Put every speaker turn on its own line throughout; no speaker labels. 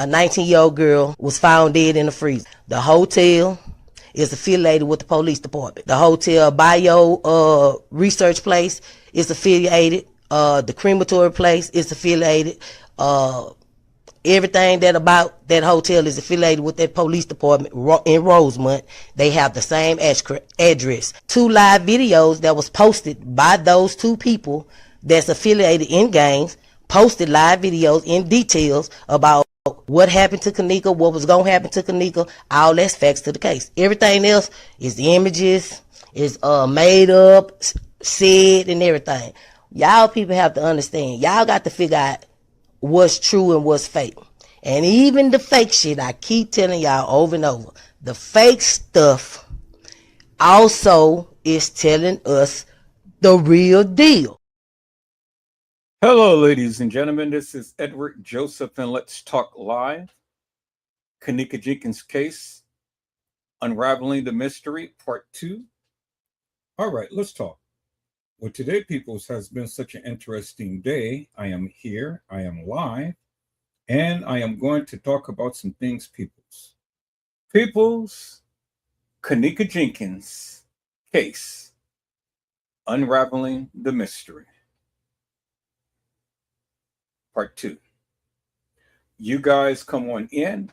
19-year-old girl was found dead in the freezer. The hotel is affiliated with the police department. The hotel bio research place is affiliated. The crematory place is affiliated. Everything that about that hotel is affiliated with that police department in Rosemont. They have the same address. 2 live videos that was posted by those 2 people that's affiliated in gangs, posted live videos in details about what happened to Kenneka, what was going to happen to Kenneka. All that's facts to the case. Everything else is the images, is made up, said, and everything. Y'all people have to understand. Y'all got to figure out what's true and what's fake. And even the fake shit, I keep telling y'all over and over, the fake stuff also is telling us the real deal.
Hello, ladies and gentlemen. This is Edward Joseph, and let's talk live. Kenneka Jenkins case, Unraveling the Mystery, Part 2. All right, let's talk. Well, today, peoples, has been such an interesting day. I am here, I am live, and I am going to talk about some things, peoples. Peoples, Kenneka Jenkins case, Unraveling the Mystery. Part 2. You guys come on in.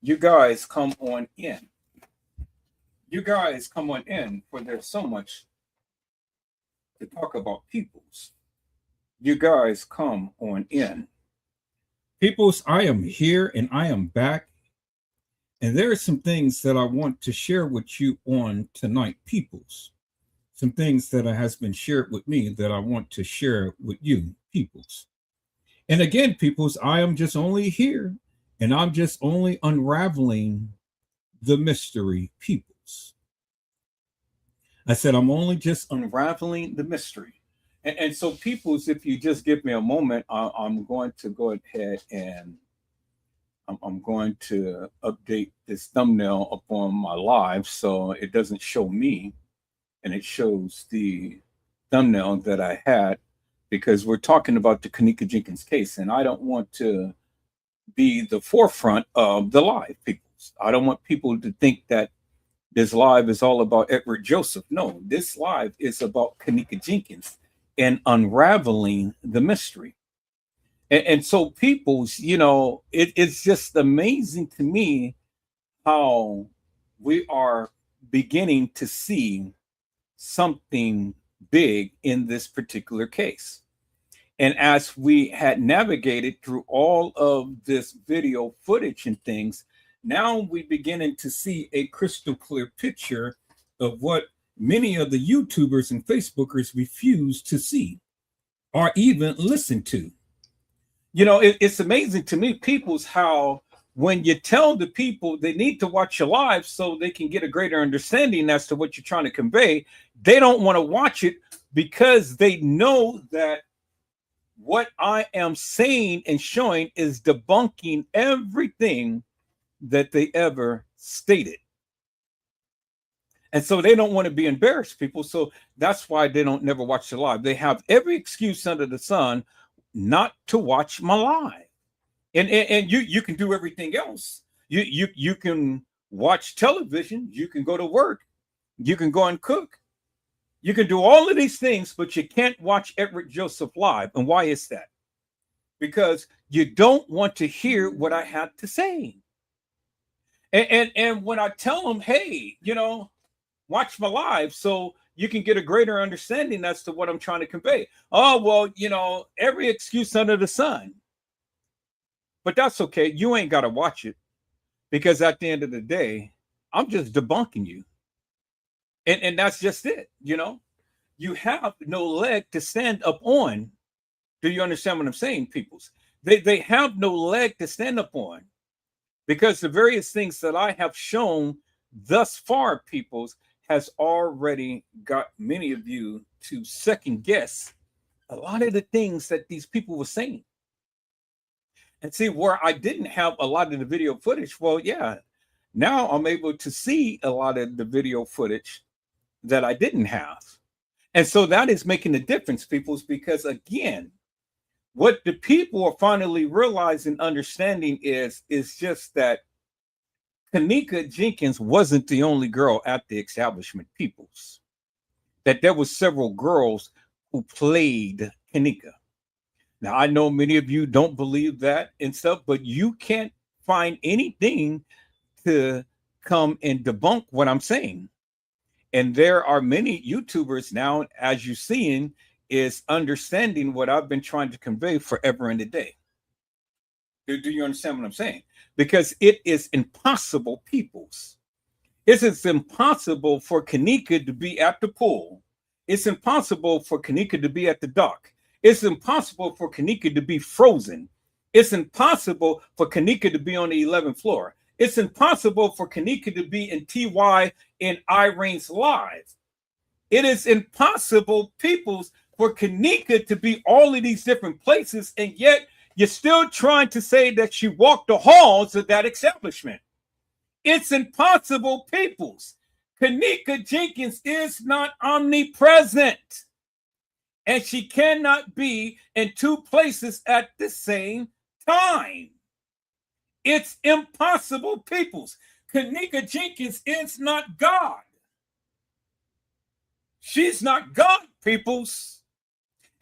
You guys come on in. You guys come on in, for there's so much to talk about, peoples. You guys come on in. Peoples, I am here and I am back. And there are some things that I want to share with you on tonight, peoples. Some things that has been shared with me that I want to share with you, peoples. And again, peoples, I am just only here and I'm just only unraveling the mystery, peoples. I said, I'm only just unraveling the mystery. And so, peoples, if you just give me a moment, I'm going to go ahead and I'm going to update this thumbnail up on my live so it doesn't show me and it shows the thumbnail that I had, because we're talking about the Kenneka Jenkins case, and I don't want to be the forefront of the live, people. I don't want people to think that this live is all about Edward Joseph. No, this live is about Kenneka Jenkins and unraveling the mystery. And so, peoples, you know, it's just amazing to me how we are beginning to see something big in this particular case. And as we had navigated through all of this video footage and things, now we're beginning to see a crystal clear picture of what many of the YouTubers and Facebookers refuse to see or even listen to. You know, it's amazing to me, peoples, how when you tell the people they need to watch your live so they can get a greater understanding as to what you're trying to convey, they don't want to watch it because they know that what I am saying and showing is debunking everything that they ever stated. And so they don't want to be embarrassed, people. So that's why they don't never watch the live. They have every excuse under the sun not to watch my live. And you can do everything else. You can watch television, you can go to work, you can go and cook. You can do all of these things, but you can't watch Edward Joseph live. And why is that? Because you don't want to hear what I had to say. And when I tell them, hey, you know, watch my live so you can get a greater understanding as to what I'm trying to convey. Oh, well, you know, every excuse under the sun. But that's okay. You ain't got to watch it, because at the end of the day, I'm just debunking you. And that's just it, you know. You have no leg to stand up on. Do you understand what I'm saying, peoples? They have no leg to stand up on, because the various things that I have shown thus far, peoples, has already got many of you to second guess a lot of the things that these people were saying. And see, where I didn't have a lot of the video footage, well, yeah, now I'm able to see a lot of the video footage that I didn't have. And so that is making a difference, peoples, because again, What the people are finally realizing, understanding is just that Kenneka Jenkins wasn't the only girl at the establishment, peoples. That there was several girls who played Kenneka. Now I know many of you don't believe that and stuff, but you can't find anything to come and debunk what I'm saying. And there are many YouTubers now, as you're seeing, is understanding what I've been trying to convey forever and a day. Do you understand what I'm saying? Because it is impossible, peoples. It's impossible for Kenneka to be at the pool. It's impossible for Kenneka to be at the dock. It's impossible for Kenneka to be frozen. It's impossible for Kenneka to be on the 11th floor. It's impossible for Kenneka to be in TY in Irene's live. It is impossible, peoples, for Kenneka to be all of these different places, and yet you're still trying to say that she walked the halls of that establishment. It's impossible, peoples. Kenneka Jenkins is not omnipresent, and she cannot be in two places at the same time. It's impossible, peoples. Kenneka Jenkins is not God. She's not God, peoples.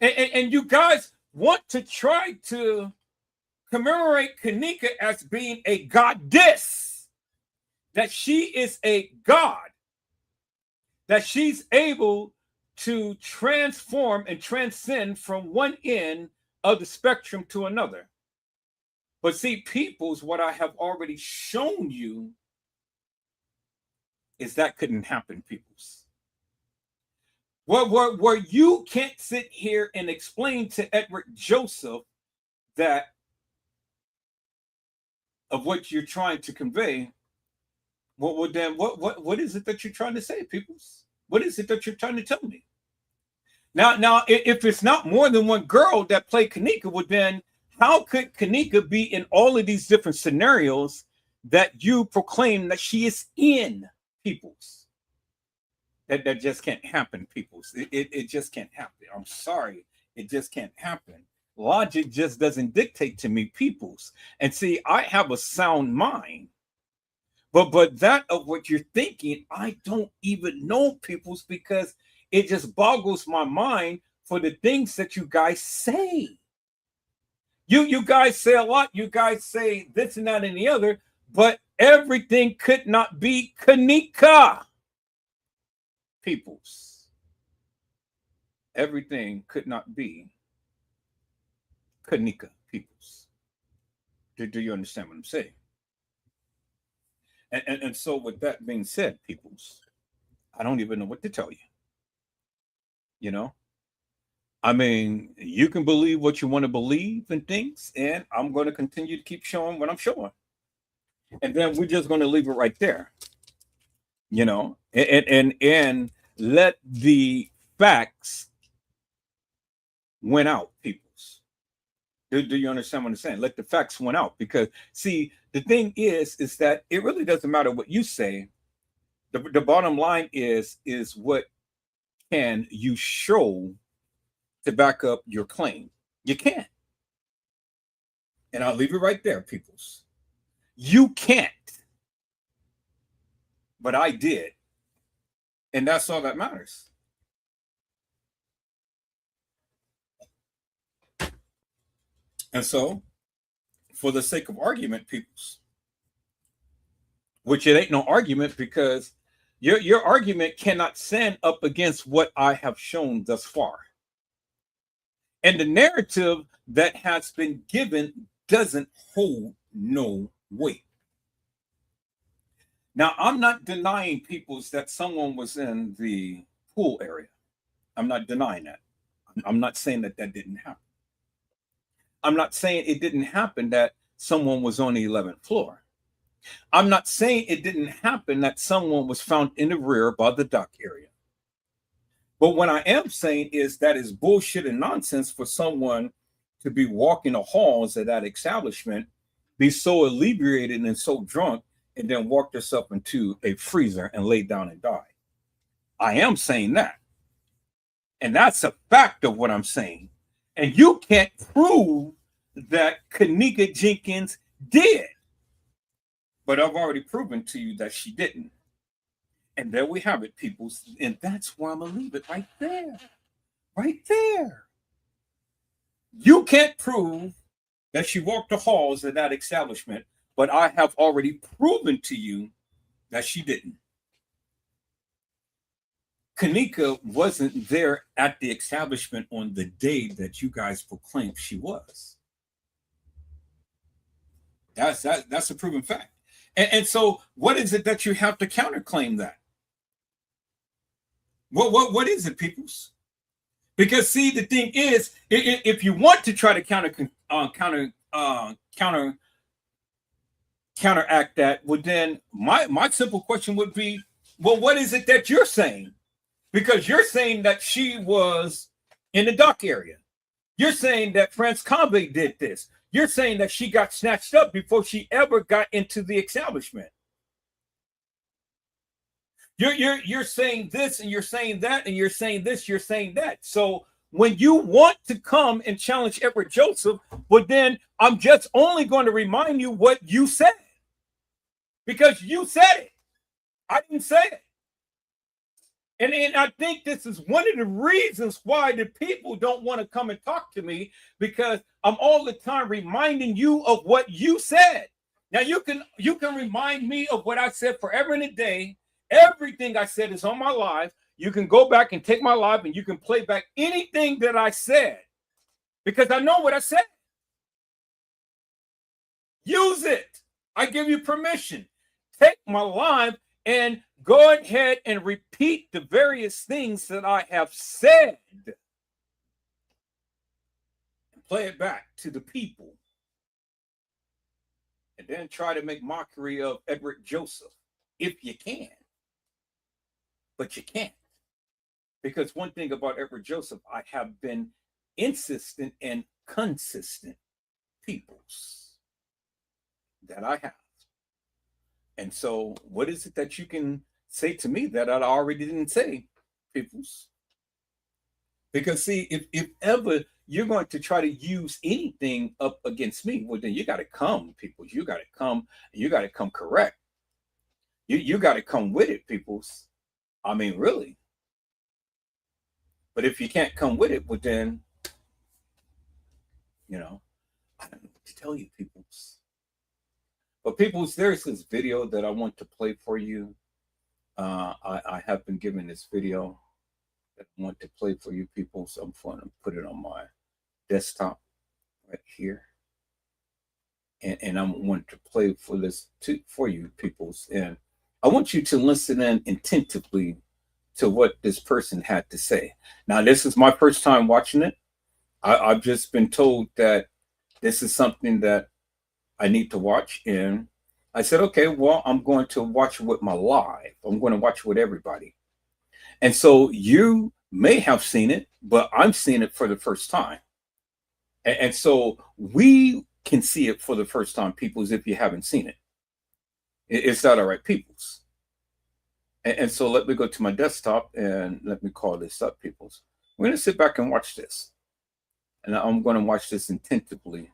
And you guys want to try to commemorate Kenneka as being a goddess, that she is a god, that she's able to transform and transcend from one end of the spectrum to another. But see, peoples, what I have already shown you is that couldn't happen, peoples. Where you can't sit here and explain to Edward Joseph that of what you're trying to convey, then what is it that you're trying to say, peoples? What is it that you're trying to tell me? Now, if it's not more than one girl that played Kenneka, well, then how could Kenneka be in all of these different scenarios that you proclaim that she is in, peoples? That just can't happen, peoples. It just can't happen. I'm sorry. It just can't happen. Logic just doesn't dictate to me, peoples. And see, I have a sound mind. But that of what you're thinking, I don't even know, peoples, because it just boggles my mind for the things that you guys say. You guys say a lot. You guys say this and that and the other, but everything could not be Kenneka, peoples. Everything could not be Kenneka, peoples. Do you understand what I'm saying? And so with that being said, peoples, I don't even know what to tell you. You know? I mean, you can believe what you want to believe in things, and I'm going to continue to keep showing what I'm showing. And then we're just going to leave it right there. You know? And let the facts win out, peoples. Do you understand what I'm saying? Let the facts win out, because see, the thing is that it really doesn't matter what you say. The bottom line is what can you show to back up your claim? You can't. And I'll leave it right there, peoples. You can't. But I did. And that's all that matters. And so, for the sake of argument, peoples, which it ain't no argument, because your argument cannot stand up against what I have shown thus far. And the narrative that has been given doesn't hold no weight. Now, I'm not denying, peoples, that someone was in the pool area. I'm not denying that. I'm not saying that didn't happen. I'm not saying it didn't happen that someone was on the 11th floor. I'm not saying it didn't happen that someone was found in the rear by the dock area. But what I am saying is that is bullshit and nonsense for someone to be walking the halls of that establishment, be so inebriated and so drunk, and then walk yourself into a freezer and lay down and die. I am saying that. And that's a fact of what I'm saying. And you can't prove that Kenneka Jenkins did. But I've already proven to you that she didn't. And there we have it, people. And that's why I'm going to leave it right there. Right there. You can't prove that she walked the halls of that establishment, but I have already proven to you that she didn't. Kenneka wasn't there at the establishment on the day that you guys proclaimed she was. That's a proven fact. And so, what is it that you have to counterclaim that? What is it, peoples? Because see, the thing is, if you want to try to counteract that, well, then my simple question would be, well, what is it that you're saying? Because you're saying that she was in the dock area. You're saying that France Conway did this. You're saying that she got snatched up before she ever got into the establishment. You're saying this and you're saying that and you're saying this, you're saying that. So when you want to come and challenge Edward Joseph, well, then I'm just only going to remind you what you said. Because you said it. I didn't say it. And I think this is one of the reasons why the people don't want to come and talk to me, because I'm all the time reminding you of what you said. Now you can remind me of what I said forever and a day. Everything I said is on my live. You can go back and take my live and you can play back anything that I said, because I know what I said. Use it. I give you permission. Take my live and go ahead and repeat the various things that I have said. And play it back to the people. And then try to make mockery of Edward Joseph, if you can. But you can't. Because one thing about Edward Joseph, I have been insistent and consistent, peoples, that I have. And so what is it that you can say to me that I already didn't say, peoples? Because see, if ever you're going to try to use anything up against me, well, then you got to come, peoples. You got to come, and you got to come correct. You got to come with it, peoples. I mean, really. But if you can't come with it, well, then, I don't know what to tell you, peoples. But peoples, there's this video that I want to play for you. I have been given this video that I want to play for you, people. So I'm going to put it on my desktop right here. And I want to play for this for you, peoples. And I want you to listen in attentively to what this person had to say. Now, this is my first time watching it. I've just been told that this is something that I need to watch. And I said, okay, well, I'm going to watch it with my live. I'm going to watch it with everybody. And so you may have seen it, but I'm seeing it for the first time. And so we can see it for the first time, peoples, if you haven't seen it. It's not all right, peoples. And so let me go to my desktop and let me call this up, peoples. We're going to sit back and watch this. And I'm going to watch this attentively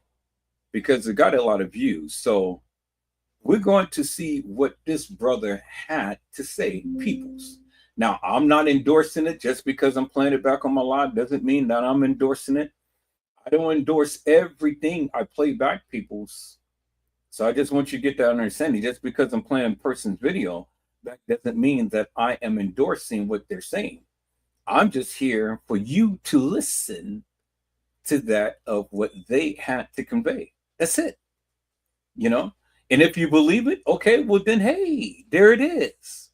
because it got a lot of views. So we're going to see what this brother had to say, peoples. Now, I'm not endorsing it. Just because I'm playing it back on my live doesn't mean that I'm endorsing it. I don't endorse everything I play back, peoples. So I just want you to get that understanding. Just because I'm playing a person's video, that doesn't mean that I am endorsing what they're saying. I'm just here for you to listen to that of what they had to convey. That's it. And if you believe it, okay, well then, hey, there it is.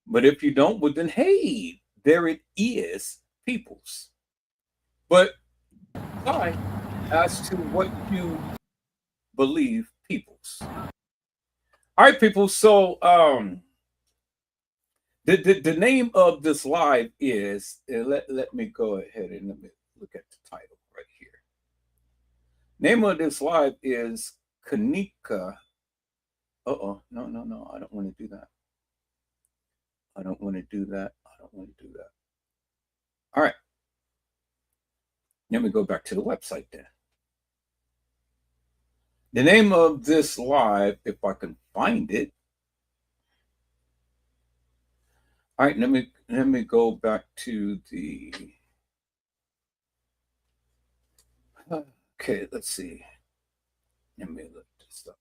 But if you don't, well then, hey, there it is, peoples. But decide as to what you believe, peoples. All right, people. So the name of this live is, let me go ahead and let me look at the title right here. Name of this live is Kenneka. No, I don't want to do that. I don't want to do that. All right. Let me go back to the website then. The name of this live, if I can find it. All right, let me go back to the. Okay, let's see. Let me look this up.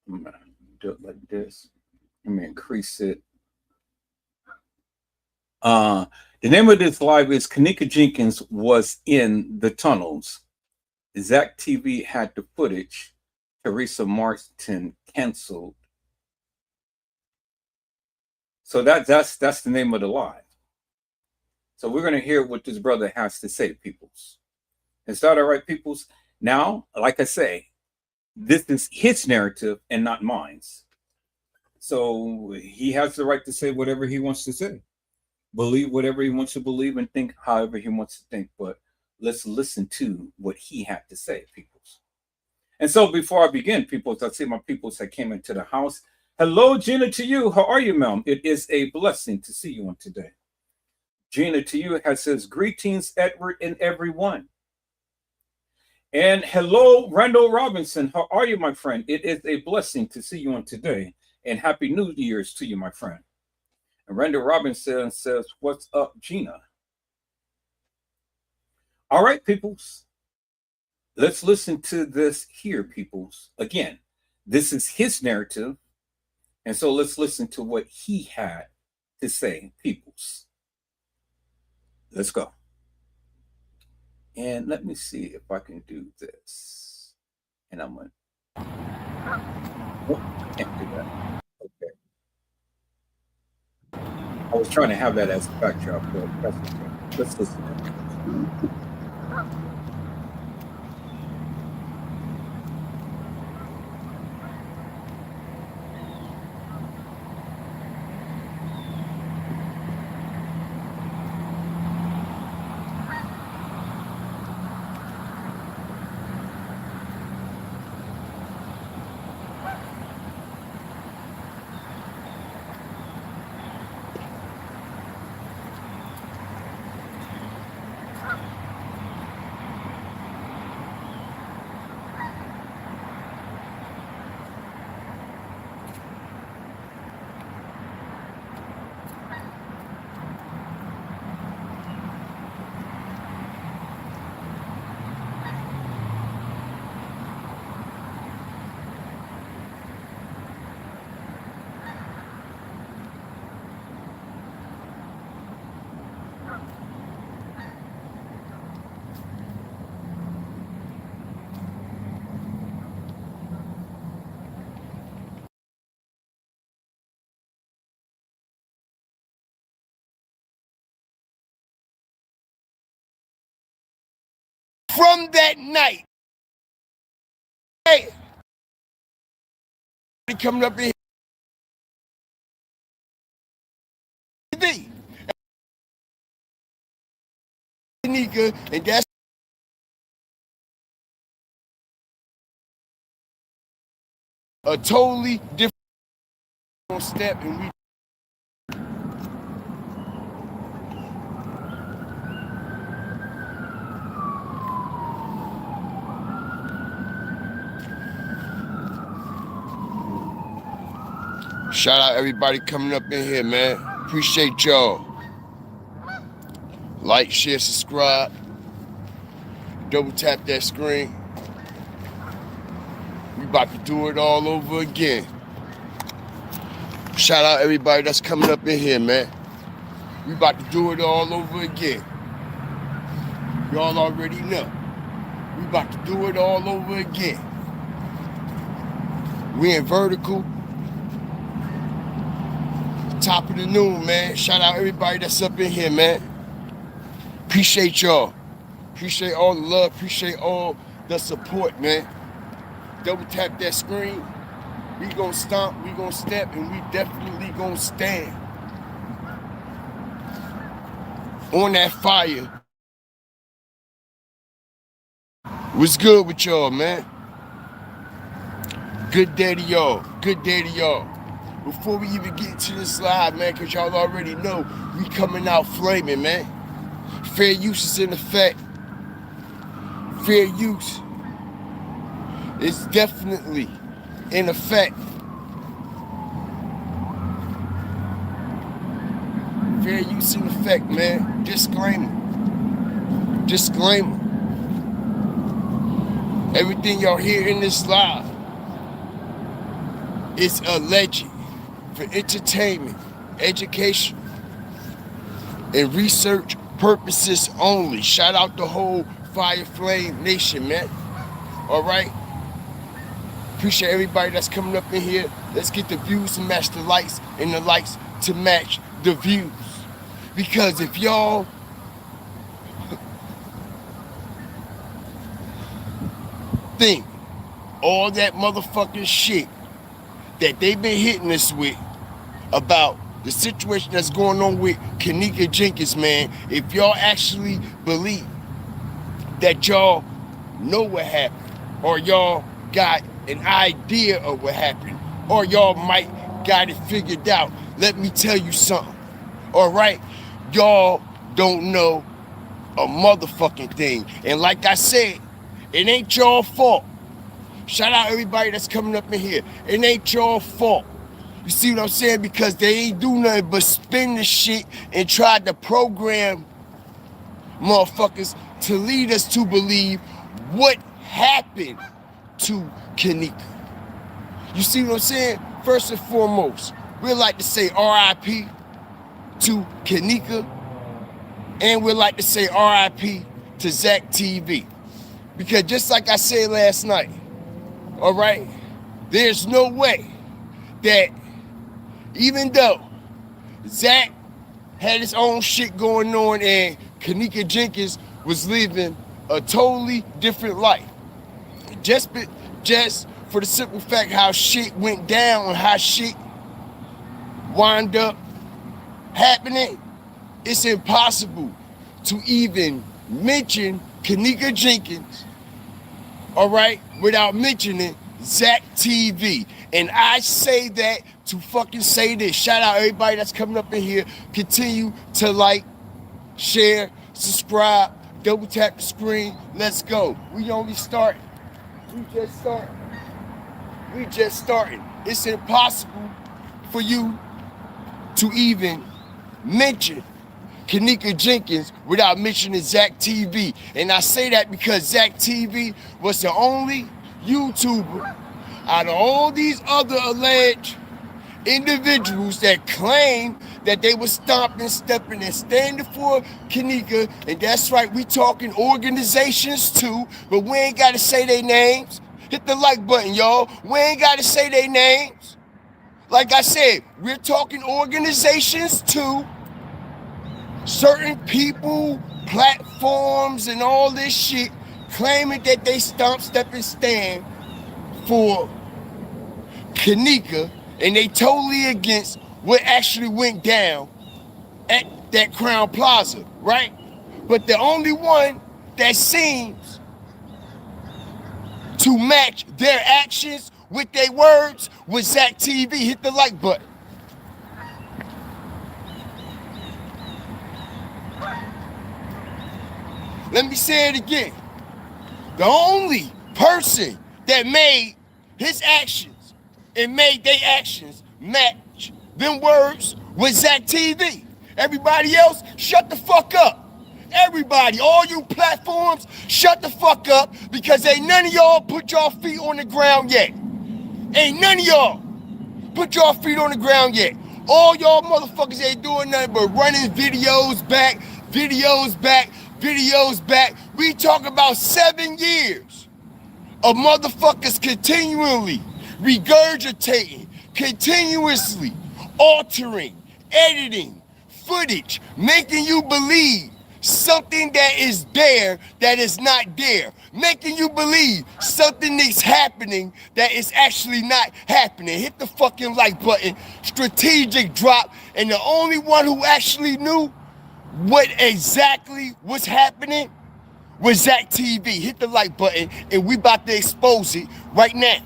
I'm gonna do it like this. Let me increase it. The name of this live is Kenneka Jenkins was in the tunnels. Zach TV had the footage. Teresa Martin canceled. So that's the name of the live. So we're going to hear what this brother has to say, peoples. Is that all right, peoples? Now, like I say, this is his narrative and not mine's. So he has the right to say whatever he wants to say. Believe whatever he wants to believe and think however he wants to think. But let's listen to what he had to say, peoples. And so before I begin, peoples, I see my peoples that came into the house. Hello, Gina, to you. How are you, ma'am? It is a blessing to see you on today. Gina, to you, says, greetings, Edward and everyone. And hello, Randall Robinson. How are you, my friend? It is a blessing to see you on today. And Happy New Year's to you, my friend. And Randall Robinson says, what's up, Gina? All right, peoples. Let's listen to this here, peoples. Again, this is his narrative. And so let's listen to what he had to say, peoples. Let's go. And let me see if I can do this. And I'm going to... Oh, I can't do that. Okay. I was trying to have that as a backdrop, but that's okay. Let's listen.
From that night, hey, coming up in TV, Kenneka, and that's a totally different step, and we shout out everybody coming up in here, man. Appreciate y'all. Like, share, subscribe. Double tap that screen. We about to do it all over again. Shout out everybody that's coming up in here, man. We about to do it all over again. Y'all already know. We about to do it all over again. We in vertical. Top of the noon, man. Shout out everybody that's up in here, man. Appreciate y'all. Appreciate all the love. Appreciate all the support, man. Double tap that screen. We gonna stomp, we gonna step, and we definitely gonna stand on that fire. What's good with y'all, man? Good day to y'all. Good day to y'all. before we even get into this live, man, because y'all already know we coming out flaming, man. Fair use is in effect. Fair use is definitely in effect. Fair use in effect, man. Disclaimer. Disclaimer. Everything y'all hear in this live is alleged for entertainment, education, and research purposes only. Shout out the whole Fire Flame Nation, man. All right? Appreciate everybody that's coming up in here. Let's get the views to match the likes and the likes to match the views. Because if y'all think all that motherfucking shit that they've been hitting us with about the situation that's going on with Kenneka Jenkins, man, if y'all actually believe that y'all know what happened, or y'all got an idea of what happened, or y'all might got it figured out, let me tell you something. All right? Y'all don't know a motherfucking thing. And like I said, it ain't y'all fault. Shout out everybody that's coming up in here. It ain't y'all fault. You see what I'm saying? Because they ain't do nothing but spin the shit and try to program motherfuckers to lead us to believe what happened to Kenneka. You see what I'm saying? First and foremost, we'd like to say RIP to Kenneka, and we'd like to say RIP to Zach TV. Because just like I said last night, all right, there's no way that even though Zach had his own shit going on and Kenneka Jenkins was living a totally different life, just for the simple fact how shit went down and how shit wound up happening, it's impossible to even mention Kenneka Jenkins, all right, without mentioning Zach TV. And I say that to fucking say this. Shout out everybody that's coming up in here. Continue to like, share, subscribe, double tap the screen. Let's go. We only starting. We just starting. It's impossible for you to even mention Kenneka Jenkins without mentioning Zach TV. And I say that because Zach TV was the only YouTuber out of all these other alleged individuals that claim that they were stomping, stepping, and standing for Kenneka. And that's right, we talking organizations too, but we ain't got to say their names. Hit the like button, y'all. We ain't got to say their names. Like I said, we're talking organizations too. Certain people, platforms, and all this shit claiming that they stomp, step, and stand for Kenneka, and they totally against what actually went down at that Crown Plaza, right? But the only one that seems to match their actions with their words was Zach TV. Hit the like button. Let me say it again. The only person that made his actions and made their actions match them words was Zach TV. Everybody else, shut the fuck up. Everybody, all you platforms, shut the fuck up, because ain't none of y'all put your feet on the ground yet. Ain't none of y'all put your feet on the ground yet. All y'all motherfuckers ain't doing nothing but running videos back, videos back, videos back. We talk about 7 years of motherfuckers continually regurgitating, continuously altering, editing footage, making you believe something that is there that is not there, making you believe something is happening that is actually not happening. Hit the fucking like button, strategic drop, and the only one who actually knew what exactly was happening was Zach TV. Hit the like button, and we about to expose it right now.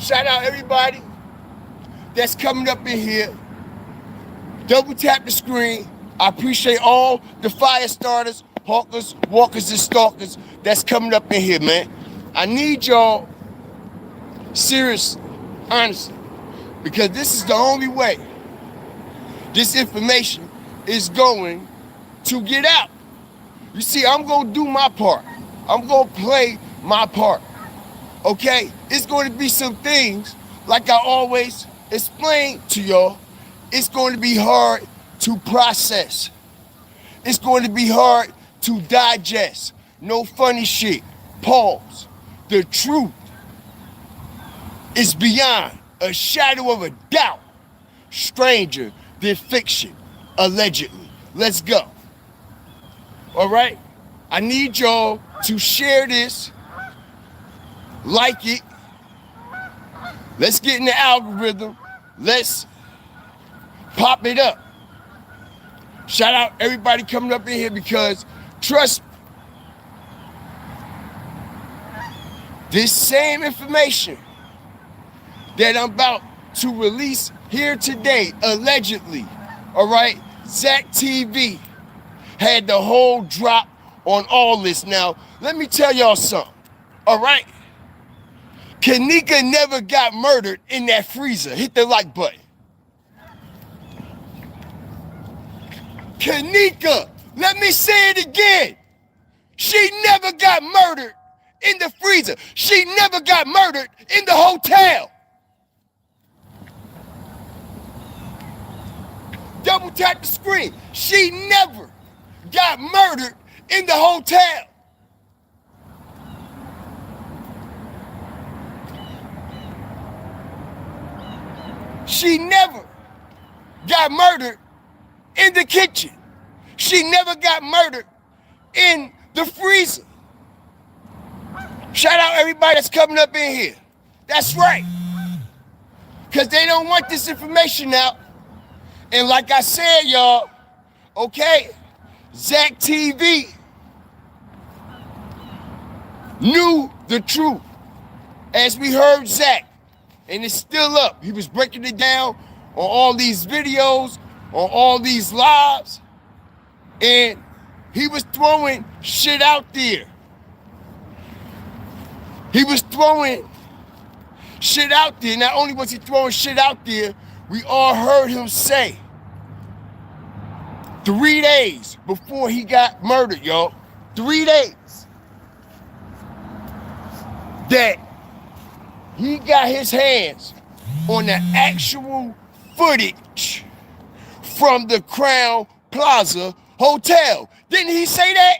Shout out everybody that's coming up in here. Double tap the screen. I appreciate all the fire starters, hawkers, walkers, and stalkers that's coming up in here, man. I need y'all, seriously, honestly, because this is the only way this information is going to get out. You see, I'm going to do my part. I'm going to play my part. Okay? It's going to be some things, like I always explain to y'all, it's going to be hard to process. It's going to be hard to digest. No funny shit. Pause. The truth is beyond a shadow of a doubt stranger than fiction, allegedly. Let's go. All right? I need y'all to share this, like it. Let's get in the algorithm. Let's pop it up. Shout out everybody coming up in here, because trust me, this same information that I'm about to release here today, allegedly, all right, Zach TV had the whole drop on all this. Now, let me tell y'all something, all right? Kenneka never got murdered in that freezer. Hit the like button. Kenneka, let me say it again. She never got murdered in the freezer. She never got murdered in the hotel. Double tap the screen. She never got murdered in the hotel. She never got murdered in the kitchen. She never got murdered in the freezer. Shout out everybody that's coming up in here. That's right. Because they don't want this information out. And like I said, y'all, okay, Zach TV knew the truth. As we heard Zach, and it's still up. He was breaking it down on all these videos, on all these lives, and he was throwing shit out there. He was throwing shit out there. Not only was he throwing shit out there, we all heard him say 3 days before he got murdered, y'all, 3 days, that he got his hands on the actual footage from the Crown Plaza Hotel. Didn't he say that?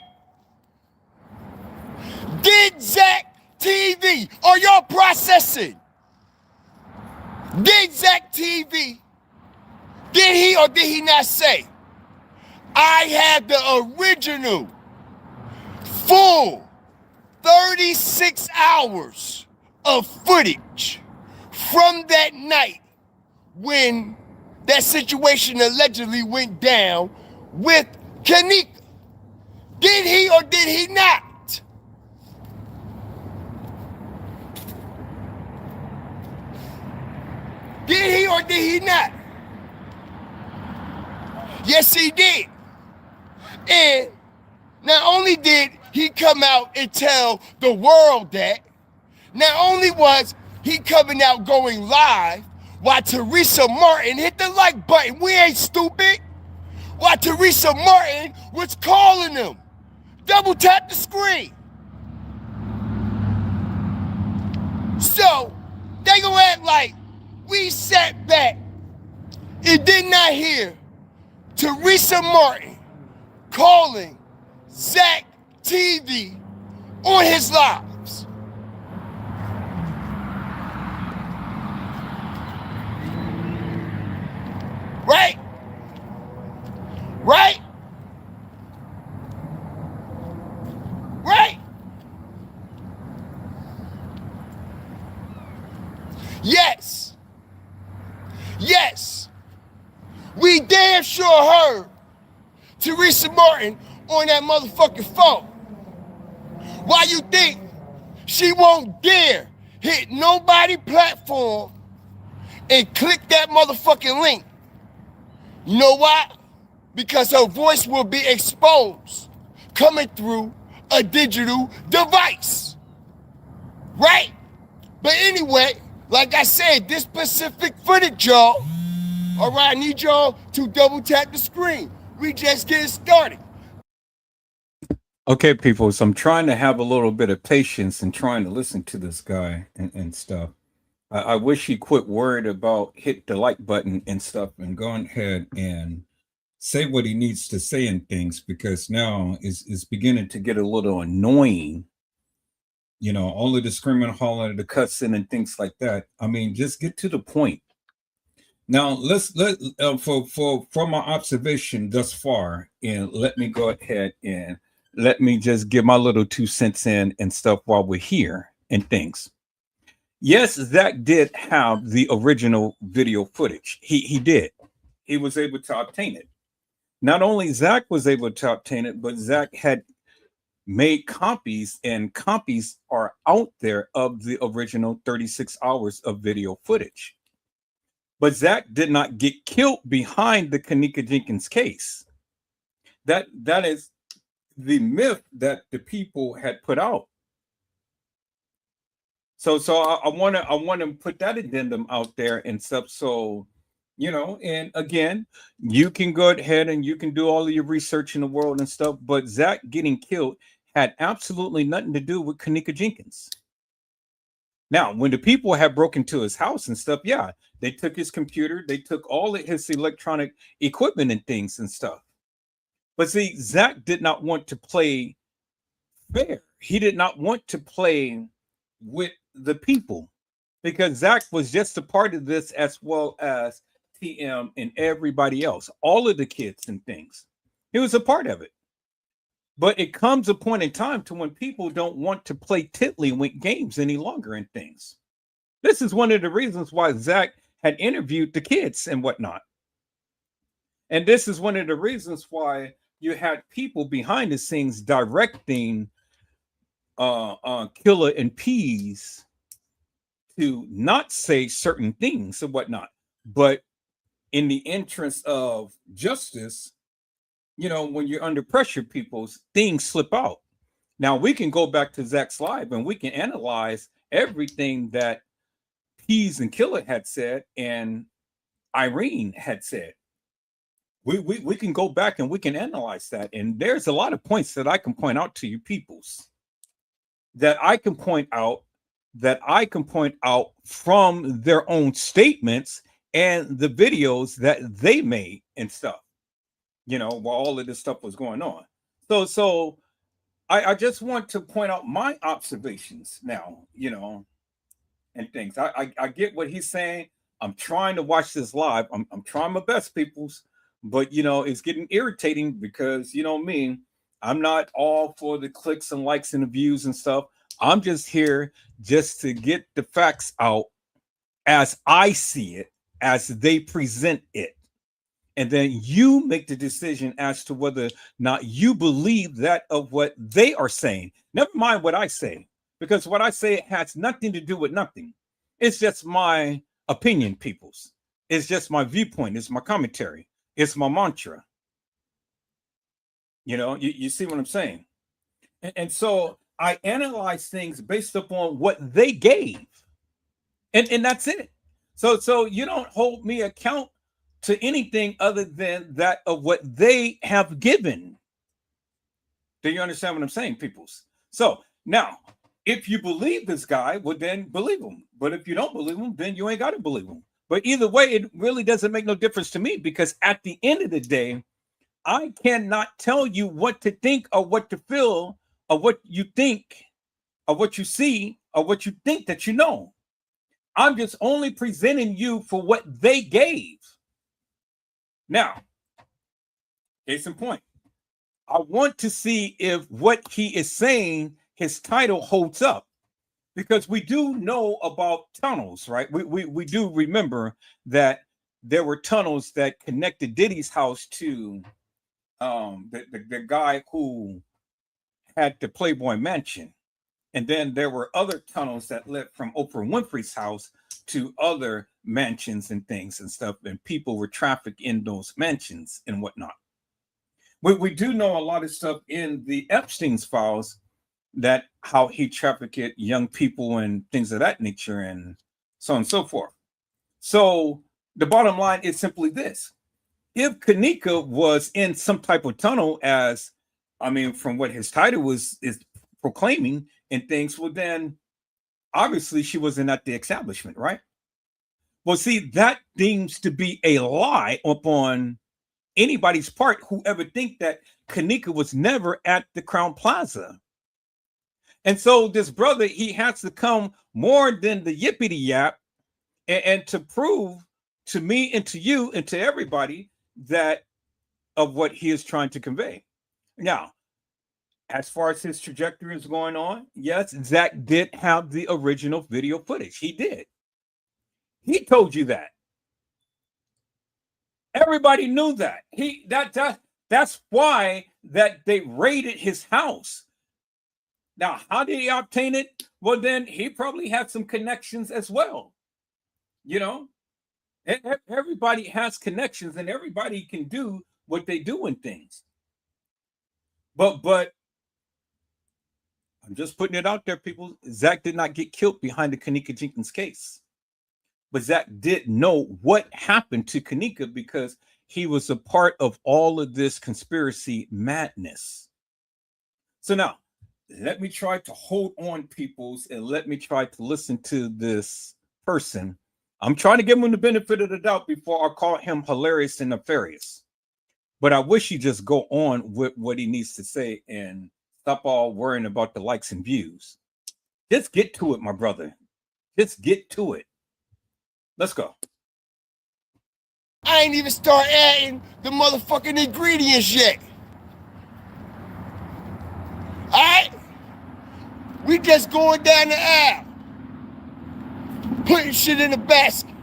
Did Zach TV, are y'all processing? Did Zach TV, did he or did he not say, I have the original full 36 hours of footage from that night when that situation allegedly went down with Kenneka? Did he or did he not? Did he or did he not? Yes, he did. And not only did he come out and tell the world that, not only was he coming out going live while Teresa Martin, hit the like button, we ain't stupid, while Teresa Martin was calling him. Double tap the screen. So they gonna act like we sat back and did not hear Teresa Martin calling Zach TV on his lives. Right? Right? Right? Yes. Yes. We damn sure heard Teresa Martin on that motherfucking phone. Why you think she won't dare hit nobody platform and click that motherfucking link. You know why? Because her voice will be exposed coming through a digital device. Right? But anyway, like I said, this specific footage, y'all. All right, I need y'all to double tap the screen. We just getting started.
Okay, people. So I'm trying to have a little bit of patience and trying to listen to this guy and stuff. I wish he quit worried about hit the like button and stuff and go ahead and say what he needs to say and things, because now is beginning to get a little annoying. You know, all of the screaming, hollering, the cussing and things like that. I mean, just get to the point. Now from my observation thus far, and let me go ahead and let me just give my little 2 cents in and stuff while we're here and things. Yes, Zach did have the original video footage. He did. He was able to obtain it. Not only Zach was able to obtain it, but Zach had made copies, and copies are out there of the original 36 hours of video footage. But Zach did not get killed behind the Kenneka Jenkins case. That is the myth that the people had put out. So I want to put that addendum out there and stuff. So, you know, and again, you can go ahead and you can do all of your research in the world and stuff. But Zach getting killed had absolutely nothing to do with Kenneka Jenkins. Now, when the people had broken into his house and stuff, yeah, they took his computer, they took all of his electronic equipment and things and stuff. But see, Zach did not want to play fair. He did not want to play with the people, because Zach was just a part of this, as well as TM and everybody else, all of the kids and things. He was a part of it. But it comes a point in time to when people don't want to play tiddlywink games any longer and things. This is one of the reasons why Zach had interviewed the kids and whatnot. And this is one of the reasons why you had people behind the scenes directing Killer and Peas to not say certain things and whatnot. But in the interest of justice, you know, when you're under pressure, people's things slip out. Now we can go back to Zach's live and we can analyze everything that Peas and Killer had said and Irene had said. We can go back and we can analyze that. And there's a lot of points that I can point out to you peoples that I can point out from their own statements and the videos that they made and stuff, you know, while all of this stuff was going on. So I just want to point out my observations now, you know, and things. I get what he's saying. I'm trying to watch this live. I'm trying my best, peoples, but you know, it's getting irritating because, you know me, I'm not all for the clicks and likes and the views and stuff. I'm just here just to get the facts out as I see it, as they present it. And then you make the decision as to whether or not you believe that of what they are saying. Never mind what I say, because what I say has nothing to do with nothing. It's just my opinion, peoples. It's just my viewpoint. It's my commentary. It's my mantra. You know, you see what I'm saying? And so I analyze things based upon what they gave. And that's it. So you don't hold me account to anything other than that of what they have given. Do you understand what I'm saying, peoples? So now, if you believe this guy, well, then believe him. But if you don't believe him, then you ain't got to believe him. But either way, it really doesn't make no difference to me, because at the end of the day, I cannot tell you what to think or what to feel or what you think or what you see or what you think that you know. I'm just only presenting you for what they gave. Now, case in point, I want to see if what he is saying, his title holds up, because we do know about tunnels, right? We do remember that there were tunnels that connected Diddy's house to the guy who had the Playboy Mansion. And then there were other tunnels that led from Oprah Winfrey's house to other mansions and things and stuff. And people were trafficked in those mansions and whatnot. We do know a lot of stuff in the Epstein's files, that how he trafficked young people and things of that nature and so on and so forth. So the bottom line is simply this. If Kenneka was in some type of tunnel, as I mean, from what his title is proclaiming and things, well, then obviously she wasn't at the establishment, right? Well, see, that seems to be a lie upon anybody's part who ever think that Kenneka was never at the Crown Plaza. And so this brother, he has to come more than the yippity yap and to prove to me and to you and to everybody that of what he is trying to convey. Now, as far as his trajectory is going on, yes, Zach did have the original video footage. He did. He told you that. Everybody knew that. That's why that they raided his house. Now, how did he obtain it? Well, then he probably had some connections as well. You know, everybody has connections and everybody can do what they do in things. But I'm just putting it out there, people. Zach did not get killed behind the Kenneka Jenkins case. But Zach did know what happened to Kenneka because he was a part of all of this conspiracy madness. So now, let me try to hold on, peoples, and let me try to listen to this person. I'm trying to give him the benefit of the doubt before I call him hilarious and nefarious. But I wish he'd just go on with what he needs to say and stop all worrying about the likes and views. Just get to it, my brother. Just get to it. Let's go.
I ain't even start adding the motherfucking ingredients yet. All right? We just going down the aisle, putting shit in the basket.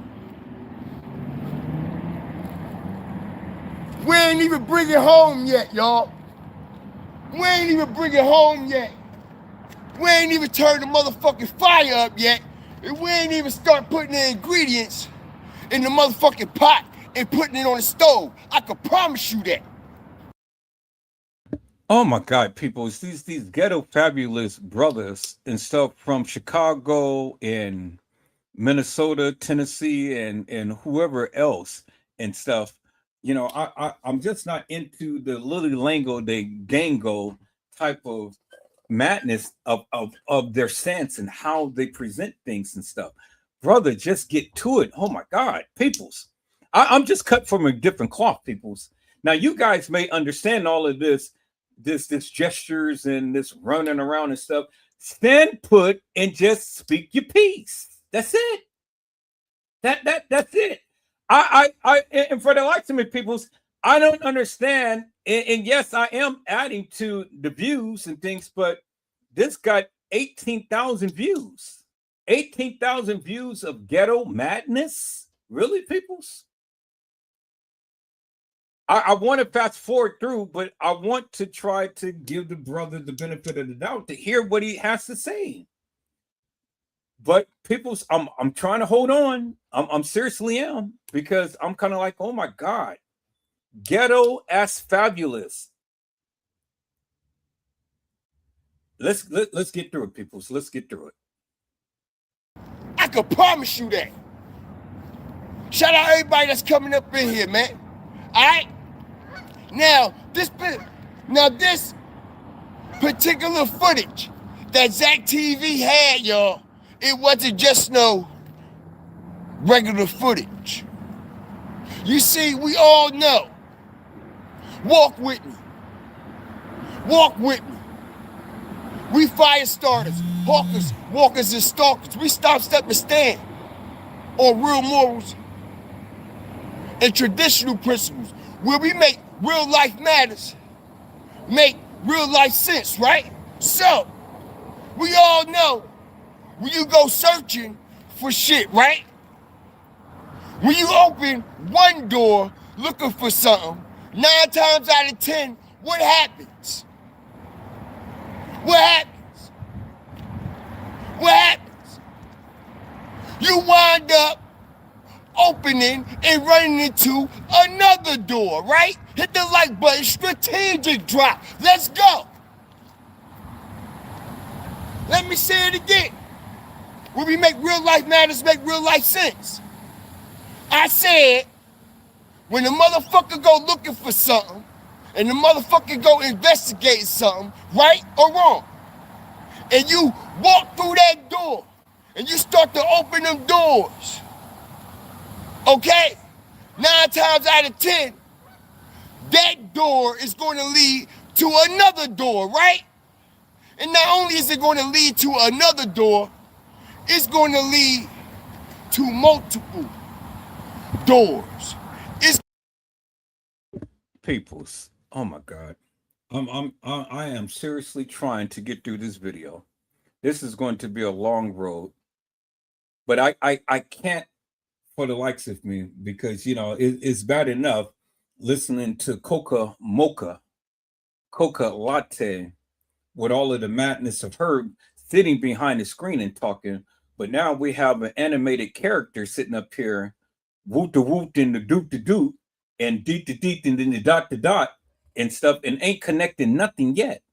We ain't even bring it home yet, y'all. We ain't even bring it home yet. We ain't even turned the motherfucking fire up yet. And we ain't even start putting the ingredients in the motherfucking pot and putting it on the stove. I can promise you that.
Oh my God, people, it's these ghetto fabulous brothers and stuff from Chicago and Minnesota, Tennessee, and whoever else and stuff. You know, I'm just not into the Lily Lango, the Gango type of madness of their sense and how they present things and stuff. Brother, just get to it. Oh my God, peoples. I'm just cut from a different cloth, peoples. Now you guys may understand all of this gestures and this running around and stuff. Stand put and just speak your piece. That's it. That's it. I and for the likes of me, peoples, I don't understand. And yes, I am adding to the views and things, but this got 18,000 views. 18,000 views of ghetto madness. Really, peoples? I want to fast forward through, but I want to try to give the brother the benefit of the doubt to hear what he has to say. But people's, I'm trying to hold on. I'm seriously am, because I'm kind of like, oh my God, ghetto as fabulous. Let's get through it, peoples. Let's get through it.
I can promise you that. Shout out everybody that's coming up in here, man. All right. Now this particular footage that Zach TV had, y'all, it wasn't just no regular footage. You see, we all know. Walk with me. Walk with me. We fire starters, hawkers, walkers, and stalkers. We stop, step, and stand on real morals and traditional principles where we make real life matters, make real life sense, right? So, we all know when you go searching for shit, right? When you open one door looking for something, 9 times out of 10, what happens? What happens? what happens? You wind up opening and running into another door, right? Hit the like button, strategic drop. Let's go. Let me say it again. When we make real life matters, make real life sense. I said, when the motherfucker go looking for something, and the motherfucker go investigate something, right or wrong, and you walk through that door, and you start to open them doors, okay? 9 times out of 10, that door is going to lead to another door, right? And not only is it going to lead to another door, it's going to lead to multiple doors. It's
Peoples. Oh my God. I am seriously trying to get through this video. This is going to be a long road, but I can't for the likes of me, because it's bad enough listening to coca latte with all of the madness of Herb sitting behind the screen and talking, but now we have an animated character sitting up here, woot the woot and the doot the doot and deet the deet and then the dot the dot and stuff, and ain't connecting nothing yet.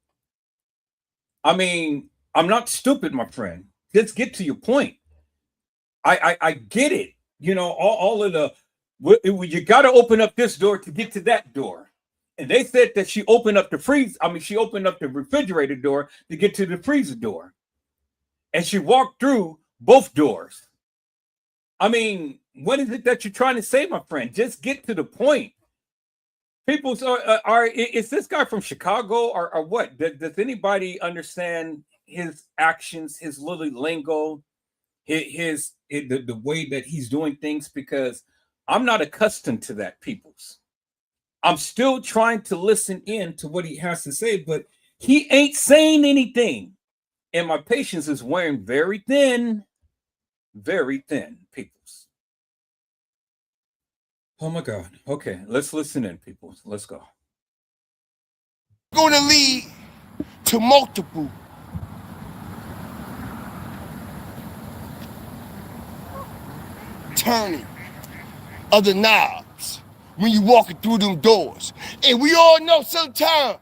I mean, I'm not stupid, my friend. Let's get to your point. I get it. All of the, you got to open up this door to get to that door. And they said that she opened up she opened up the refrigerator door to get to the freezer door. And she walked through both doors. I mean, what is it that you're trying to say, my friend? Just get to the point. People is this guy from Chicago or what? Does anybody understand his actions, his little lingo, the way that he's doing things? Because I'm not accustomed to that, peoples. I'm still trying to listen in to what he has to say, but he ain't saying anything. And my patience is wearing very thin, peoples. Oh my God. Okay, let's listen in, people. Let's go.
going to lead to multiple turning of the knobs when you walking through them doors. And we all know sometimes,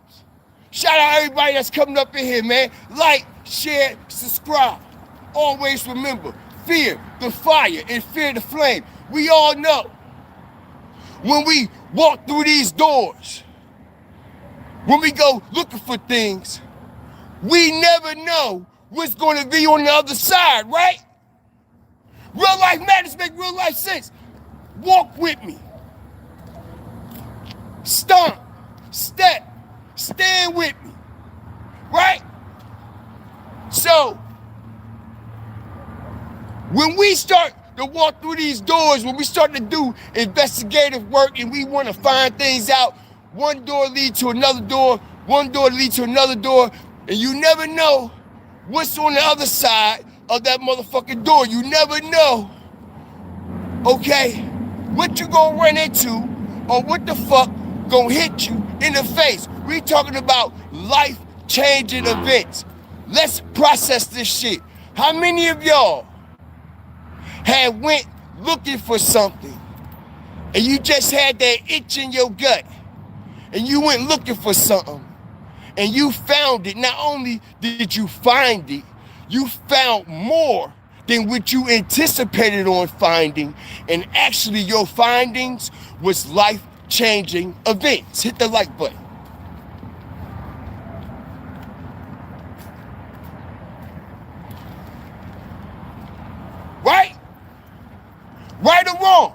shout out everybody that's coming up in here, man. Like, share, subscribe. Always remember, fear the fire and fear the flame. We all know when we walk through these doors, when we go looking for things, we never know what's going to be on the other side, right? Real life matters, make real life sense. Walk with me. Stomp, step, stand with me, right? So, when we start to walk through these doors, when we start to do investigative work and we want to find things out, one door leads to another door, one door leads to another door, and you never know what's on the other side of that motherfucking door. You never know, okay, what you gonna run into or what the fuck gonna hit you in the face. We talking about life-changing events. Let's process this shit. How many of y'all had went looking for something and you just had that itch in your gut and you went looking for something and you found it? Not only did you find it, you found more than what you anticipated on finding, and actually your findings was life-changing events. Hit the like button. Right? Right or wrong?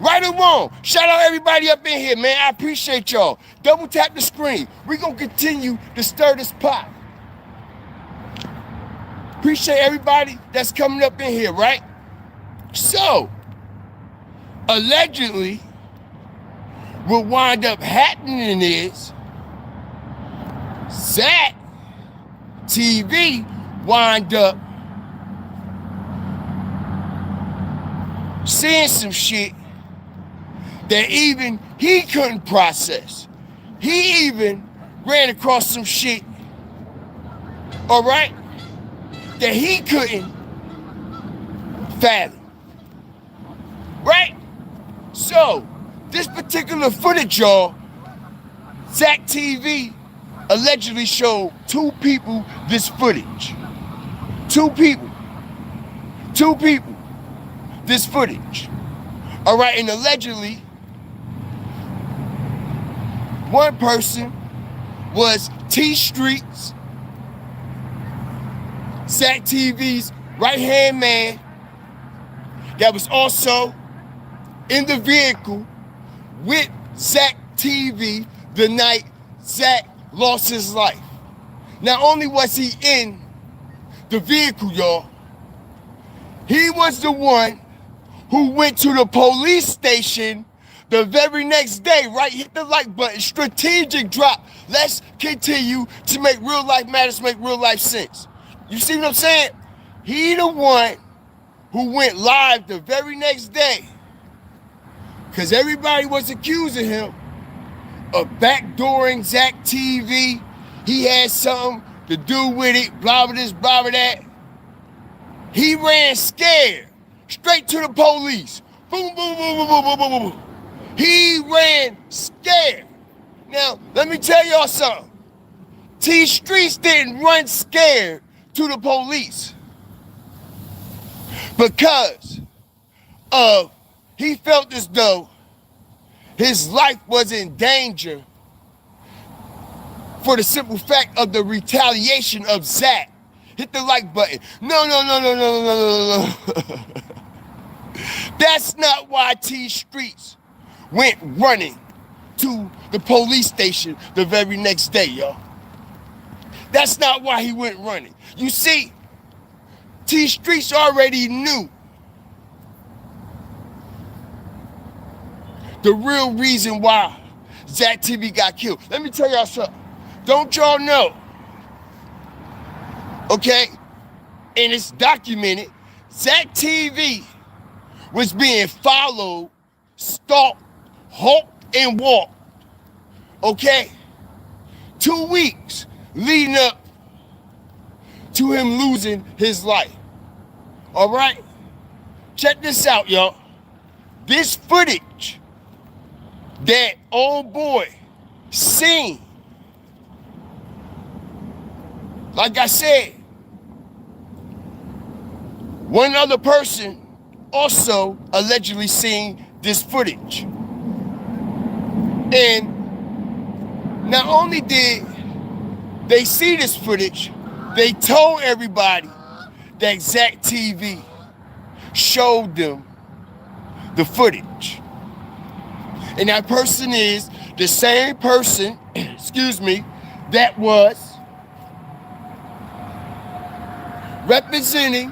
Right or wrong? Shout out everybody up in here, man. I appreciate y'all. Double tap the screen. We're going to continue to stir this pot. Appreciate everybody that's coming up in here, right? So, allegedly, what wind up happening is Zach TV wind up seeing some shit that even he couldn't process. He even ran across some shit, all right, that he couldn't fathom. Right? So, this particular footage, y'all, Zach TV allegedly showed two people this footage. Two people, this footage. All right, and allegedly, one person was T Streets, Zach TV's right-hand man, that was also in the vehicle with Zach TV the night Zach lost his life. Not only was he in the vehicle, y'all, he was the one who went to the police station the very next day, right? Hit the like button, strategic drop. Let's continue to make real life matters, make real life sense. You see what I'm saying? He the one who went live the very next day, because everybody was accusing him of backdooring Zach TV. He had something to do with it, blah, blah, this, blah, blah, that. He ran scared straight to the police. Boom, boom, boom, boom, boom, boom, boom, boom. He ran scared. Now, let me tell y'all something. T Streets didn't run scared to the police because he felt as though his life was in danger for the simple fact of the retaliation of Zach. Hit the like button. No. That's not why T Streets went running to the police station the very next day, y'all. That's not why he went running. You see, T Streets already knew the real reason why Zach TV got killed. Let me tell y'all something. Don't y'all know, okay, and it's documented, Zach TV was being followed, stalked, hawked, and walked, okay? 2 weeks leading up to him losing his life, all right? Check this out, y'all. This footage that old boy seen, like I said, one other person also allegedly seen this footage. And not only did they see this footage, they told everybody that Zach TV showed them the footage. And that person is the same person, excuse me, that was representing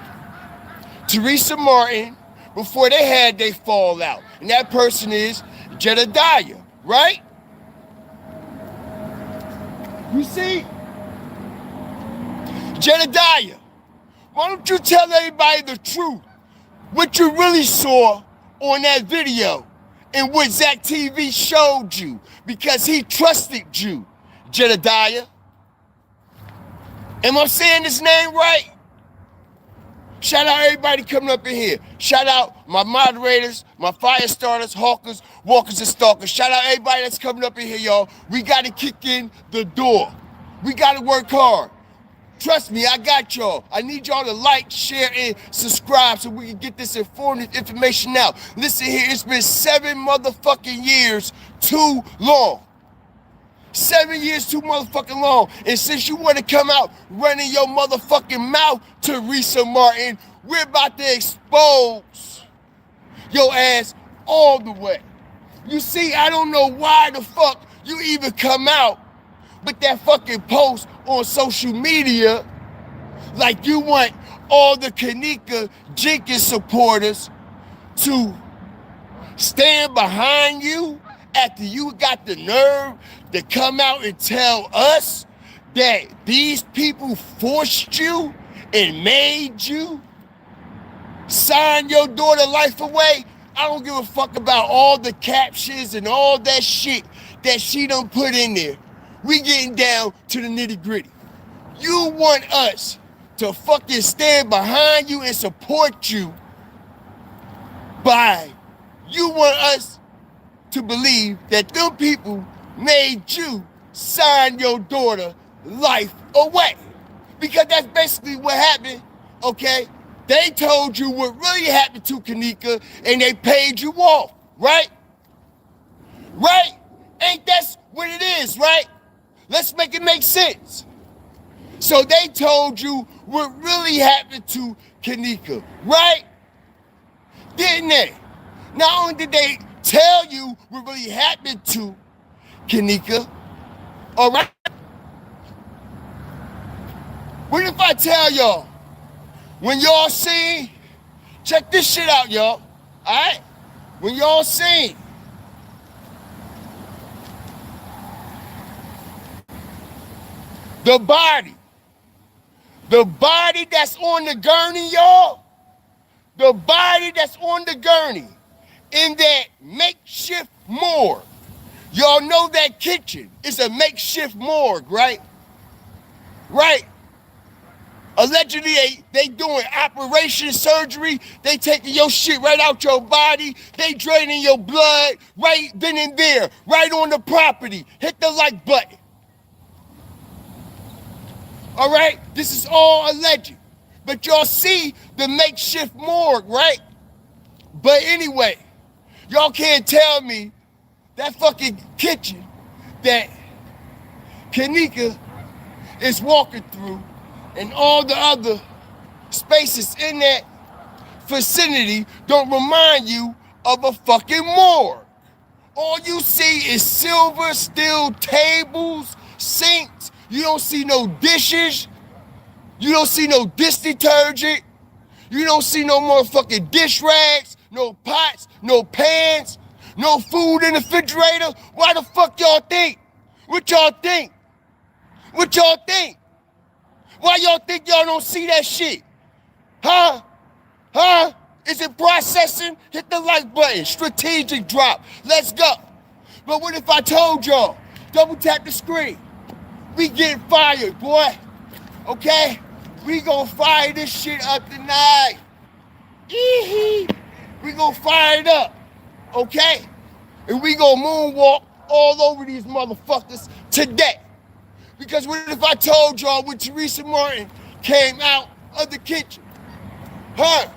Teresa Martin before they had their fallout. And that person is Jedediah, right? You see? Jedediah, why don't you tell everybody the truth? What you really saw on that video and what Zach TV showed you, because he trusted you, Jedediah. Am I saying this name right? Shout out everybody coming up in here. Shout out my moderators, my fire starters, hawkers, walkers, and stalkers. Shout out everybody that's coming up in here, y'all. We got to kick in the door. We got to work hard. Trust me, I got y'all. I need y'all to like, share, and subscribe so we can get this informative information out. Listen here, it's been 7 motherfucking years too long. 7 years too motherfucking long. And since you want to come out running your motherfucking mouth, Teresa Martin, we're about to expose your ass all the way. You see, I don't know why the fuck you even come out with that fucking post on social media like you want all the Kenneka Jenkins supporters to stand behind you after you got the nerve to come out and tell us that these people forced you and made you sign your daughter's life away. I don't give a fuck about all the captions and all that shit that she done put in there. We getting down to the nitty gritty. You want us to fucking stand behind you and support you by you want us to believe that them people made you sign your daughter life away. Because that's basically what happened, okay? They told you what really happened to Kenneka and they paid you off, right? Right? Ain't that what it is, right? Let's make it make sense. So they told you what really happened to Kenneka, right? Didn't they? Not only did they tell you what really happened to Kenneka, all right? What if I tell y'all, when y'all see, check this shit out, y'all, all right? When y'all see the body that's on the gurney, y'all, the body that's on the gurney in that makeshift morgue. Y'all know that kitchen is a makeshift morgue, right? Right? Allegedly, they doing operation surgery. They taking your shit right out your body. They draining your blood right then and there, right on the property. Hit the like button. All right? This is all alleged. But y'all see the makeshift morgue, right? But anyway, y'all can't tell me that fucking kitchen that Kenneka is walking through and all the other spaces in that vicinity don't remind you of a fucking morgue. All you see is silver steel tables, sinks. You don't see no dishes. You don't see no dish detergent. You don't see no motherfucking dish rags, no pots, no pans, no food in the refrigerator. Why the fuck y'all think? What y'all think? What y'all think? Why y'all think y'all don't see that shit? Huh? Huh? Is it processing? Hit the like button. Strategic drop. Let's go. But what if I told y'all? Double tap the screen. We getting fired, boy. Okay? We gonna fire this shit up tonight. Ee-hee. We gonna fire it up. Okay? And we gonna moonwalk all over these motherfuckers today. Because what if I told y'all when Teresa Martin came out of the kitchen? Her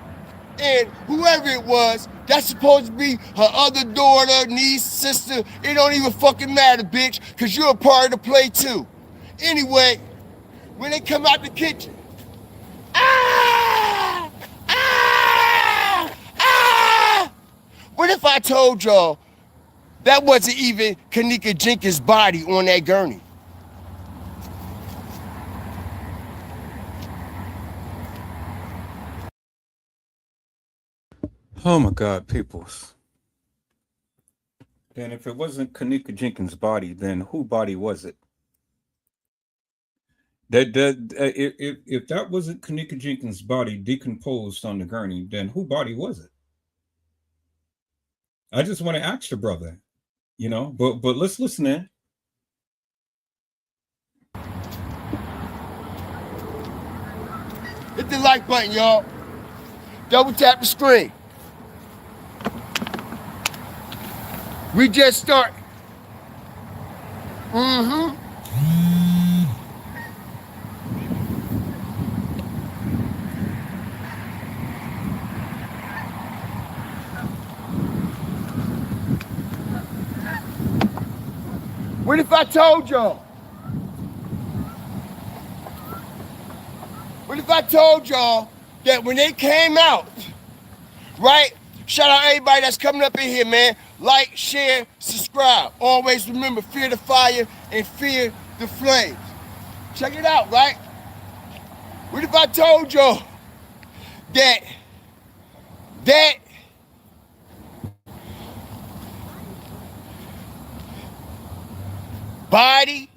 and whoever it was, that's supposed to be her other daughter, niece, sister. It don't even fucking matter, bitch, because you're a part of the play too. Anyway, when they come out the kitchen, what if I told y'all that wasn't even Kenneka Jenkins' body on that gurney?
Oh my God, peoples. Then if it wasn't Kenneka Jenkins' body, then whose body was it? If that wasn't Kenneka Jenkins' body decomposed on the gurney, then whose body was it? I just want to ask your brother, you know. But let's listen in.
Hit the like button, y'all. Double tap the screen. We just start. What if I told y'all? What if I told y'all that when they came out, right? Shout out everybody that's coming up in here, man. Like, share, subscribe. Always remember, fear the fire and fear the flames. Check it out, right? What if I told y'all that body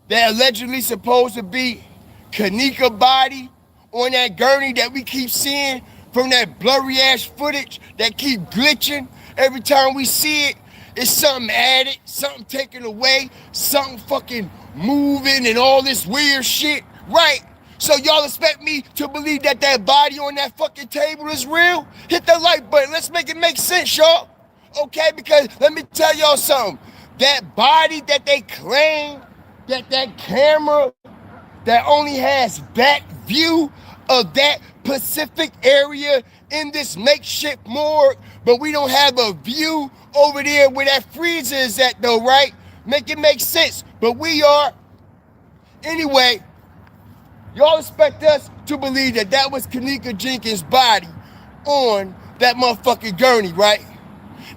that allegedly supposed to be Kenneka body on that gurney that we keep seeing from that blurry ass footage that keep glitching every time we see it, it's something added, something taken away, something fucking moving and all this weird shit, right? So y'all expect me to believe that that body on that fucking table is real? Hit the like button. Let's make it make sense, y'all. Okay, because let me tell y'all something. That body that they claim, that camera that only has back view of that Pacific area in this makeshift morgue, but we don't have a view over there where that freezer is at though, right? Make it make sense, but we are. Anyway, y'all expect us to believe that that was Kenneka Jenkins' body on that motherfucking gurney, right?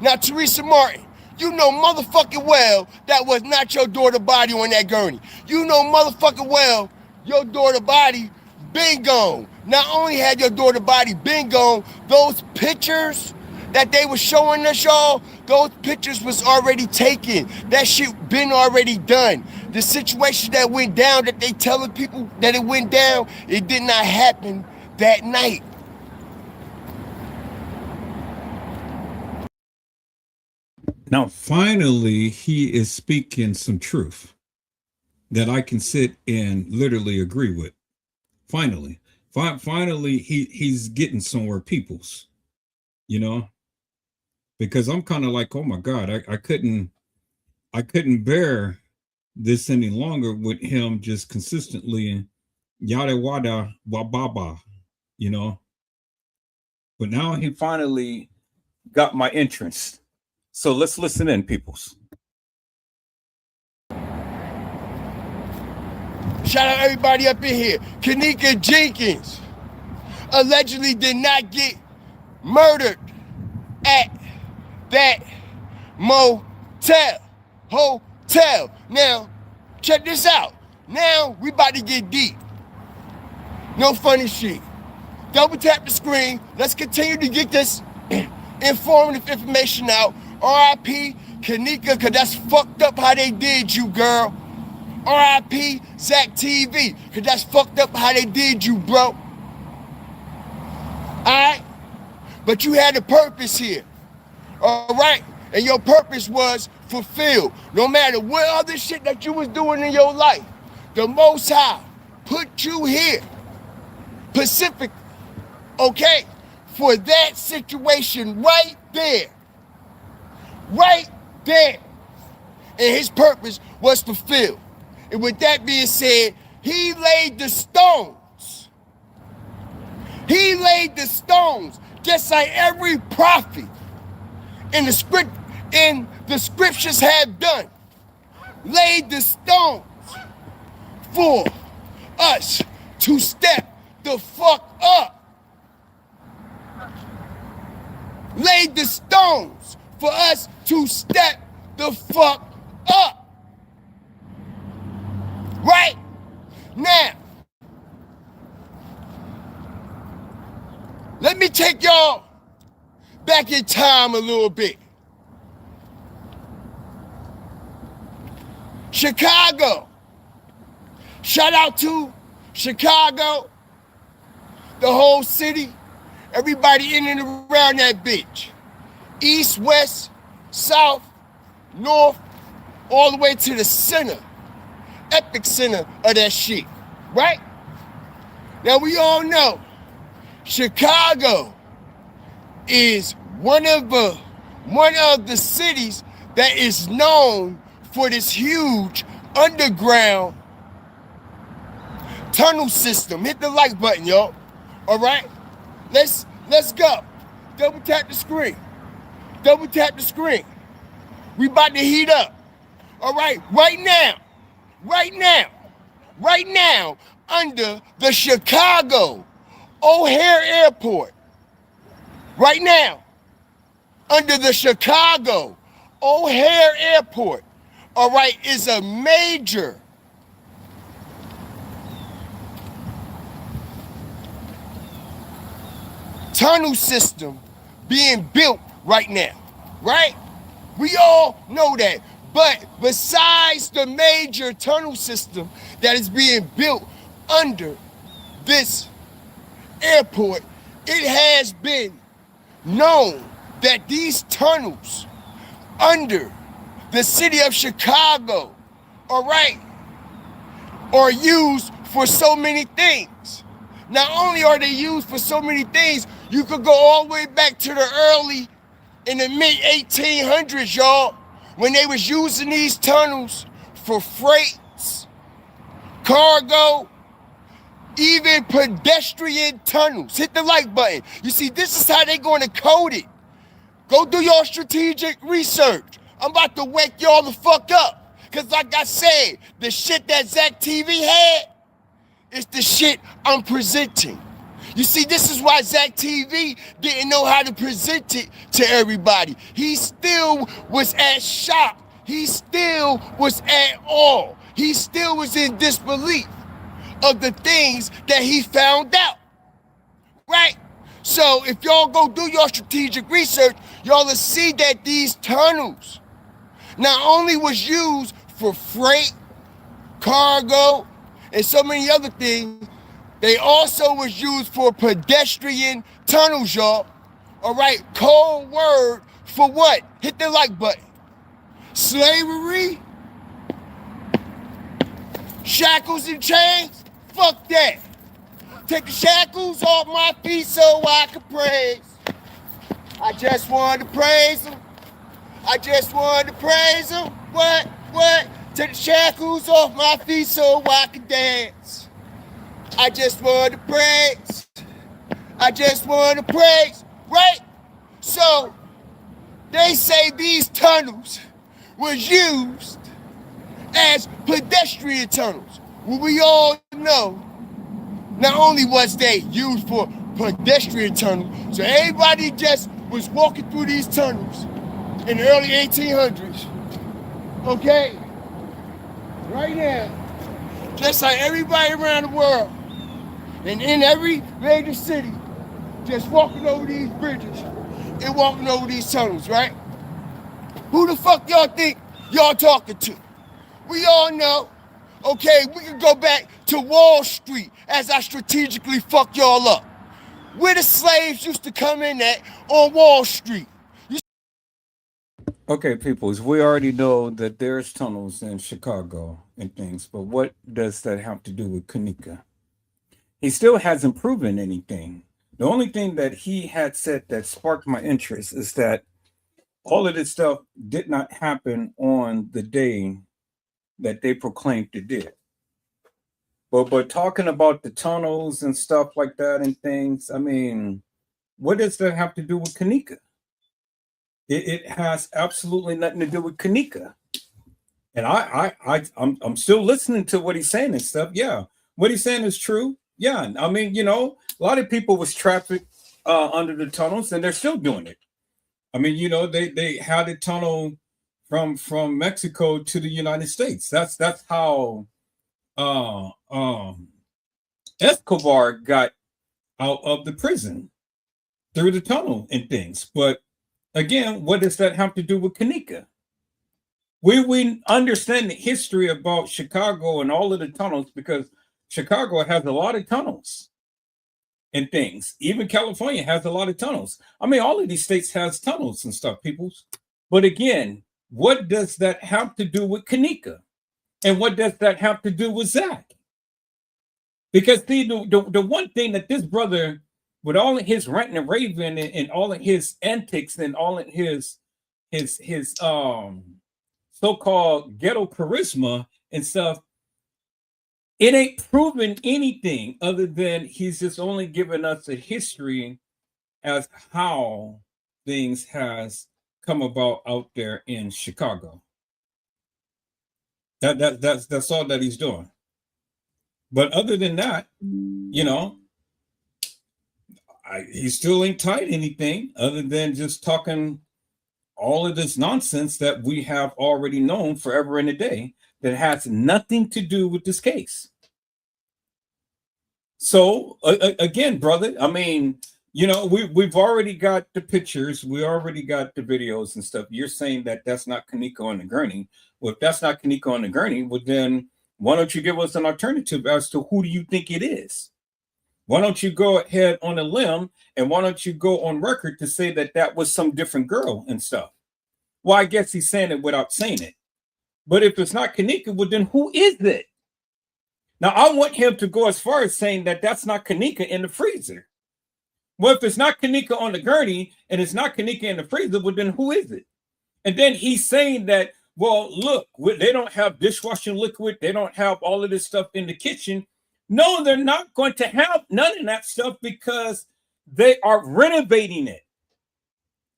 Now, Teresa Martin, you know motherfucking well that was not your daughter's body on that gurney. You know motherfucking well your daughter's body been gone. Not only had your daughter's body been gone, those pictures that they were showing us, y'all, those pictures was already taken. That shit been already done. The situation that went down, that they telling people that it went down, it did not happen that night.
Now, finally, he is speaking some truth that I can sit and literally agree with. Finally, he's getting somewhere, peoples, you know, because I'm kind of like, oh my God, I couldn't bear this any longer with him just consistently yada wada wababa, you know. But now he finally got my interest. So let's listen in, peoples.
Shout out everybody up in here. Kenneka Jenkins allegedly did not get murdered at that hotel. Now, check this out. Now, we about to get deep. No funny shit. Double tap the screen. Let's continue to get this informative information out. R.I.P. Kenneka, because that's fucked up how they did you, girl. R.I.P. Zach TV, because that's fucked up how they did you, bro. Alright? But you had a purpose here. Alright? And your purpose was fulfilled. No matter what other shit that you was doing in your life, the Most High put you here, Pacific, okay, for that situation right there. Right there. And his purpose was fulfilled. And with that being said, he laid the stones. He laid the stones, just like every prophet in the scriptures have done. Laid the stones for us to step the fuck up. Laid the stones for us to step the fuck up. Right? Now, let me take y'all back in time a little bit. Chicago. Shout out to Chicago, the whole city, everybody in and around that bitch. East, west, south, north, all the way to the center, epic center of that shit, right? Now we all know Chicago is one of the cities that is known for this huge underground tunnel system. Hit the like button, y'all. All right, let's go. Double tap the screen. Double tap the screen. We about to heat up. All right, right now, under the Chicago O'Hare Airport. Right now, under the Chicago O'Hare Airport, all right, is a major tunnel system being built right now, right? We all know that. But besides the major tunnel system that is being built under this airport, it has been known that these tunnels under the city of Chicago, all right, are used for so many things. Not only are they used for so many things, you could go all the way back to the early, in the mid 1800s, y'all, when they was using these tunnels for freights, cargo, even pedestrian tunnels. Hit the like button. You see, this is how they going to code it. Go do your strategic research. I'm about to wake y'all the fuck up. Because like I said, the shit that Zach TV had is the shit I'm presenting. You see, this is why Zach TV didn't know how to present it to everybody. He still was at shock. He still was at awe. He still was in disbelief of the things that he found out, right? So if y'all go do your strategic research, y'all will see that these tunnels not only was used for freight, cargo, and so many other things, they also was used for pedestrian tunnels, y'all. All right, cold word for what? Hit the like button. Slavery, shackles and chains, fuck that. Take the shackles off my feet so I can praise. I just wanted to praise him. I just wanted to praise him. What? Take the shackles off my feet so I can dance. I just wanted to praise. I just wanted to praise, right? So, they say these tunnels was used as pedestrian tunnels. Well, we all know, not only was they used for pedestrian tunnels, so everybody just was walking through these tunnels in the early 1800s, okay? Right now, just like everybody around the world, and in every major city, just walking over these bridges and walking over these tunnels, right? Who the fuck y'all think y'all talking to? We all know, okay, we can go back to Wall Street as I strategically fuck y'all up. Where the slaves used to come in at on Wall Street.
Okay, peoples, we already know that there's tunnels in Chicago and things, but what does that have to do with Kenneka? He still hasn't proven anything. The only thing that he had said that sparked my interest is that all of this stuff did not happen on the day that they proclaimed it did. But talking about the tunnels and stuff like that and things, I mean, what does that have to do with Kenneka? It has absolutely nothing to do with Kenneka. And I'm still listening to what he's saying and stuff. Yeah, what he's saying is true. Yeah, I mean, you know, a lot of people was trapped under the tunnels, and they're still doing it. I mean, you know, they had a tunnel from Mexico to the United States. That's how Escobar got out of the prison, through the tunnel and things. But again, what does that have to do with Kenneka? We understand the history about Chicago and all of the tunnels because Chicago has a lot of tunnels and things. Even California has a lot of tunnels. I mean, all of these states has tunnels and stuff, peoples. But again, what does that have to do with Kenneka? And what does that have to do with Zach? Because see, the one thing that this brother, with all of his ranting and raving and all of his antics and all of his so-called ghetto charisma and stuff, it ain't proven anything other than he's just only giving us a history as how things has come about out there in Chicago. That's all that he's doing. But other than that, you know, he still ain't tied anything other than just talking all of this nonsense that we have already known forever and a day that has nothing to do with this case. So again, brother, I mean, you know, we've already got the pictures, we already got the videos and stuff. You're saying that that's not Kenneka on the gurney. Well, if that's not Kenneka on the gurney, well then why don't you give us an alternative as to who do you think it is? Why don't you go ahead on a limb and why don't you go on record to say that that was some different girl and stuff? Well, I guess he's saying it without saying it. But if it's not Kenneka, well, then who is it? Now, I want him to go as far as saying that that's not Kenneka in the freezer. Well, if it's not Kenneka on the gurney and it's not Kenneka in the freezer, well, then who is it? And then he's saying that, well, look, they don't have dishwashing liquid. They don't have all of this stuff in the kitchen. No, they're not going to have none of that stuff because they are renovating it.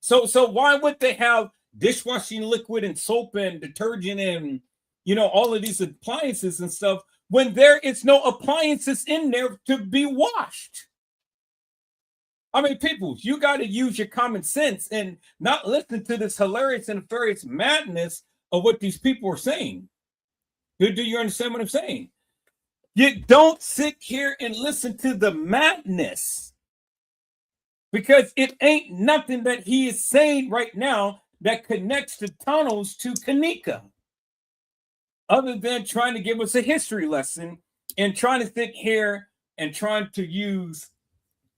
So why would they have dishwashing liquid and soap and detergent and, you know, all of these appliances and stuff when there is no appliances in there to be washed? I mean, people, you got to use your common sense and not listen to this hilarious and nefarious madness of what these people are saying. Do you understand what I'm saying? You don't sit here and listen to the madness, because it ain't nothing that he is saying right now that connects the tunnels to Kenneka, other than trying to give us a history lesson and trying to sit here and trying to use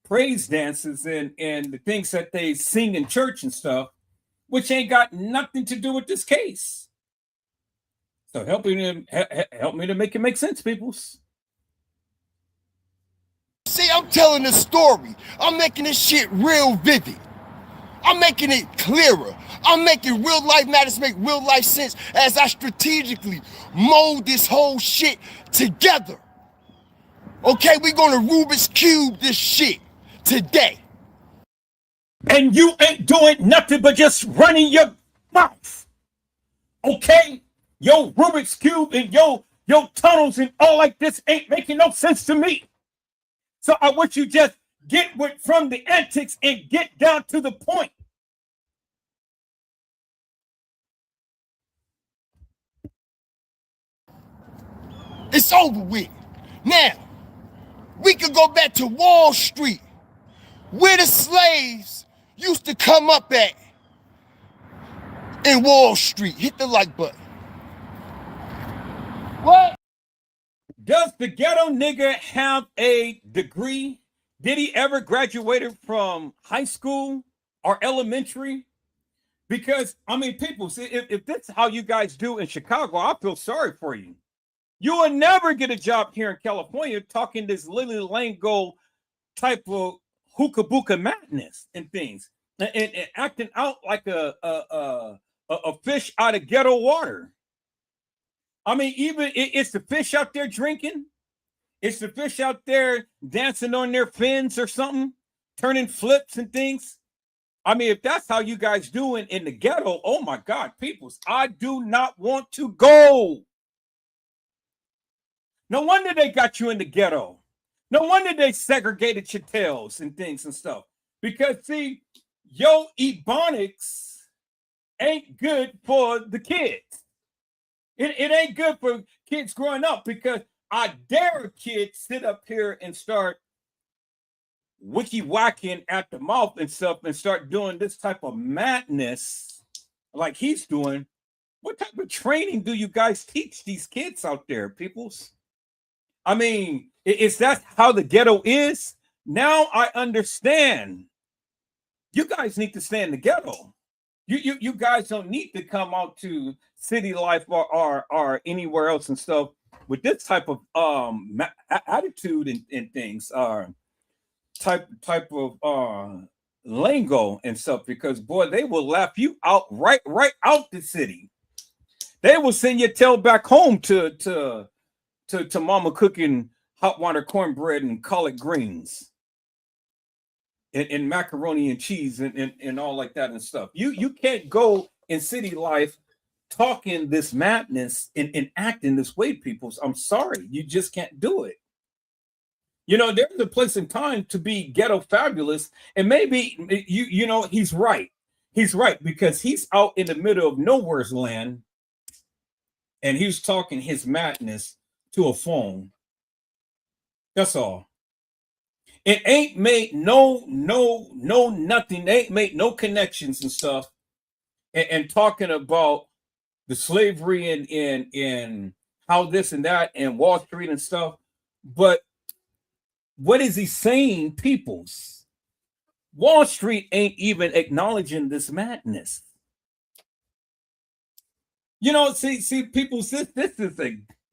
praise dances and the things that they sing in church and stuff, which ain't got nothing to do with this case. So help me to make it make sense, peoples.
See, I'm telling the story. I'm making this shit real vivid. I'm making it clearer. I'm making real life matters make real life sense as I strategically mold this whole shit together. Okay, we're gonna Rubik's Cube this shit today.
And you ain't doing nothing but just running your mouth. Okay? Your Rubik's Cube and your tunnels and all like this ain't making no sense to me. So I want you just get from the antics and get down to the point.
It's over with. Now, we could go back to Wall Street, where the slaves used to come up at in Wall Street. Hit the like button. What?
Does the ghetto nigga have a degree? Did he ever graduated from high school or elementary? Because, I mean, people, see, if that's how you guys do in Chicago, I feel sorry for you. You will never get a job here in California talking this Lily Lango type of hookah booka madness and things, and acting out like a fish out of ghetto water. I mean, even it's the fish out there drinking. It's the fish out there dancing on their fins or something, turning flips and things. I mean, if that's how you guys do in the ghetto, oh my God, peoples, I do not want to go. No wonder they got you in the ghetto. No wonder they segregated your tails and things and stuff. Because, see, yo, ebonics ain't good for the kids. It ain't good for kids growing up, because I dare a kid sit up here and start wiki-whacking at the mouth and stuff and start doing this type of madness like he's doing. What type of training do you guys teach these kids out there, peoples? I mean, is that how the ghetto is? Now I understand. You guys need to stay in the ghetto. You guys don't need to come out to city life or anywhere else and stuff with this type of attitude and things, type of lingo and stuff, because boy, they will laugh you out right out the city. They will send your tail back home to mama cooking hot water cornbread and collard greens and macaroni and cheese and all like that and stuff. You can't go in city life talking this madness and acting this way, peoples. I'm sorry, you just can't do it. You know, there's a place and time to be ghetto fabulous, and maybe you know he's right. He's right, because he's out in the middle of nowhere's land, and he's talking his madness to a phone. That's all. It ain't made no nothing. They ain't made no connections and stuff, and talking about the slavery and how this and that and Wall Street and stuff. But what is he saying, peoples? Wall Street ain't even acknowledging this madness. You know, see, people, this is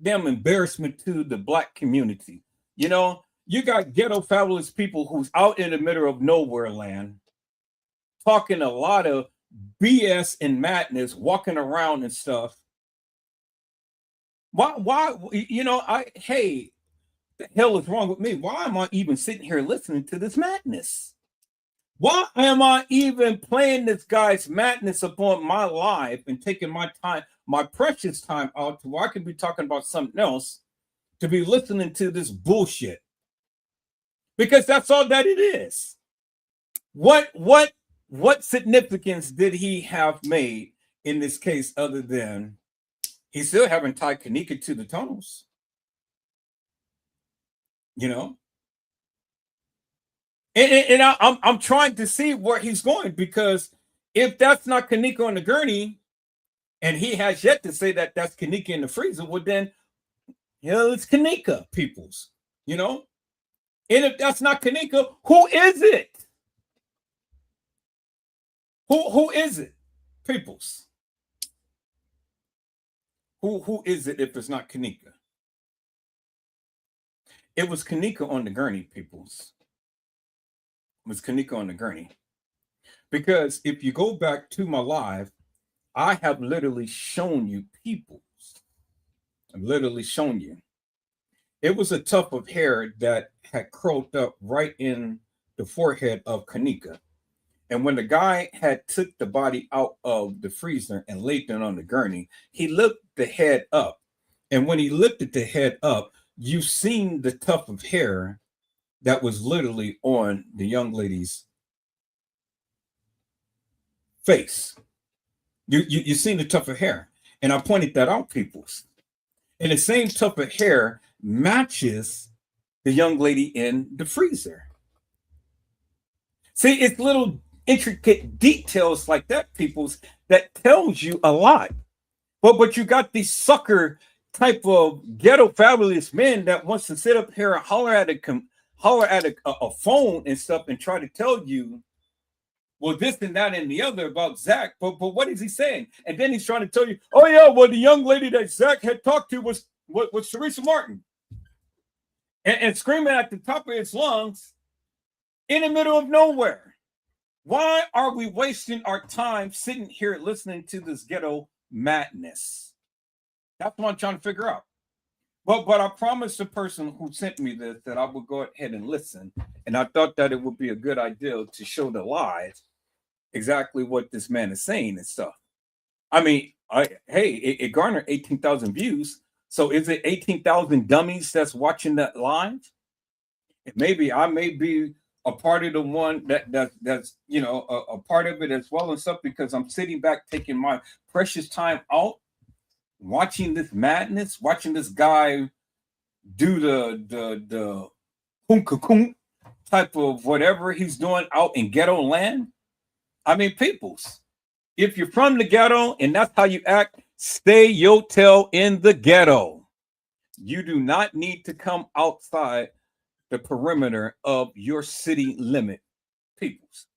damn embarrassment to the black community. You know, you got ghetto fabulous people who's out in the middle of nowhere land talking a lot of BS and madness, walking around and stuff. Why, you know, hey, the hell is wrong with me? Why am I even sitting here listening to this madness? Why am I even playing this guy's madness upon my life and taking my time, my precious time out to where I could be talking about something else to be listening to this bullshit? Because that's all that it is. What significance did he have made in this case other than he still haven't tied Kenneka to the tunnels? You know? And I'm trying to see where he's going, because if that's not Kenneka on the gurney, and he has yet to say that that's Kenneka in the freezer, well then, you know, it's Kenneka, peoples, you know? And if that's not Kenneka, who is it? Who is it, peoples? Who is it if it's not Kenneka? It was Kenneka on the gurney, peoples. It was Kenneka on the gurney. Because if you go back to my live, I have literally shown you peoples. I've literally shown you. It was a tuft of hair that had curled up right in the forehead of Kenneka. And when the guy had took the body out of the freezer and laid it on the gurney, he lifted the head up. And when he lifted the head up, you seen the tuft of hair that was literally on the young lady's face. You seen the tuft of hair. And I pointed that out, peoples. And the same tuft of hair matches the young lady in the freezer. See, it's little intricate details like that, peoples, that tells you a lot. But you got these sucker type of ghetto fabulous men that wants to sit up here and holler at a phone and stuff and try to tell you, well, this and that and the other about Zach. But what is he saying? And then he's trying to tell you, oh yeah, well, the young lady that Zach had talked to was Teresa Martin. And screaming at the top of his lungs in the middle of nowhere. Why are we wasting our time sitting here listening to this ghetto madness? That's what I'm trying to figure out. But I promised the person who sent me this that I would go ahead and listen. And I thought that it would be a good idea to show the live exactly what this man is saying and stuff. I mean, it garnered 18,000 views. So is it 18,000 dummies that's watching that live? Maybe I may be a part of the one that's you know a part of it as well and stuff, because I'm sitting back taking my precious time out watching this madness, watching this guy do the hunka type of whatever he's doing out in ghetto land. I mean, peoples, if you're from the ghetto and that's how you act, stay your tail in the ghetto. You do not need to come outside the perimeter of your city limit, peoples.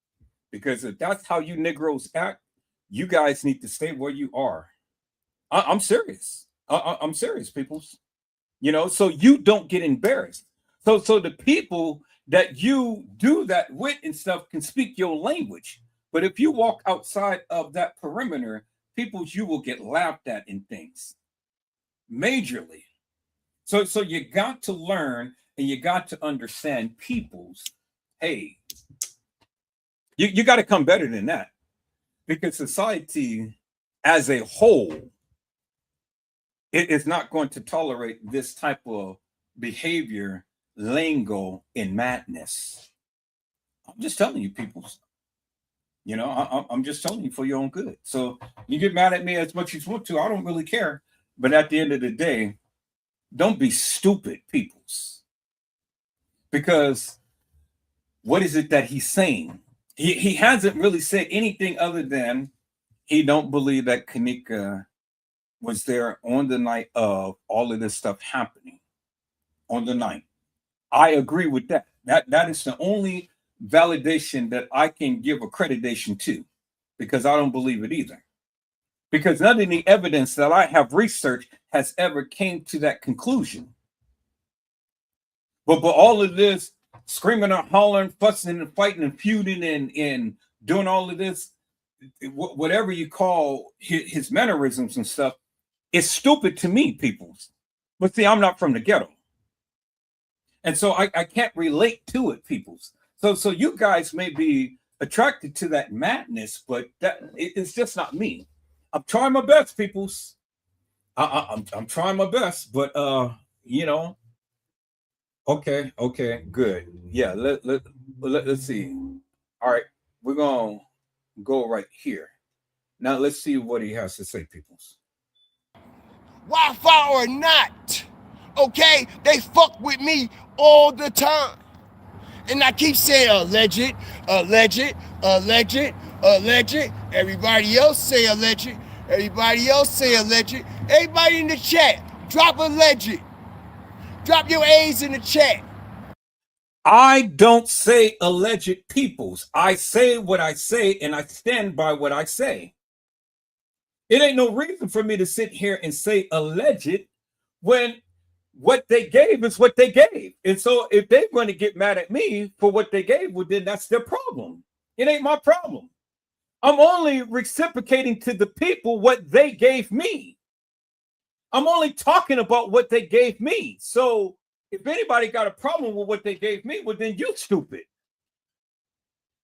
Because if that's how you Negroes act, you guys need to stay where you are. I'm serious. I'm serious, peoples. You know, so you don't get embarrassed. So the people that you do that with and stuff can speak your language. But if you walk outside of that perimeter, peoples, you will get laughed at in things majorly. So you got to learn and you got to understand, peoples. Hey, you got to come better than that, because society as a whole, it is not going to tolerate this type of behavior, lingo, and madness. I'm just telling you, peoples. You know, I'm just telling you for your own good. So you get mad at me as much as you want to. I don't really care. But at the end of the day, don't be stupid, peoples. Because what is it that he's saying? He hasn't really said anything other than he don't believe that Kenneka was there on the night of all of this stuff happening. On the night. I agree with that. That is the only validation that I can give accreditation to, because I don't believe it either. Because none of the evidence that I have researched has ever came to that conclusion. But all of this screaming and hollering, fussing and fighting and feuding and doing all of this, whatever you call his mannerisms and stuff, is stupid to me, peoples. But see, I'm not from the ghetto. And so I can't relate to it, peoples. So you guys may be attracted to that madness, but it's just not me. I'm trying my best, peoples. I'm trying my best, but you know, okay, good. Yeah, let's see. All right, we're gonna go right here. Now let's see what he has to say, peoples.
Wi-Fi or not, okay? They fuck with me all the time. And I keep saying alleged. Everybody else say alleged. Everybody else say alleged. Everybody in the chat, drop alleged. Drop your A's in the chat.
I don't say alleged, peoples. I say what I say, and I stand by what I say. It ain't no reason for me to sit here and say alleged when what they gave is what they gave. And so if they're going to get mad at me for what they gave, well, then that's their problem. It ain't my problem. I'm only reciprocating to the people what they gave me. I'm only talking about what they gave me. So if anybody got a problem with what they gave me, well, then you stupid.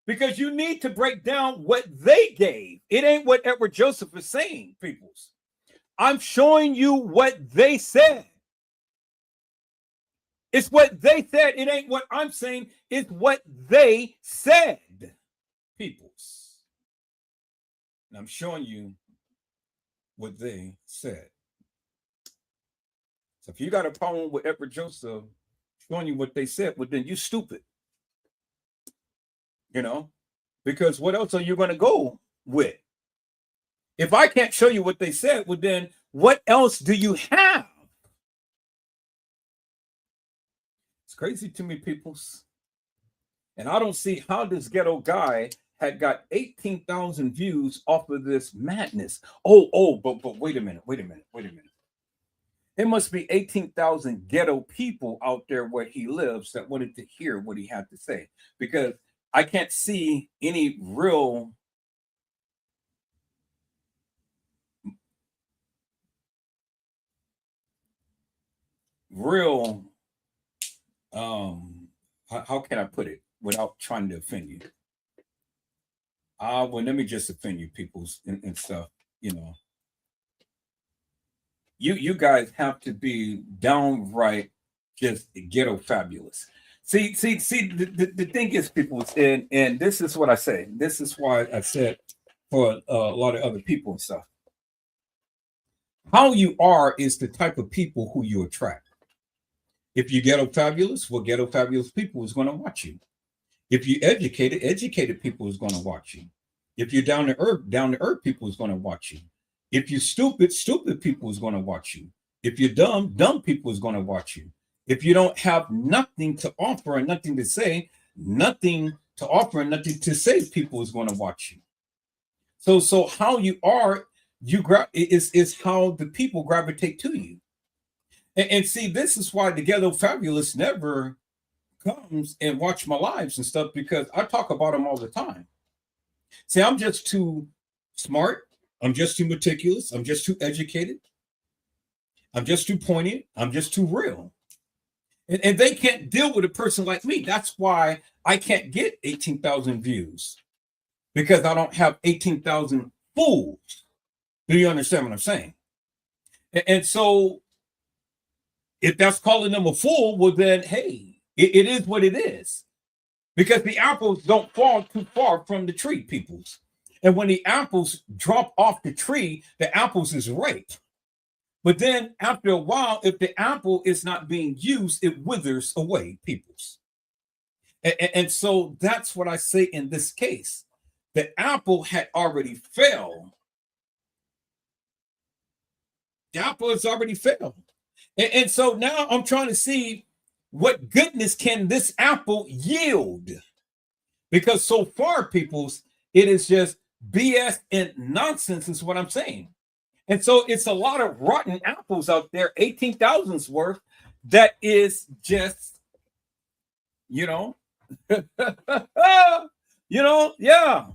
Because you need to break down what they gave. It ain't what Edward Joseph is saying, peoples. I'm showing you what they said. It's what they said. It ain't what I'm saying. It's what they said, peoples. And I'm showing you what they said. So if you got a problem with Edward Joseph showing you what they said, well, then you stupid. You know, because what else are you going to go with? If I can't show you what they said, well, then what else do you have? It's crazy to me, peoples. And I don't see how this ghetto guy had got 18,000 views off of this madness. But wait a minute. There must be 18,000 ghetto people out there where he lives that wanted to hear what he had to say, because I can't see any real how can I put it without trying to offend you? Well, let me just offend you, peoples and stuff. You know, you guys have to be downright just ghetto fabulous. See, the thing is, people, and this is what I say. This is why I said for a lot of other people and stuff. How you are is the type of people who you attract. If you ghetto fabulous, well, ghetto fabulous people is going to watch you. If you educated people is going to watch you. If you're down to earth people is going to watch you. If you're stupid people is going to watch you. If you're dumb people is going to watch you. If you don't have nothing to offer and nothing to say, nothing to offer and nothing to say, people is going to watch you. So how you are, is how the people gravitate to you. And see, this is why the ghetto fabulous never comes and watch my lives and stuff, because I talk about them all the time. See, I'm just too smart. I'm just too meticulous. I'm just too educated. I'm just too poignant. I'm just too real. And they can't deal with a person like me. That's why I can't get 18,000 views, because I don't have 18,000 fools. Do you understand what I'm saying? And so if that's calling them a fool, well, then, hey, it is what it is. Because the apples don't fall too far from the tree, peoples. And when the apples drop off the tree, the apples is ripe. But then after a while, if the apple is not being used, it withers away, peoples. And so that's what I say in this case. The apple had already failed. The apple has already failed. And so now I'm trying to see what goodness can this apple yield. Because so far, peoples, it is just BS and nonsense is what I'm saying. And so it's a lot of rotten apples out there, 18,000's worth, that is just, you know, yeah.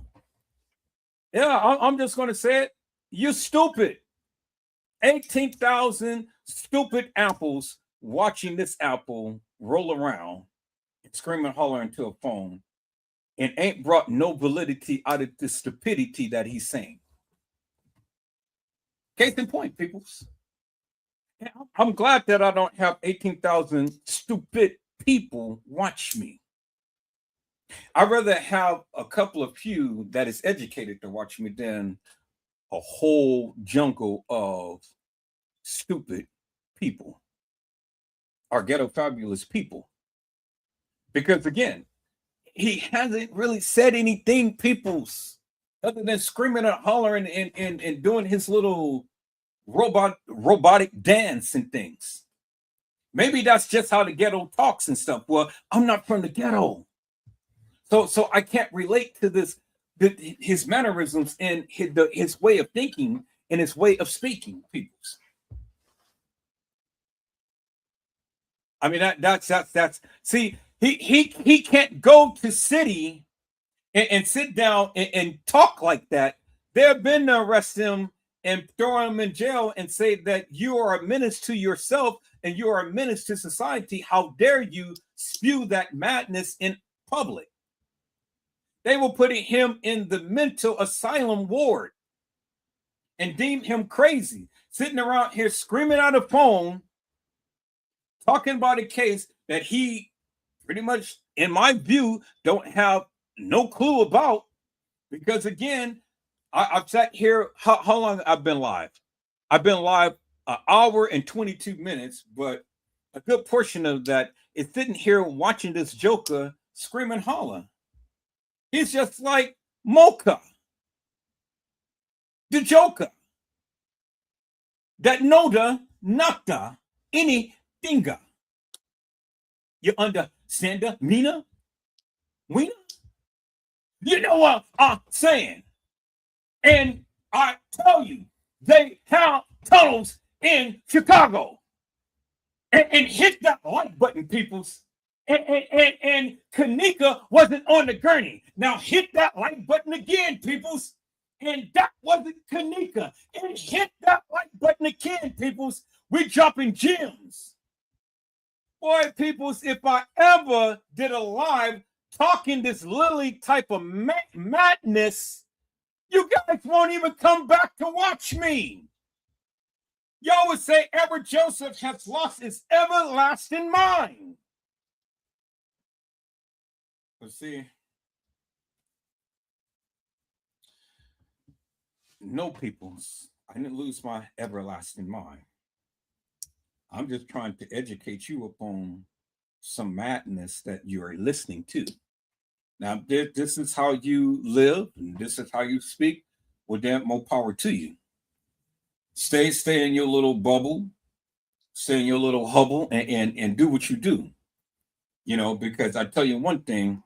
I'm just going to say it. You're stupid. 18,000 stupid apples watching this apple roll around and scream and holler into a phone and ain't brought no validity out of the stupidity that he's saying. Case in point, peoples. I'm glad that I don't have 18,000 stupid people watch me. I'd rather have a couple of few that is educated to watch me than a whole jungle of stupid people or ghetto fabulous people. Because again, he hasn't really said anything, peoples, other than screaming and hollering and doing his little robotic dance and things. Maybe that's just how the ghetto talks and stuff. Well, I'm not from the ghetto. So I can't relate to this, his mannerisms and his way of thinking and his way of speaking, peoples. I mean, that's see, he can't go to city and sit down and talk like that. They've been to arrest him and throw him in jail and say that you are a menace to yourself and you are a menace to society. How dare you spew that madness in public? They were putting him in the mental asylum ward and deemed him crazy, sitting around here screaming on the phone, talking about a case that he pretty much, in my view, don't have no clue about. Because again, I've sat here, how long I've been live? I've been live an hour and 22 minutes, but a good portion of that is sitting here watching this joker scream and holler. He's just like Mocha, the joker, that noda, nata, any thinga. You understand, Mina? Weena? You know what I'm saying? And I tell you, they have tunnels in Chicago. And hit that like button, peoples. And Kenneka wasn't on the gurney. Now hit that like button again, peoples. And that wasn't Kenneka. And hit that like button again, peoples. We're dropping gems. Boy, peoples, if I ever did a live talking this lily type of madness, you guys won't even come back to watch me. Y'all would say Ever Joseph has lost his everlasting mind. Let's see. No, peoples, I didn't lose my everlasting mind. I'm just trying to educate you upon some madness that you're listening to. Now, this is how you live, and this is how you speak. Well, damn, more power to you. Stay in your little bubble, stay in your little hubble, and do what you do. You know, because I tell you one thing,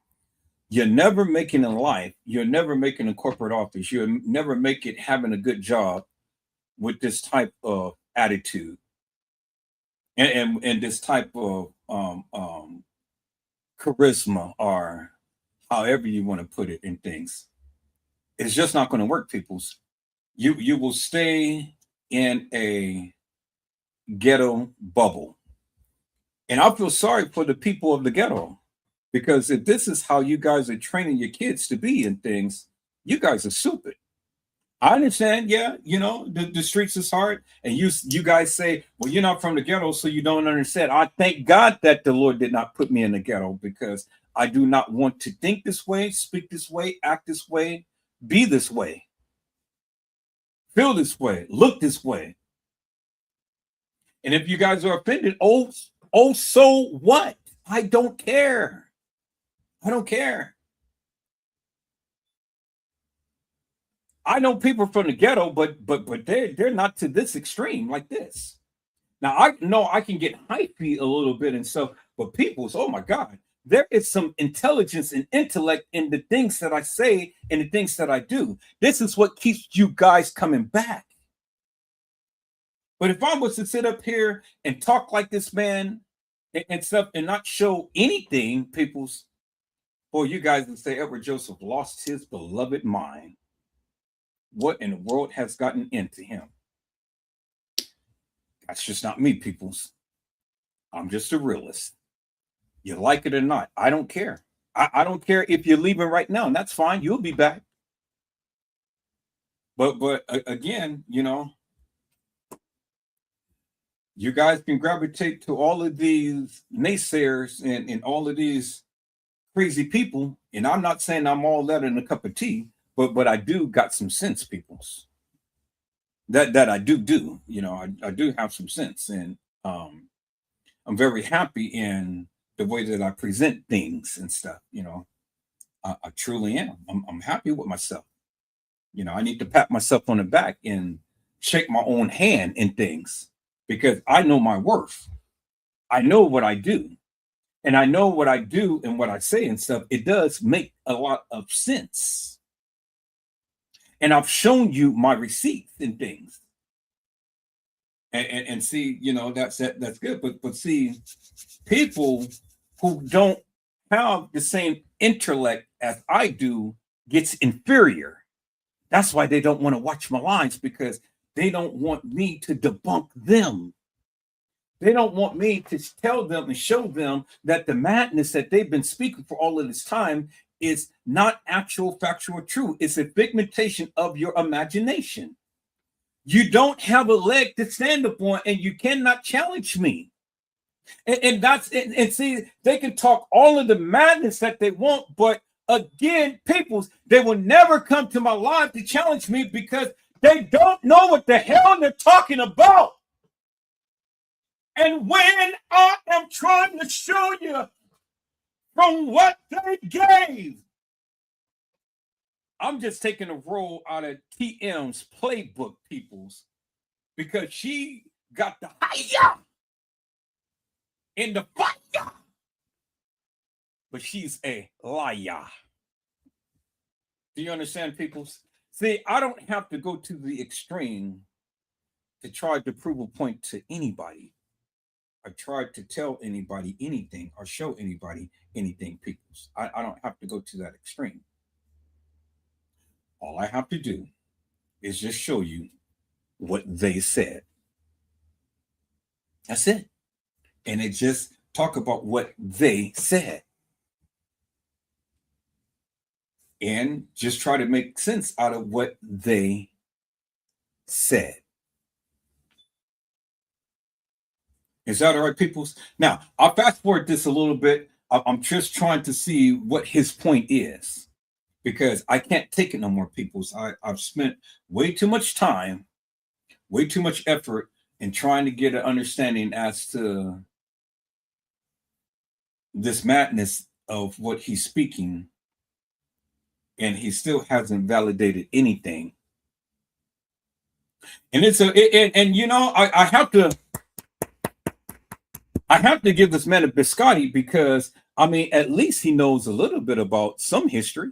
you're never making in life, you're never making a corporate office, you'll never make it having a good job with this type of attitude and this type of charisma, or however you want to put it in things. It's just not going to work, peoples. You will stay in a ghetto bubble. And I feel sorry for the people of the ghetto, because if this is how you guys are training your kids to be in things, you guys are stupid. I understand, yeah, you know, the streets is hard, and you guys say, well, you're not from the ghetto, so you don't understand. I thank God that the Lord did not put me in the ghetto, because I do not want to think this way, speak this way, act this way, be this way, feel this way, look this way. And if you guys are offended, oh, so what? I don't care. I don't care. I know people from the ghetto, but they're not to this extreme like this. Now I know I can get hypey a little bit and stuff, but people's, oh my God, there is some intelligence and intellect in the things that I say and the things that I do. This is what keeps you guys coming back. But if I was to sit up here and talk like this man and stuff and not show anything, people's, boy, you guys would say Edward Joseph lost his beloved mind. What in the world has gotten into him? That's just not me, peoples. I'm just a realist. You like it or not, I don't care. I don't care if you're leaving right now, and that's fine. You'll be back. But again, you know, you guys can gravitate to all of these naysayers and all of these crazy people. And I'm not saying I'm all that in a cup of tea, but I do got some sense, peoples. That I do. You know, I do have some sense, and I'm very happy in the way that I present things and stuff. You know, I truly am. I'm happy with myself. You know, I need to pat myself on the back and shake my own hand in things because I know my worth. I know what I do. And I know what I do and what I say and stuff. It does make a lot of sense. And I've shown you my receipts and things. And see, you know, that's good. But see, people who don't have the same intellect as I do gets inferior. That's why they don't want to watch my lines, because they don't want me to debunk them. They don't want me to tell them and show them that the madness that they've been speaking for all of this time is not actual factual truth. It's a figmentation of your imagination. You don't have a leg to stand upon, and you cannot challenge me. And that's it. And see, they can talk all of the madness that they want, but again, peoples, they will never come to my live to challenge me because they don't know what the hell they're talking about. And when I am trying to show you from what they gave, I'm just taking a roll out of TM's playbook, peoples, because she got the higher in the fire, but she's a liar. Do you understand, peoples? See, I don't have to go to the extreme to try to prove a point to anybody. I tried to tell anybody anything or show anybody anything, peoples. I don't have to go to that extreme. All I have to do is just show you what they said. That's it. And it just talk about what they said. And just try to make sense out of what they said. Is that all right, peoples? Now, I'll fast forward this a little bit. I'm just trying to see what his point is, because I can't take it no more, peoples. I've spent way too much time, way too much effort in trying to get an understanding as to this madness of what he's speaking, and he still hasn't validated anything. And and you know, I have to give this man a biscotti, because I mean, at least he knows a little bit about some history.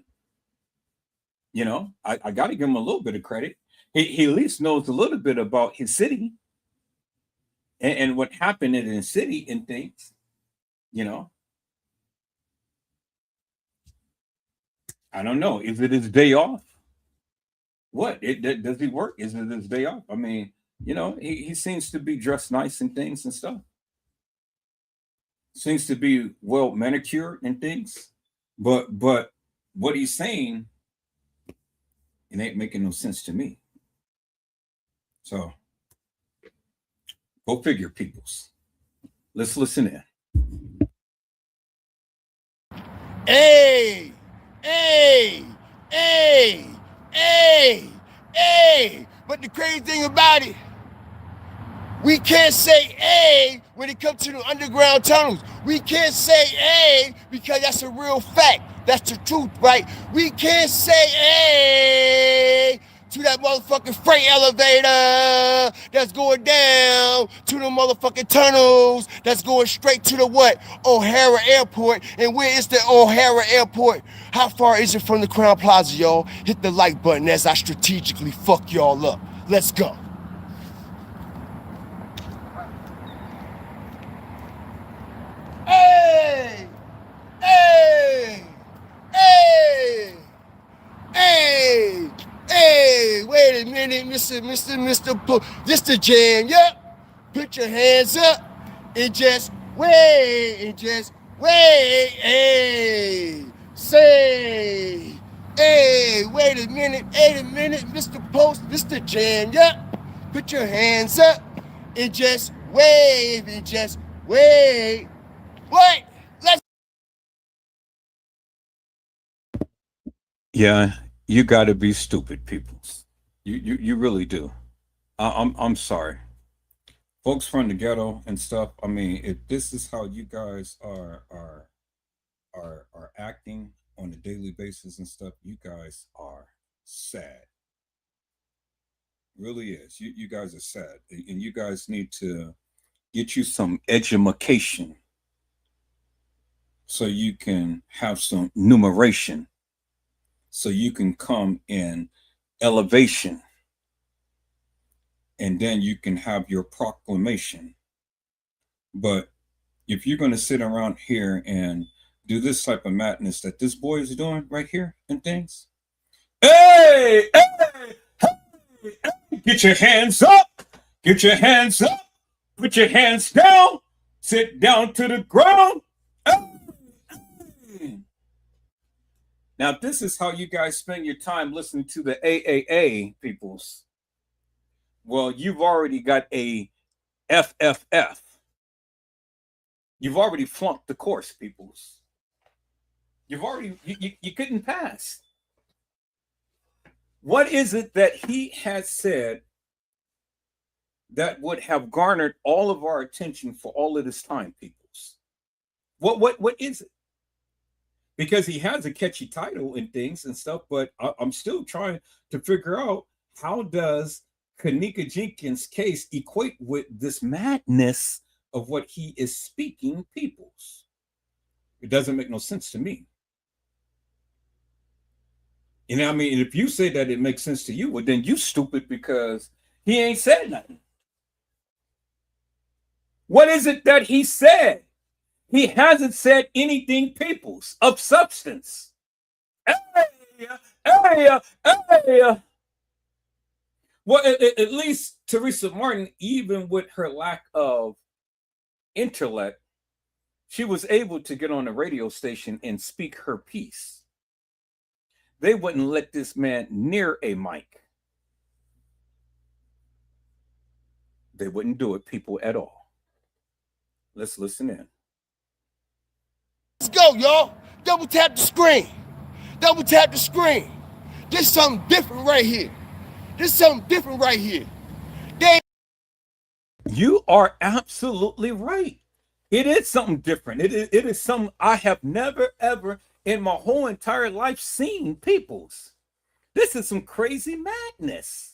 You know, I got to give him a little bit of credit. He at least knows a little bit about his city and what happened in his city and things. You know, I don't know. Is it his day off? What? Does he work? Is it his day off? I mean, you know, he seems to be dressed nice and things and stuff. Seems to be well manicured and things. But what he's saying, it ain't making no sense to me. So go figure, peoples. Let's listen in.
Hey! But the crazy thing about it, we can't say A when it comes to the underground tunnels. We can't say A because that's a real fact. That's the truth, right? We can't say A to that motherfucking freight elevator that's going down to the motherfucking tunnels that's going straight to the what? O'Hara Airport. And where is the O'Hara Airport? How far is it from the Crown Plaza, y'all? Hit the like button as I strategically fuck y'all up. Let's go. Wait a minute, Mr. This the jam, yep. Put your hands up and just wait, hey, say, hey, wait a minute, Mr. Post, this the jam, yep. Put your hands up and just wave, wait. Let's.
Yeah, you got to be stupid, people. You really do. I'm sorry, folks from the ghetto and stuff. I mean, if this is how you guys are acting on a daily basis and stuff, you guys are sad. Really is. You guys are sad, and you guys need to get you some education so you can have some numeration, so you can come in elevation, and then you can have your proclamation. But if you're going to sit around here and do this type of madness that this boy is doing right here and things, hey, get your hands up, get your hands up, put your hands down, sit down to the ground. Now, if this is how you guys spend your time listening to the AAA peoples, well, you've already got a FFF. You've already flunked the course, peoples. You've already, you couldn't pass. What is it that he has said that would have garnered all of our attention for all of this time, peoples? What is it? Because he has a catchy title and things and stuff, but I'm still trying to figure out, how does Kenneka Jenkins' case equate with this madness of what he is speaking, peoples? It doesn't make no sense to me. You know what I mean? And if you say that it makes sense to you, well, then you stupid, because he ain't said nothing. What is it that he said? He hasn't said anything, peoples, of substance. Hey. Well, at least Teresa Martin, even with her lack of intellect, she was able to get on a radio station and speak her piece. They wouldn't let this man near a mic. They wouldn't do it, people, at all. Let's listen in.
Let's go, y'all. Double tap the screen. Double tap the screen. This something different right here.
You are absolutely right. It is something different. It is something I have never, ever in my whole entire life seen, peoples. This is some crazy madness.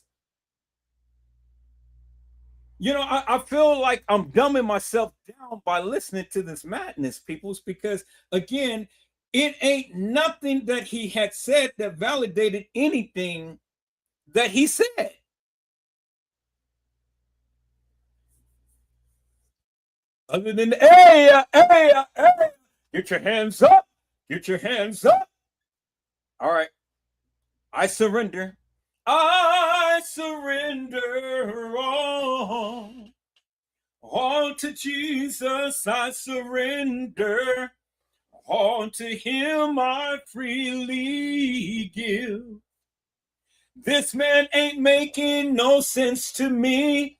You know, I feel like I'm dumbing myself down by listening to this madness, peoples, because, again, it ain't nothing that he had said that validated anything that he said. Other than, hey, get your hands up, get your hands up. All right, I surrender. I surrender all to Jesus. I surrender all to him. I freely give. This man ain't making no sense to me.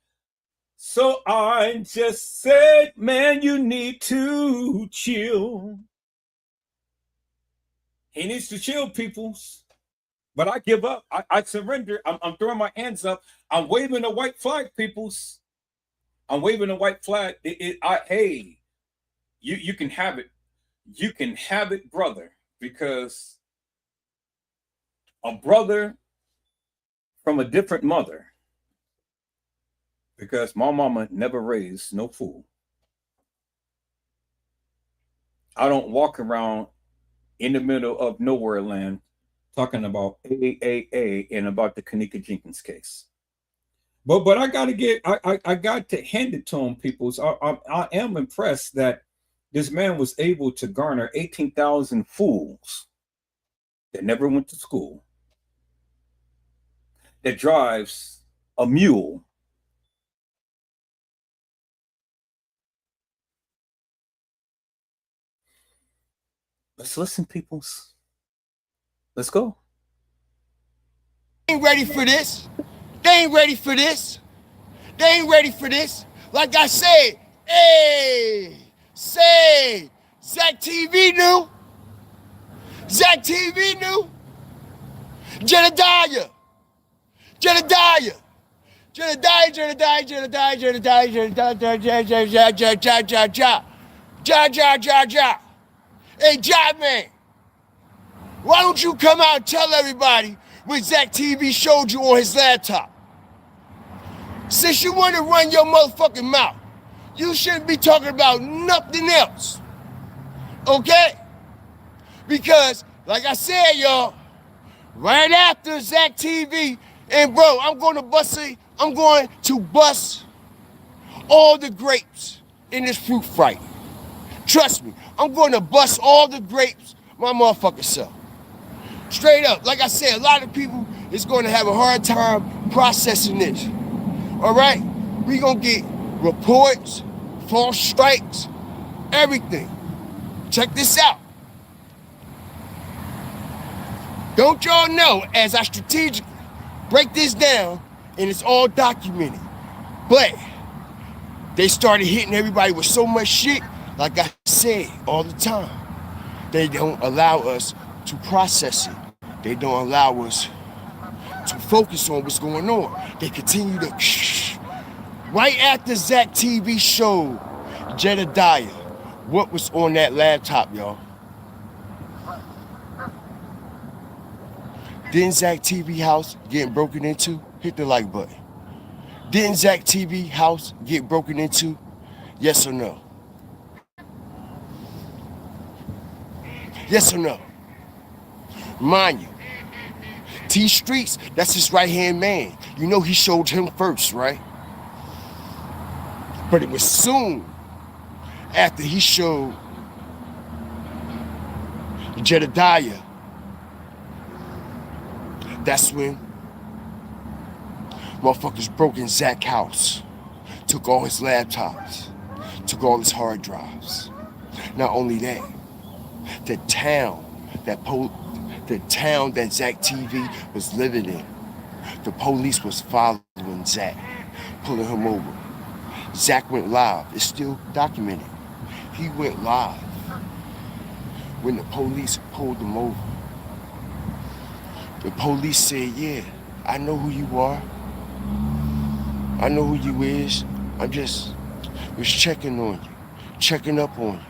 So I just said, man, you need to chill. He needs to chill, peoples. But I give up. I surrender. I'm throwing my hands up. I'm waving a white flag, peoples. I'm waving a white flag. Hey, you can have it. You can have it, brother, because a brother from a different mother, because my mama never raised no fool. I don't walk around in the middle of nowhere land talking about AAA and about the Kenneka Jenkins case. But I got to hand it to him, peoples. I am impressed that this man was able to garner 18,000 fools that never went to school that drives a mule. Let's listen, peoples. Let's go.
They ain't ready for this. They ain't ready for this. They ain't ready for this. Like I said, hey, say, Zach TV knew. Zach TV knew. Jedediah. Jedediah. Jedediah, Jedediah, Jedediah, Jedediah, Jedediah, Hey, Job Man, why don't you come out and tell everybody what Zach TV showed you on his laptop? Since you want to run your motherfucking mouth, you shouldn't be talking about nothing else, okay? Because, like I said, y'all, right after Zach TV, and bro, I'm going to bust all the grapes in this fruit fight. Trust me, I'm going to bust all the grapes my motherfucking self. Straight up, like I said, a lot of people is going to have a hard time processing this. All right? We going to get reports, false strikes, everything. Check this out. Don't y'all know, as I strategically break this down, and it's all documented, but they started hitting everybody with so much shit, like I said all the time. They don't allow us to process it. They don't allow us to focus on what's going on. They continue to right after Zach TV showed Jedediah what was on that laptop, y'all. Didn't Zach TV house getting broken into? Hit the like button. Didn't Zach TV house get broken into? Yes or no? Yes or no? Mind you, T Streets, that's his right-hand man. You know he showed him first, right? But it was soon after he showed Jedediah, that's when motherfuckers broke in Zach's house, took all his laptops, took all his hard drives. Not only that, the town that Zach TV was living in, the police was following Zach, pulling him over. Zach went live. It's still documented. He went live when the police pulled him over. The police said, yeah, I know who you are. I know who you is. I was checking on you, checking up on you.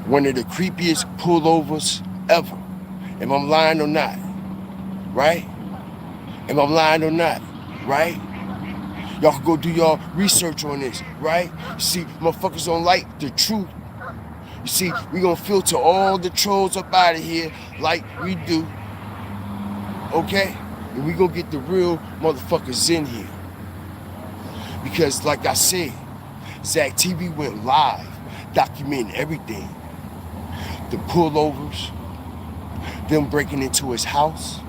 One of the creepiest pullovers ever. Am I lying or not? Right? Am I lying or not? Right? Y'all can go do y'all research on this, right? You see, motherfuckers don't like the truth. You see, we gonna filter all the trolls up out of here like we do. Okay? And we gonna get the real motherfuckers in here. Because like I said, Zach TV went live, documenting everything. The pullovers, them breaking into his house,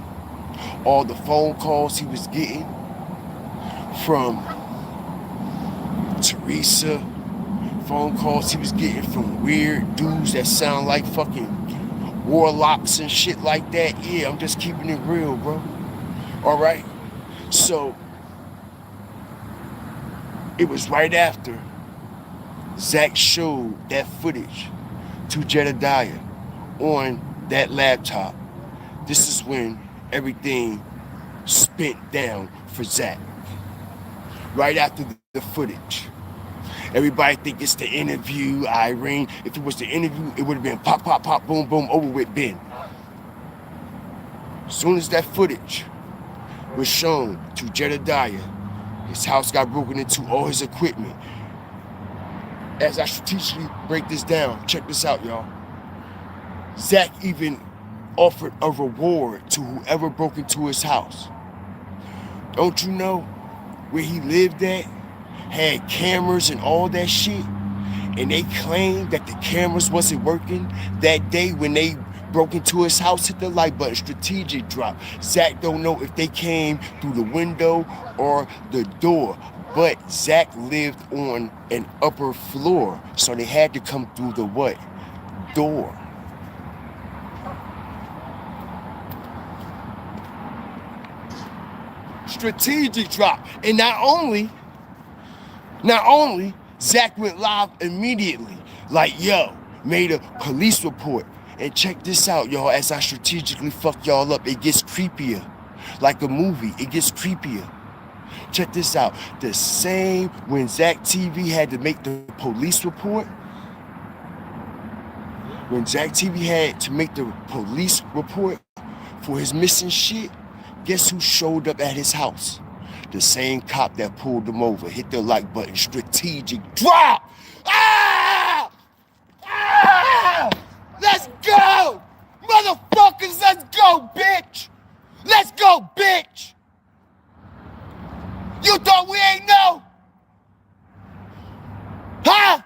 all the phone calls he was getting from Teresa, phone calls he was getting from weird dudes that sound like fucking warlocks and shit like that. Yeah, I'm just keeping it real, bro. All right? So, it was right after Zach showed that footage to Jedediah on that laptop. This is when everything spent down for Zach. Right after the footage. Everybody think it's the interview, Irene. If it was the interview, it would have been pop, pop, pop, boom, boom, over with Ben. As soon as that footage was shown to Jedediah, his house got broken into, all his equipment. As I strategically break this down, check this out, y'all. Zach even offered a reward to whoever broke into his house. Don't you know where he lived at had cameras and all that shit? And they claimed that the cameras wasn't working that day when they broke into his house, hit the like button, strategic drop. Zach don't know if they came through the window or the door, but Zach lived on an upper floor, so they had to come through the what? Door. Strategic drop. And not only Zach went live immediately, like, yo, made a police report. And check this out, y'all, as I strategically fuck y'all up, it gets creepier. Like a movie, it gets creepier. Check this out. The same when Zach TV had to make the police report, when Zach TV had to make the police report for his missing shit, guess who showed up at his house? The same cop that pulled him over. Hit the like button. Strategic drop. Ah! Ah! Let's go! Motherfuckers, let's go, bitch! Let's go, bitch! You thought we ain't know? Huh?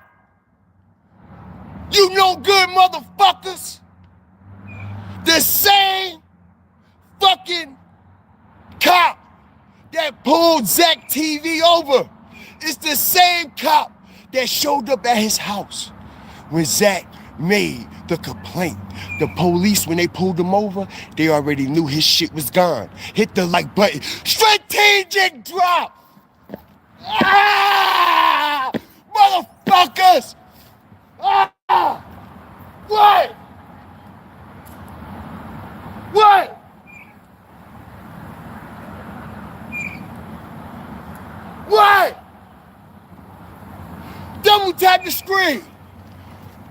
You no good motherfuckers! The same fucking cop that pulled Zach TV over is the same cop that showed up at his house when Zach made the complaint. The police, when they pulled him over, they already knew his shit was gone. Hit the like button. Strategic drop! Ah! Motherfuckers! Ah! What? What? What? Double tap the screen.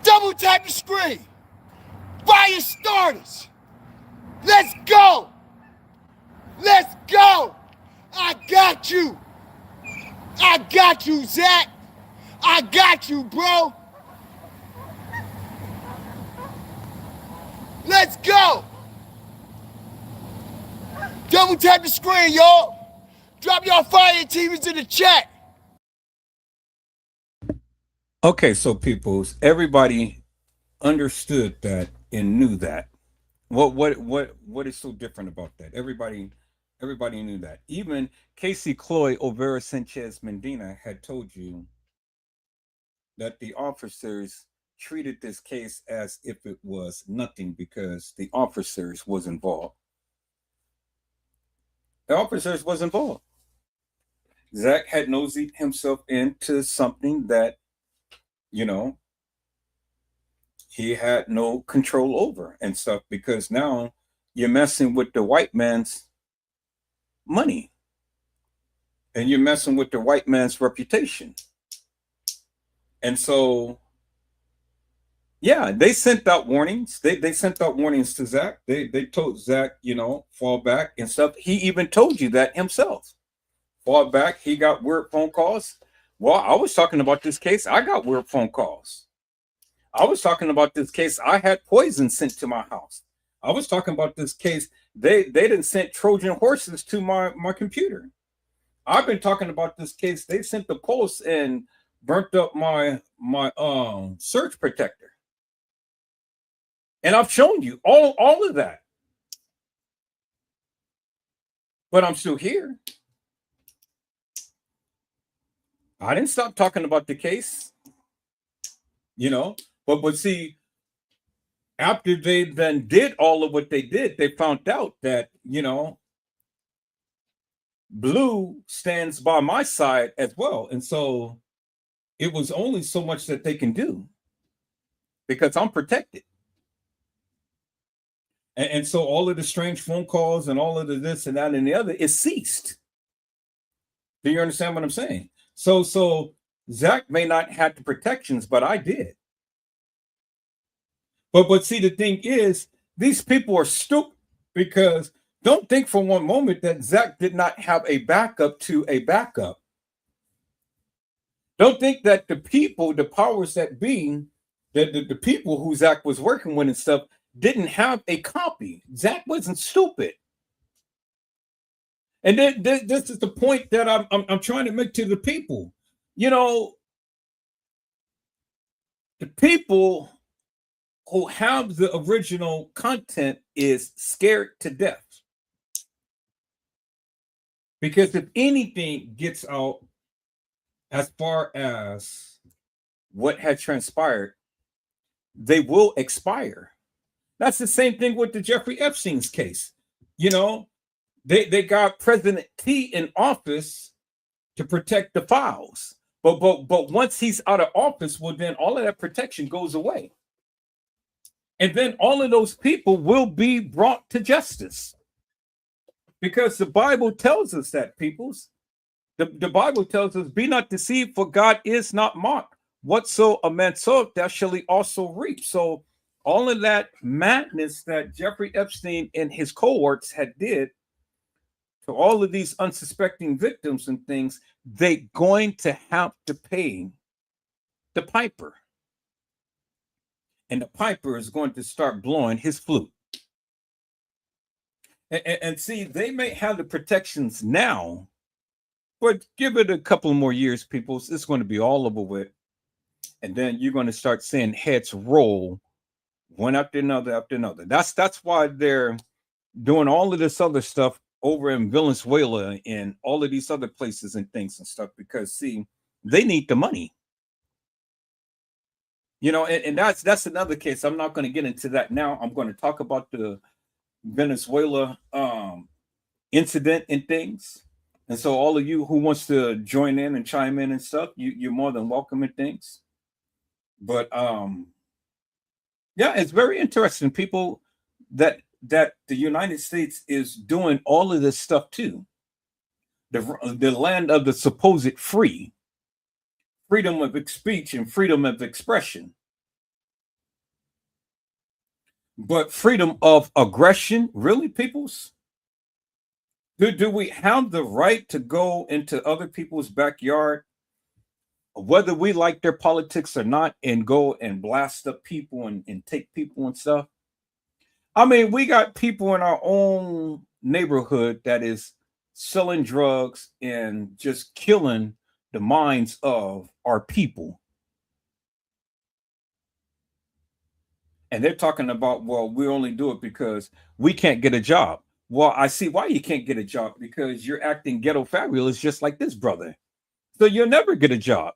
Double tap the screen. Fire starters. Let's go. Let's go. I got you. I got you, Zach. I got you, bro. Let's go. Double tap the screen, y'all. Drop your fire TVs in the chat.
Okay, so peoples, everybody understood that and knew that. What is so different about that? Everybody knew that. Even Casey Cloy Overa Sanchez Medina had told you that the officers treated this case as if it was nothing because the officers was involved. The officers was involved. Zach had nosed himself into something that, you know, he had no control over and stuff, because now you're messing with the white man's money and you're messing with the white man's reputation. And so, yeah, they sent out warnings. They sent out warnings to Zach. They told Zach, you know, fall back and stuff. He even told you that himself. Fall back. He got weird phone calls. Well, I was talking about this case. I got weird phone calls. I was talking about this case. I had poison sent to my house. I was talking about this case. They didn't send Trojan horses to my computer. I've been talking about this case. They sent the post and burnt up my search protector. And I've shown you all of that. But I'm still here. I didn't stop talking about the case, you know, but see, after they then did all of what they did, they found out that, you know, Blue stands by my side as well. And so it was only so much that they can do because I'm protected. And so all of the strange phone calls and all of the this and that and the other, it ceased. Do you understand what I'm saying? So Zach may not have the protections, but I did. But see, the thing is, these people are stupid, because don't think for one moment that Zach did not have a backup to a backup. Don't think that the people, the powers that be, the people who Zach was working with and stuff, didn't have a copy. Zach wasn't stupid. And then this is the point that I'm trying to make to the people. You know, the people who have the original content is scared to death. Because if anything gets out as far as what had transpired, they will expire. That's the same thing with the Jeffrey Epstein's case. You know, they got President T in office to protect the files. But once he's out of office, well, then all of that protection goes away. And then all of those people will be brought to justice. Because the Bible tells us that, peoples. The Bible tells us, be not deceived, for God is not mocked. Whatso a man soweth, that shall he also reap. So all of that madness that Jeffrey Epstein and his cohorts had did to all of these unsuspecting victims and things, they're going to have to pay the piper. And the piper is going to start blowing his flute. And see, they may have the protections now, but give it a couple more years, people. It's going to be all over with. And then you're going to start seeing heads roll one after another after another. That's why they're doing all of this other stuff over in Venezuela and all of these other places and things and stuff, because see, they need the money. You know, and that's another case. I'm not going to get into that now. I'm going to talk about the Venezuela incident and things. And so all of you who wants to join in and chime in and stuff, you're more than welcome and things. But yeah, it's very interesting, people, that the United States is doing all of this stuff too. The land of the supposed freedom of speech and freedom of expression. But freedom of aggression, really, peoples? Do we have the right to go into other people's backyard, whether we like their politics or not, and go and blast up people and take people and stuff? I mean, we got people in our own neighborhood that is selling drugs and just killing the minds of our people. And they're talking about, well, we only do it because we can't get a job. Well, I see why you can't get a job, because you're acting ghetto fabulous just like this brother. So you'll never get a job.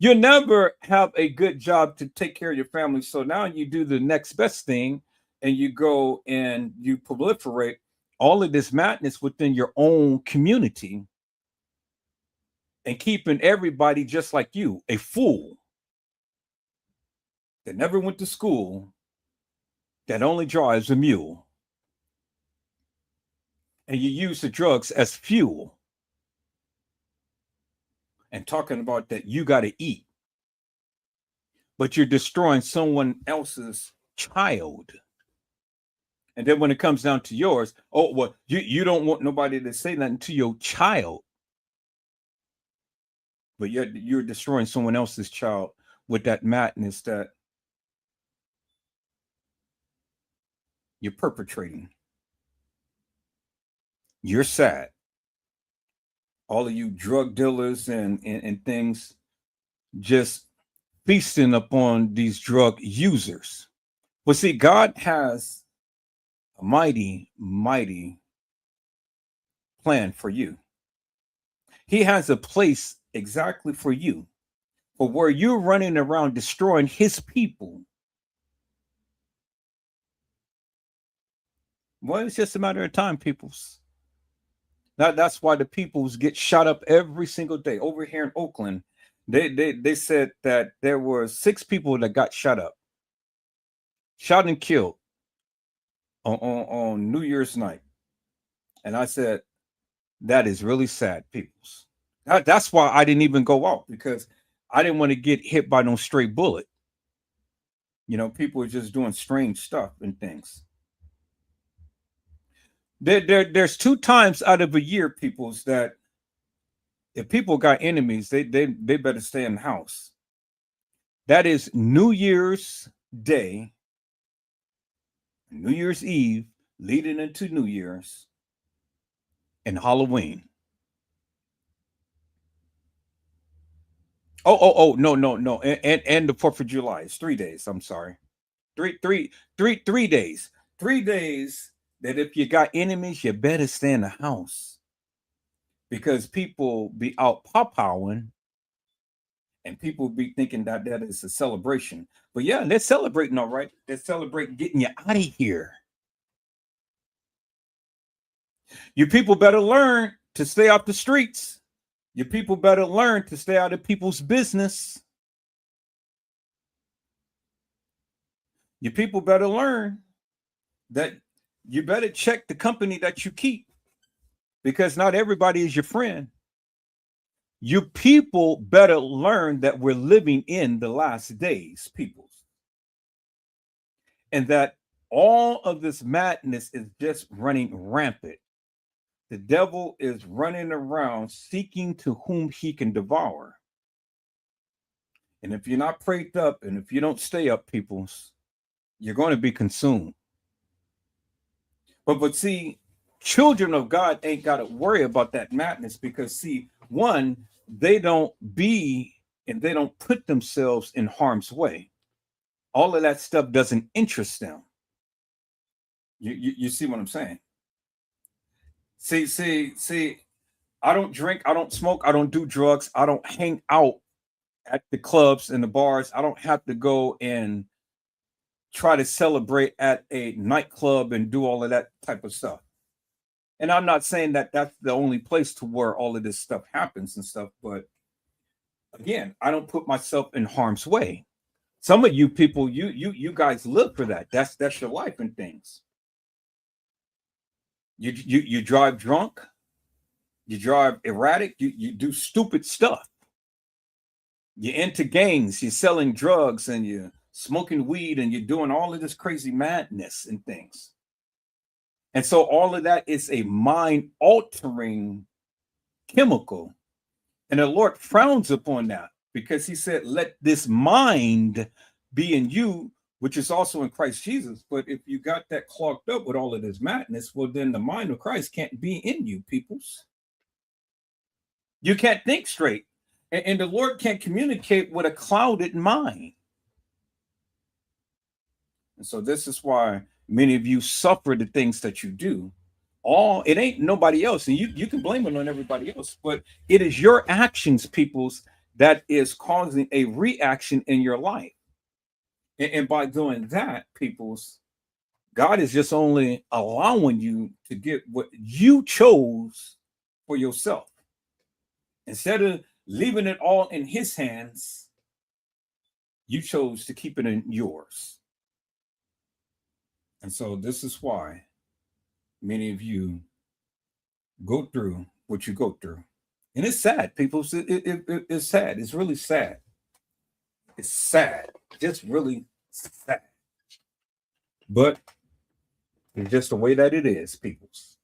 You'll never have a good job to take care of your family. So now you do the next best thing and you go and you proliferate all of this madness within your own community and keeping everybody just like you, a fool that never went to school, that only drives a mule. And you use the drugs as fuel. And talking about that you got to eat. But you're destroying someone else's child. And then when it comes down to yours, oh, well, you don't want nobody to say nothing to your child. But yet you're destroying someone else's child with that madness that you're perpetrating. You're sad. All of you drug dealers and things just feasting upon these drug users. Well, see, God has a mighty, mighty plan for you. He has a place exactly for you, for where you're running around destroying his people. Well, it's just a matter of time, peoples. That's why the peoples get shot up every single day. Over here in Oakland, they said that there were 6 people that got shot and killed on New Year's night. And I said, that is really sad, peoples. That's why I didn't even go out, because I didn't want to get hit by no stray bullet. You know, people are just doing strange stuff and things. There's 2 times out of a year, peoples, that if people got enemies, they better stay in the house. That is New Year's Day, New Year's Eve, leading into New Year's, and Halloween. Oh, no. And the 4th of July. It's 3 days. I'm sorry. 3 days. 3 days that if you got enemies, you better stay in the house because people be out powing and people be thinking that that is a celebration. But yeah, they're celebrating, all right. They're celebrating getting you out of here. You people better learn to stay off the streets. You people better learn to stay out of people's business. You people better learn that you better check the company that you keep because not everybody is your friend. You people better learn that we're living in the last days, people, and that all of this madness is just running rampant. The devil is running around seeking to whom he can devour. And if you're not prayed up and if you don't stay up, peoples, you're going to be consumed. But see, children of God ain't got to worry about that madness because see, one, they don't be and they don't put themselves in harm's way. All of that stuff doesn't interest them. You see what I'm saying? See, I don't drink, I don't smoke, I don't do drugs, I don't hang out at the clubs and the bars. I don't have to go and try to celebrate at a nightclub and do all of that type of stuff. And I'm not saying that that's the only place to where all of this stuff happens and stuff, but again, I don't put myself in harm's way. Some of you people, you guys live for that. That's your life and things. You drive drunk, you drive erratic, you do stupid stuff. You're into gangs, you're selling drugs, and you're smoking weed, and you're doing all of this crazy madness and things. And so all of that is a mind-altering chemical. And the Lord frowns upon that because he said, let this mind be in you, which is also in Christ Jesus. But if you got that clogged up with all of this madness, well, then the mind of Christ can't be in you, peoples. You can't think straight. And the Lord can't communicate with a clouded mind. And so this is why many of you suffer the things that you do. It ain't nobody else. And you can blame it on everybody else, but it is your actions, peoples, that is causing a reaction in your life. And by doing that, peoples, God is just only allowing you to get what you chose for yourself. Instead of leaving it all in his hands, you chose to keep it in yours. And so this is why many of you go through what you go through. And it's sad, people. It's sad. It's really sad. It's sad. Just really sad. But it's just the way that it is, peoples.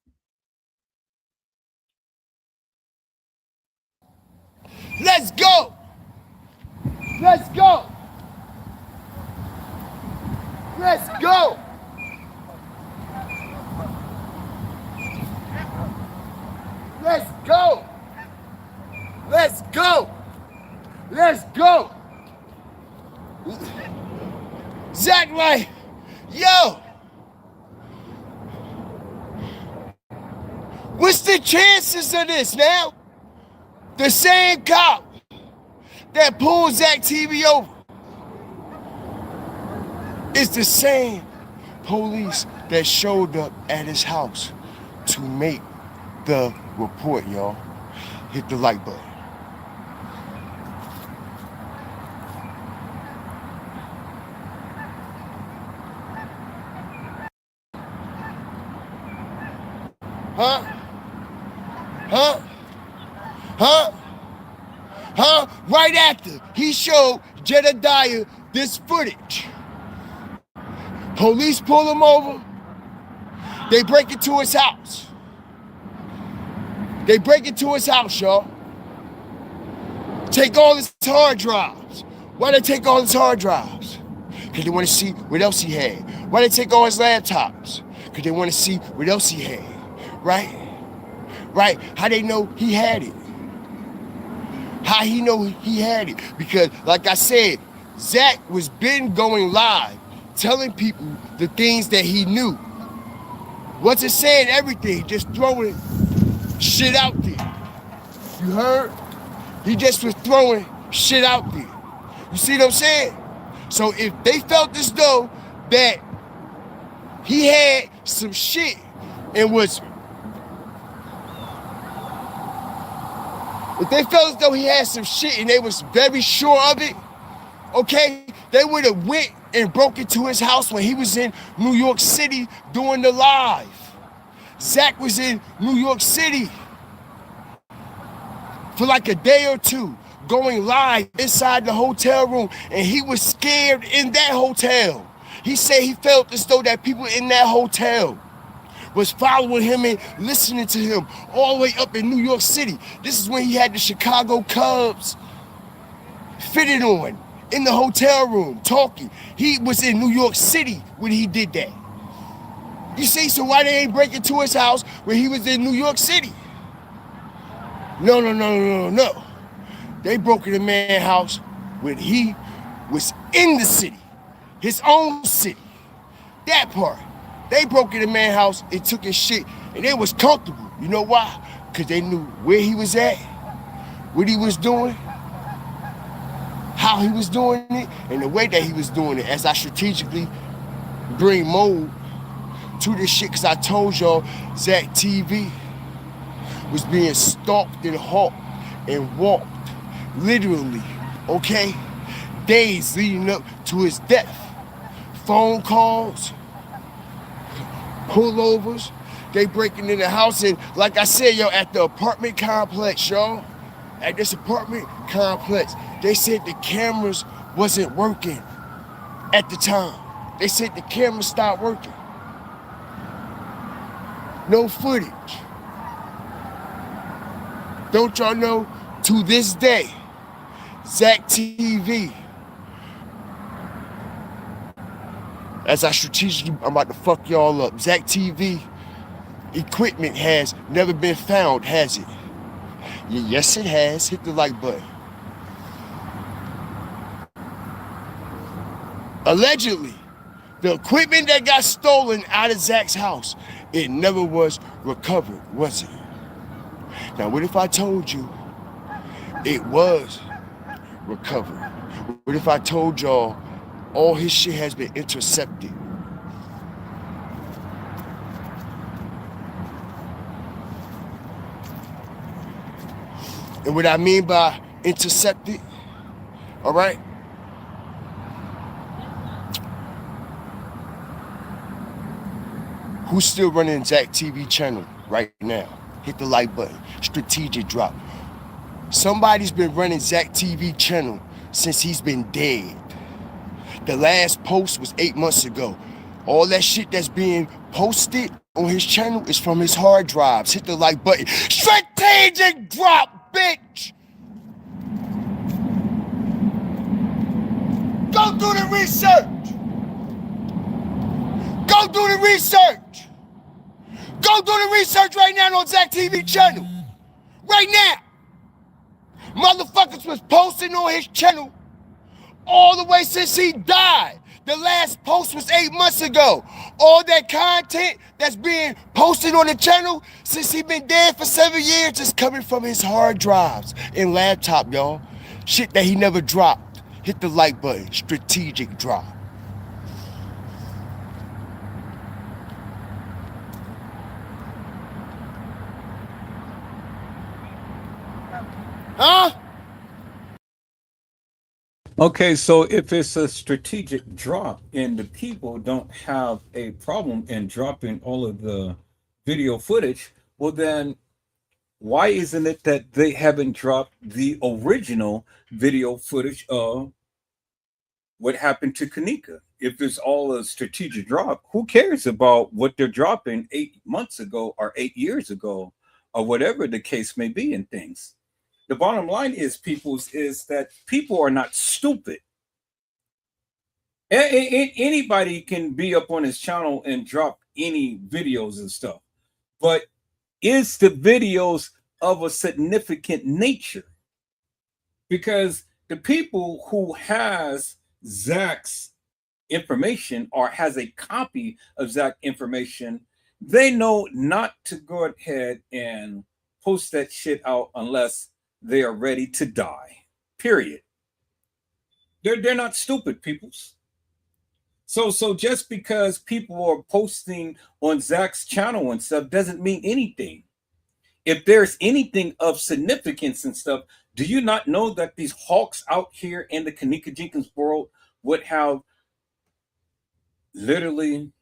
Let's go. Let's go. Let's go. Let's go. Let's go. Let's go. Zach, like, yo, what's the chances of this now? The same cop that pulled Zach TV over is the same police that showed up at his house to make the report, y'all. Hit the like button. Huh? Huh? Huh? Huh? Right after he showed Jedediah this footage. Police pull him over. They break into his house. They break into his house, y'all. Take all his hard drives. Why they take all his hard drives? Because they want to see what else he had. Why they take all his laptops? Because they want to see what else he had. Right? Right? How they know he had it? How he know he had it? Because, like I said, Zach was been going live telling people the things that he knew. Wasn't saying everything, just throwing shit out there. You heard? He just was throwing shit out there. You see what I'm saying? So if they felt as though that he had some shit and was, if they felt as though he had some shit and they was very sure of it, okay, they would have went and broke into his house when he was in New York City doing the live. Zach was in New York City for like a day or two, going live inside the hotel room, and he was scared in that hotel. He said he felt as though that people in that hotel was following him and listening to him all the way up in New York City. This is when he had the Chicago Cubs fitted on in the hotel room talking. He was in New York City when he did that. You see, so why they ain't break into his house when he was in New York City? No. They broke in the man's house when he was in the city, his own city. That part. They broke in the man's house and took his shit, and they was comfortable. You know why? Because they knew where he was at, what he was doing, how he was doing it, and the way that he was doing it, as I strategically bring mode to this shit, because I told y'all Zach TV was being stalked and hawked and walked, literally, okay? Days leading up to his death. Phone calls, pullovers, they breaking in the house, and like I said, yo, at the apartment complex, y'all, at this apartment complex, they said the cameras wasn't working at the time. They said the cameras stopped working. No footage. Don't y'all know, to this day, Zach TV, as I strategically, I'm about to fuck y'all up, Zach TV equipment has never been found, has it? Yes, it has. Hit the like button. Allegedly, the equipment that got stolen out of Zach's house, it never was recovered, was it? Now, what if I told you it was recovered? What if I told y'all all his shit has been intercepted? And what I mean by intercepted, all right? Who's still running Zach TV channel right now? Hit the like button. Strategic drop. Somebody's been running Zach TV channel since he's been dead. The last post was 8 months ago. All that shit that's being posted on his channel is from his hard drives. Hit the like button. Strategic drop, bitch! Go do the research! Go do the research! Go do the research right now on Zach TV channel. Right now. Motherfuckers was posting on his channel all the way since he died. The last post was 8 months ago. All that content that's being posted on the channel since he been dead for 7 years is coming from his hard drives and laptop, y'all. Shit that he never dropped. Hit the like button. Strategic drop. Huh?
Okay, so if it's a strategic drop and the people don't have a problem in dropping all of the video footage, well then why isn't it that they haven't dropped the original video footage of what happened to Kenneka? If it's all a strategic drop, who cares about what they're dropping 8 months ago or 8 years ago or whatever the case may be in things? The bottom line is, is that people are not stupid. Anybody can be up on his channel and drop any videos and stuff, but is the videos of a significant nature? Because the people who has Zach's information or has a copy of Zach information, they know not to go ahead and post that shit out unless they are ready to die. Period. They're not stupid, peoples. So just because people are posting on Zach's channel and stuff doesn't mean anything. If there's anything of significance and stuff, do you not know that these hawks out here in the Kenneka Jenkins world would have literally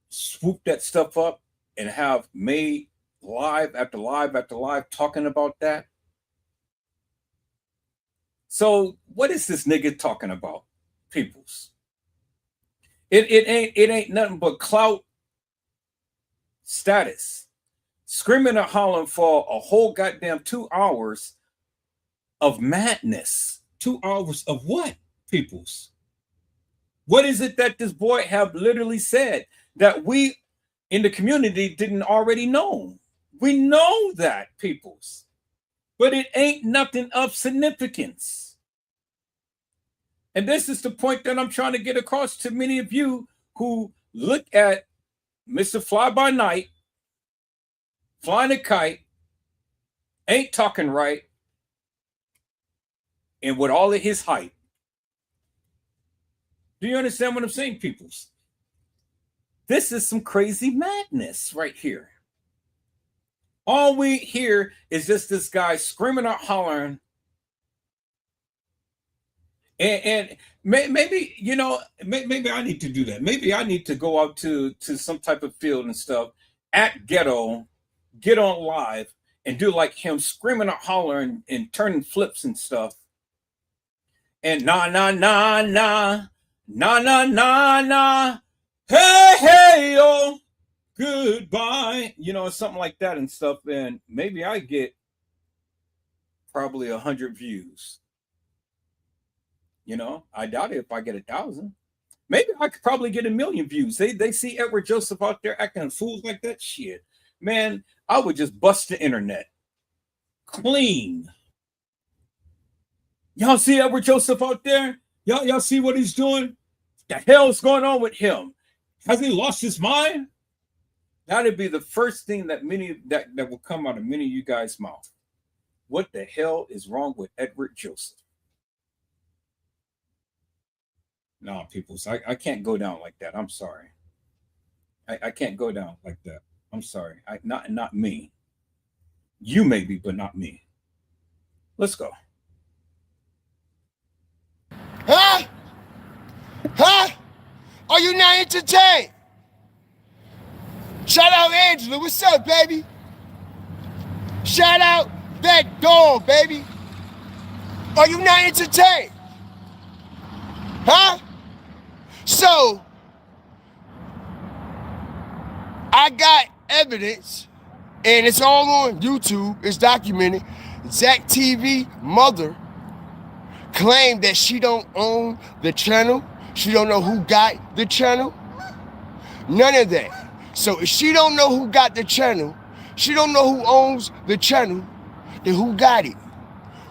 swooped that stuff up and have made live after live after live talking about that? So what is this nigga talking about, peoples? It ain't nothing but clout, status, screaming and hollering for a whole goddamn 2 hours of madness. 2 hours of what, peoples? What is it that this boy have literally said that we in the community didn't already know? We know that, peoples, but it ain't nothing of significance. And this is the point that I'm trying to get across to many of you who look at Mr. Fly by Night, flying a kite, ain't talking right, and with all of his hype. Do you understand what I'm saying, peoples? This is some crazy madness right here. All we hear is just this guy screaming out, hollering. And maybe, you know, maybe I need to do that. Maybe I need to go out to some type of field and stuff at Ghetto, get on live and do like him screaming out, hollering and turning flips and stuff. And nah, nah, nah, nah, nah, nah, nah, nah, hey, hey, oh, goodbye. You know, something like that and stuff. And maybe I get probably 100 views. You know, I doubt it if I get 1,000. Maybe I could probably get 1,000,000 views. They see Edward Joseph out there acting fools like that. Shit, man, I would just bust the internet clean. Y'all see Edward Joseph out there? Y'all see what he's doing? The hell's going on with him? Has he lost his mind? That'd be the first thing that that will come out of many of you guys' mouth. What the hell is wrong with Edward Joseph? No, people, I can't go down like that. I'm sorry. I can't go down like that. I'm sorry. Not me. You maybe, but not me. Let's go.
Huh? Huh? Are you not entertained? Shout out Angela. What's up, baby? Shout out that dog, baby. Are you not entertained? Huh? So, I got evidence, and it's all on YouTube, it's documented. Zach TV mother claimed that she don't own the channel. She don't know who got the channel. None of that. So if she don't know who got the channel, she don't know who owns the channel, then who got it?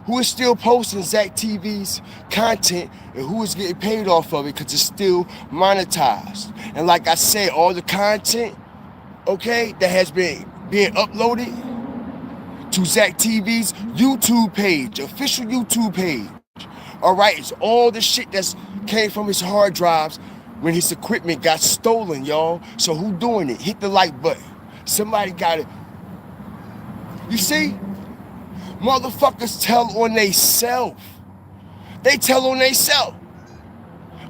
Who is still posting Zach TV's content and who is getting paid off of it because it's still monetized. And like I said, all the content, okay, that has been being uploaded to Zach TV's YouTube page, official YouTube page. All right, it's all the shit that's came from his hard drives when his equipment got stolen, y'all. So who doing it? Hit the like button. Somebody got it. You see? Motherfuckers tell on they self. They tell on they self.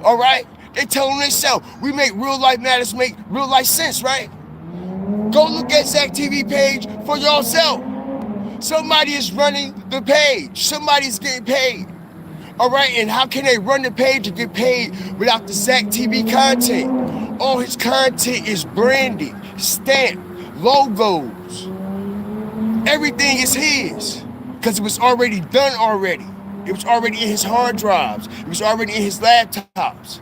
All right? They tell on they self. We make real life matters make real life sense, right? Go look at Zach TV page for yourself. Somebody is running the page. Somebody's getting paid. All right? And how can they run the page and get paid without the Zach TV content? All his content is branded, stamped, logos. Everything is his. Because it was already done already. It was already in his hard drives. It was already in his laptops.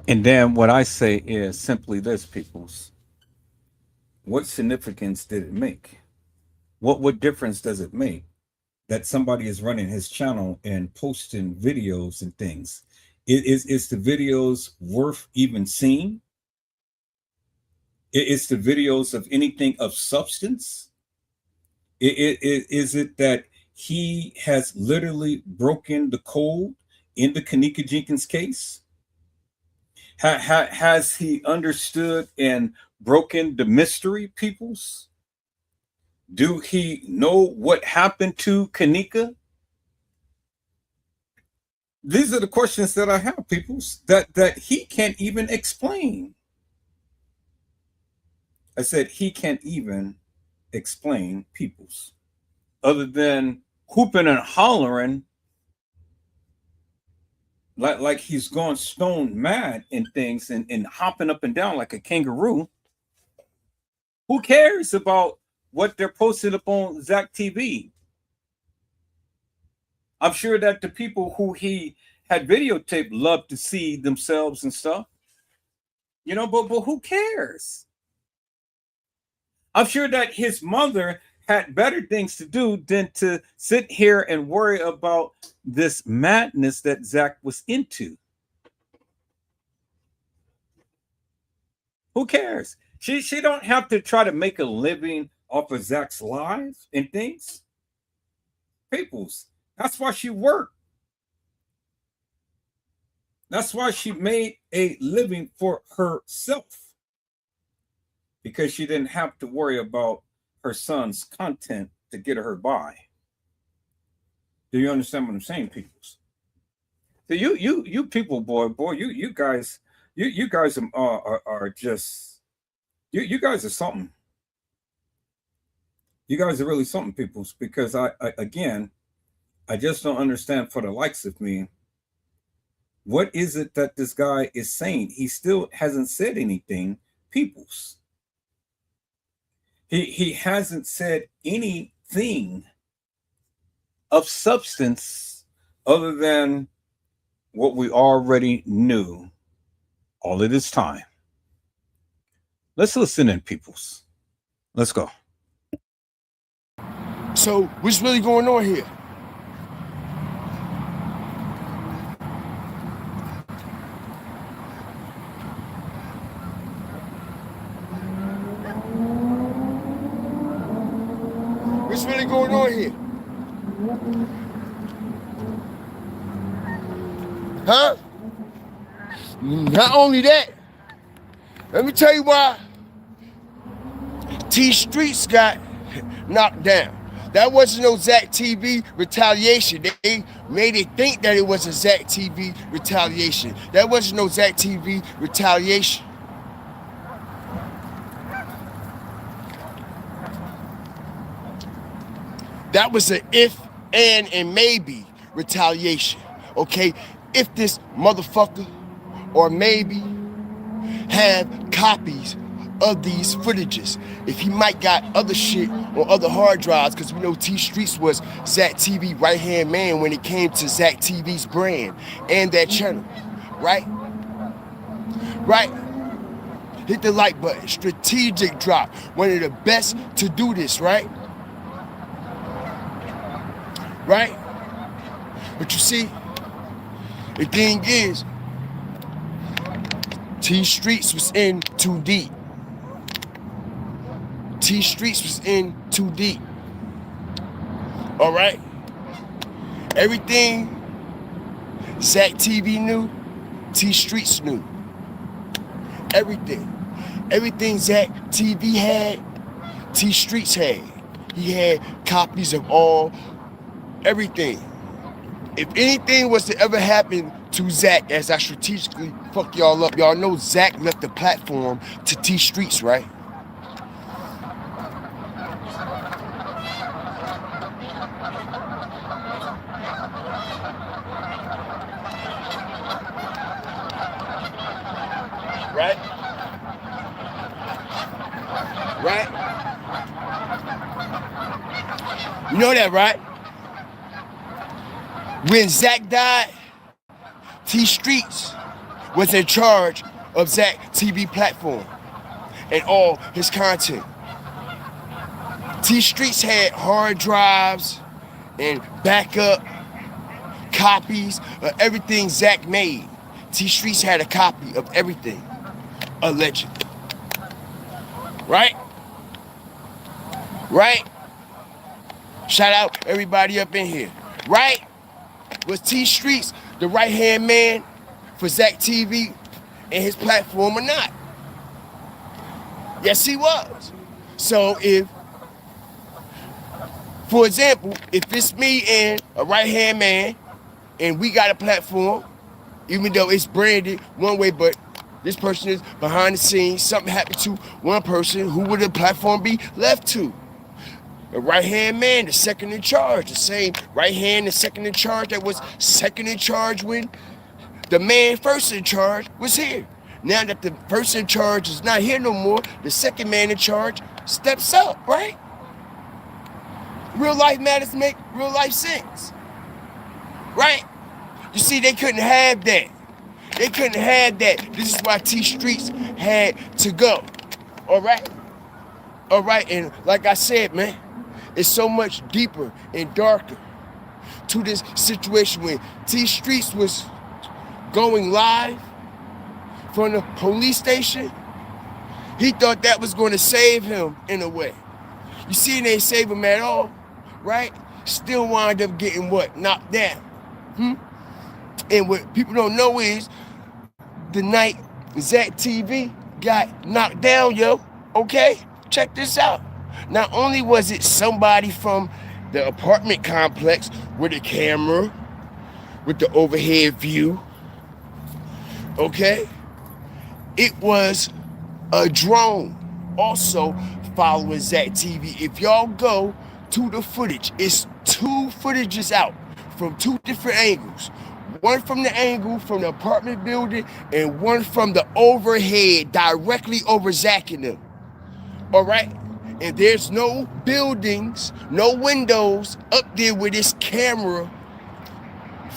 And then what I say is simply this, peoples. What significance did it make? What difference does it make that somebody is running his channel and posting videos and things? Is the videos worth even seeing? Is the videos of anything of substance? Is it that he has literally broken the code in the Kenneka Jenkins case? Has he understood and broken the mystery, peoples? Do he know what happened to Kenneka? These are the questions that I have, peoples, that he can't even explain. I said he can't even explain, peoples, other than hooping and hollering like he's gone stone mad and things and hopping up and down like a kangaroo. Who cares about what they're posting up on Zach TV? I'm sure that the people who he had videotaped love to see themselves and stuff. You know, but who cares? I'm sure that his mother had better things to do than to sit here and worry about this madness that Zach was into. Who cares? She don't have to try to make a living off of Zach's lives and things. Peoples, that's why she worked. That's why she made a living for herself. Because she didn't have to worry about her son's content to get her by. Do you understand what I'm saying, peoples? So you people, boy, you guys are just you guys are something. You guys are really something, peoples, because I just don't understand for the likes of me. What is it that this guy is saying? He still hasn't said anything, peoples. He hasn't said anything of substance other than what we already knew all of this time. Let's listen in, peoples. Let's go.
So what's really going on here? What's really going on here? Huh? Not only that, let me tell you why T Streets got knocked down. That wasn't no Zach TV retaliation. They made it think that it was a Zach TV retaliation. That wasn't no Zach TV retaliation. That was an if, and maybe retaliation, okay? If this motherfucker or maybe have copies of these footages, if he might got other shit on other hard drives, because we know T Streets was Zach TV right-hand man when it came to Zach TV's brand and that channel, right? Right? Hit the like button, strategic drop, one of the best to do this, right? Right? But you see, the thing is, T Streets was in too deep. T Streets was in too deep. All right? Everything Zach TV knew, T Streets knew. Everything. Everything Zach TV had, T Streets had. He had copies of all, everything. If anything was to ever happen to Zach, as I strategically fuck y'all up, y'all know Zach left the platform to T Streets, right? Right? Right? You know that, right? When Zach died, T Streets was in charge of Zach TV platform and all his content. T Streets had hard drives and backup copies of everything Zach made. T Streets had a copy of everything, allegedly. Right? Right? Shout out everybody up in here. Right? Was T Streets the right-hand man for Zach TV and his platform or not? Yes, he was. So if, for example, if it's me and a right-hand man and we got a platform, even though it's branded one way, but this person is behind the scenes, something happened to one person, who would the platform be left to? The right-hand man, the second in charge, the same right hand, the second in charge that was second in charge when the man first in charge was here. Now that the first in charge is not here no more, the second man in charge steps up, right? Real life matters make real life sense, right? You see, they couldn't have that. They couldn't have that. This is why T Streets had to go, all right? All right, and like I said, man, it's so much deeper and darker to this situation when T Streets was going live from the police station. He thought that was going to save him in a way. You see, it ain't save him at all, right? Still wind up getting what? Knocked down. And what people don't know is the night Zach TV got knocked down, yo, okay? Check this out. Not only was it somebody from the apartment complex with a camera, with the overhead view, okay? It was a drone also following Zach TV. If y'all go to the footage, it's 2 footages out from 2 different angles. One from the angle from the apartment building and one from the overhead directly over Zach and them. All right? And there's no buildings, no windows up there where this camera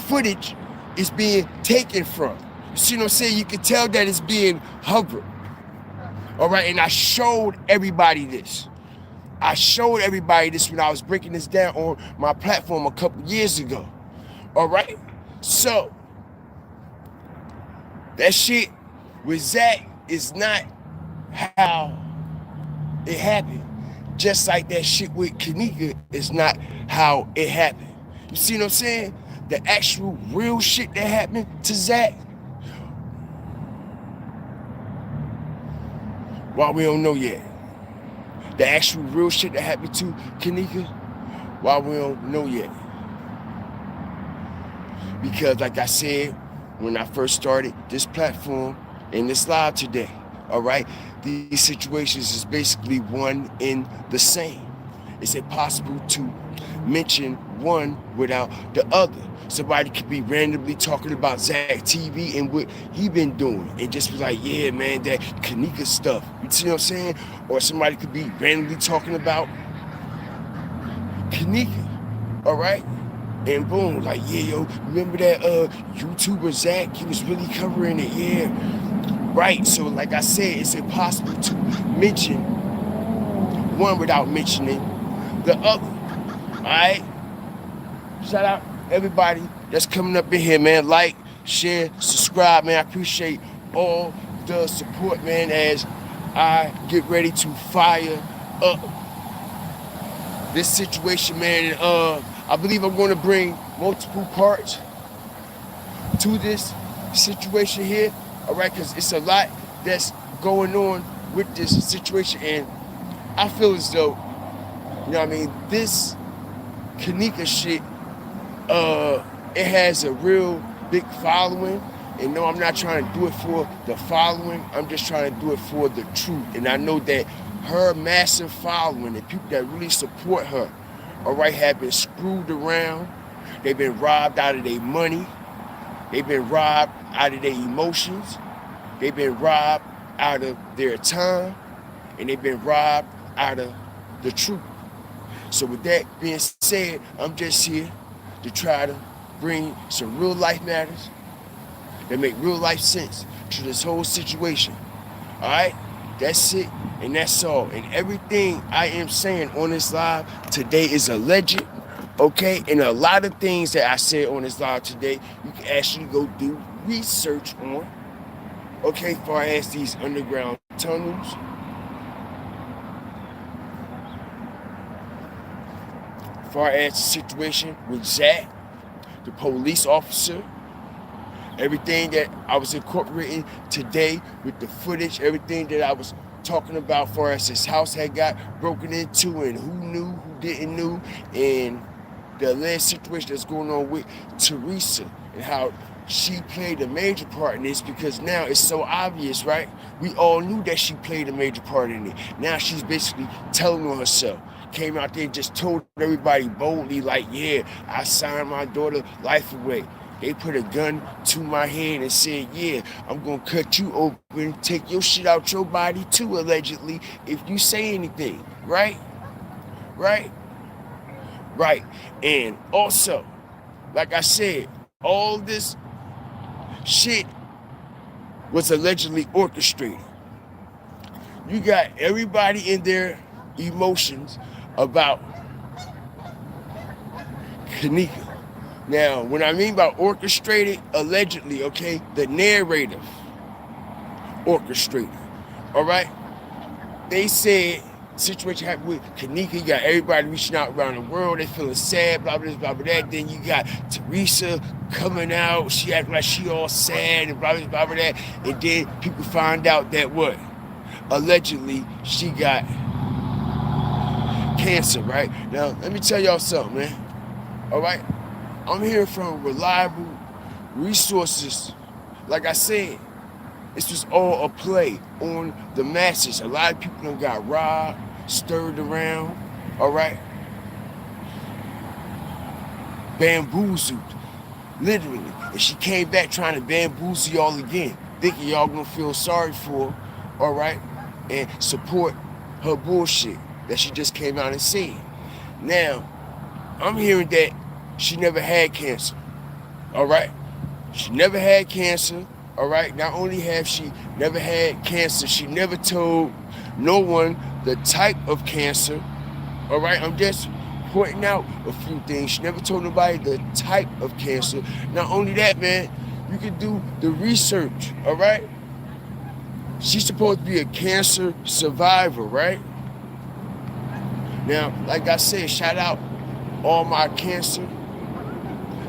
footage is being taken from. You see what I'm saying? You can tell that it's being hovered. All right, and I showed everybody this. I showed everybody this when I was breaking this down on my platform a couple years ago. All right? So, that shit with Zach is not how it happened. Just like that shit with Kenneka is not how it happened. You see what I'm saying? The actual real shit that happened to Zach, why we don't know yet. The actual real shit that happened to Kenneka, why we don't know yet. Because like I said, when I first started this platform and this live today, all right, these situations is basically one and the same. It's impossible to mention one without the other. Somebody could be randomly talking about Zach TV and what he been doing and just be like, yeah, man, that Kenneka stuff. You see what I'm saying? Or somebody could be randomly talking about Kenneka, all right? And boom, like, yeah, yo, remember that YouTuber Zach? He was really covering it, yeah. Right, so like I said, it's impossible to mention one without mentioning the other, all right? Shout out everybody that's coming up in here, man. Like, share, subscribe, man. I appreciate all the support, man, as I get ready to fire up this situation, man. And I believe I'm going to bring multiple parts to this situation here, all right? Because it's a lot that's going on with this situation, and I feel as though, you know what I mean, this Kenneka shit, it has a real big following. And no, I'm not trying to do it for the following. I'm just trying to do it for the truth. And I know that her massive following and people that really support her, all right, have been screwed around. They've been robbed out of their money. They've been robbed out of their emotions. They've been robbed out of their time. And they've been robbed out of the truth. So with that being said, I'm just here to try to bring some real life matters that make real life sense to this whole situation. All right? That's it, and that's all. And everything I am saying on this live today is alleged, okay? And a lot of things that I said on this live today, you can actually go do research on, okay, far as these underground tunnels. Far as the situation with Zach, the police officer, everything that I was incorporating today with the footage, everything that I was talking about far as his house had got broken into and who knew, who didn't know, and the alleged situation that's going on with Teresa and how she played a major part in this, because now it's so obvious, right? We all knew that she played a major part in it. Now she's basically telling on herself. Came out there and just told everybody boldly, like, yeah, I signed my daughter's life away. They put a gun to my head and said, yeah, I'm going to cut you open, take your shit out your body too, allegedly, if you say anything, right? Right? Right. And also, like I said, all this shit was allegedly orchestrated. You got everybody in their emotions about Kenneka. Now, when I mean by orchestrated, allegedly, okay, the narrative orchestrated, all right? They said situation happened with Kenneka. You got everybody reaching out around the world. They feeling sad, blah, blah, blah, blah, that. Then you got Teresa coming out. She acting like she all sad and blah, blah, blah, blah, that. And then people find out that what? Allegedly, she got cancer, right? Now, let me tell y'all something, man. All right? I'm hearing from reliable resources. Like I said, this was all a play on the masses. A lot of people done got robbed, stirred around, all right? Bamboozled, literally. And she came back trying to bamboozle y'all again, thinking y'all gonna feel sorry for her, all right? And support her bullshit that she just came out and said. Now, I'm hearing that she never had cancer, all right? She never had cancer, all right? Not only have she never had cancer, she never told no one the type of cancer, all right? I'm just pointing out a few things. She never told nobody the type of cancer. Not only that, man, you can do the research, all right? She's supposed to be a cancer survivor, right? Now, like I said, shout out all my cancer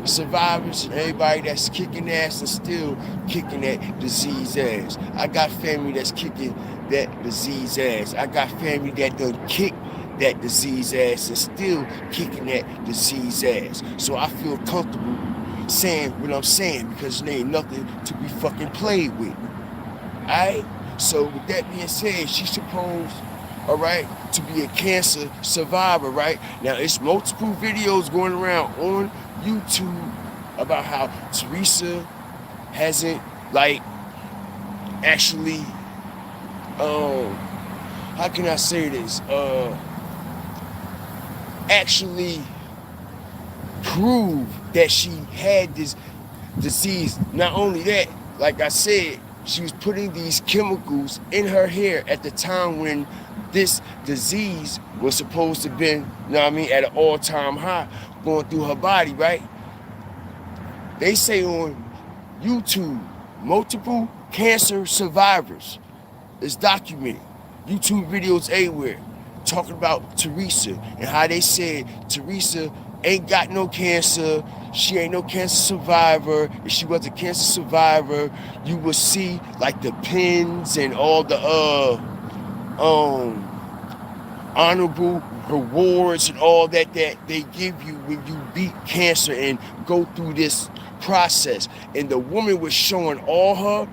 survivors and everybody that's kicking ass and still kicking that disease ass. I got family that's kicking that disease ass. I got family that done kick that disease ass and still kicking that disease ass. So I feel comfortable saying what I'm saying because there ain't nothing to be fucking played with. Alright? So with that being said, she's supposed, all right, to be a cancer survivor, right? Now, it's multiple videos going around on YouTube about how Teresa hasn't, like, actually, how can I say this? Actually prove that she had this disease. Not only that, like I said, she was putting these chemicals in her hair at the time when this disease was supposed to have been, you know what I mean, at an all-time high going through her body, right? They say on YouTube, multiple cancer survivors is documented. YouTube videos everywhere talking about Teresa and how they said Teresa ain't got no cancer. She ain't no cancer survivor. If she was a cancer survivor, you would see like the pins and all the honorable rewards and all that they give you when you beat cancer and go through this process. And the woman was showing all her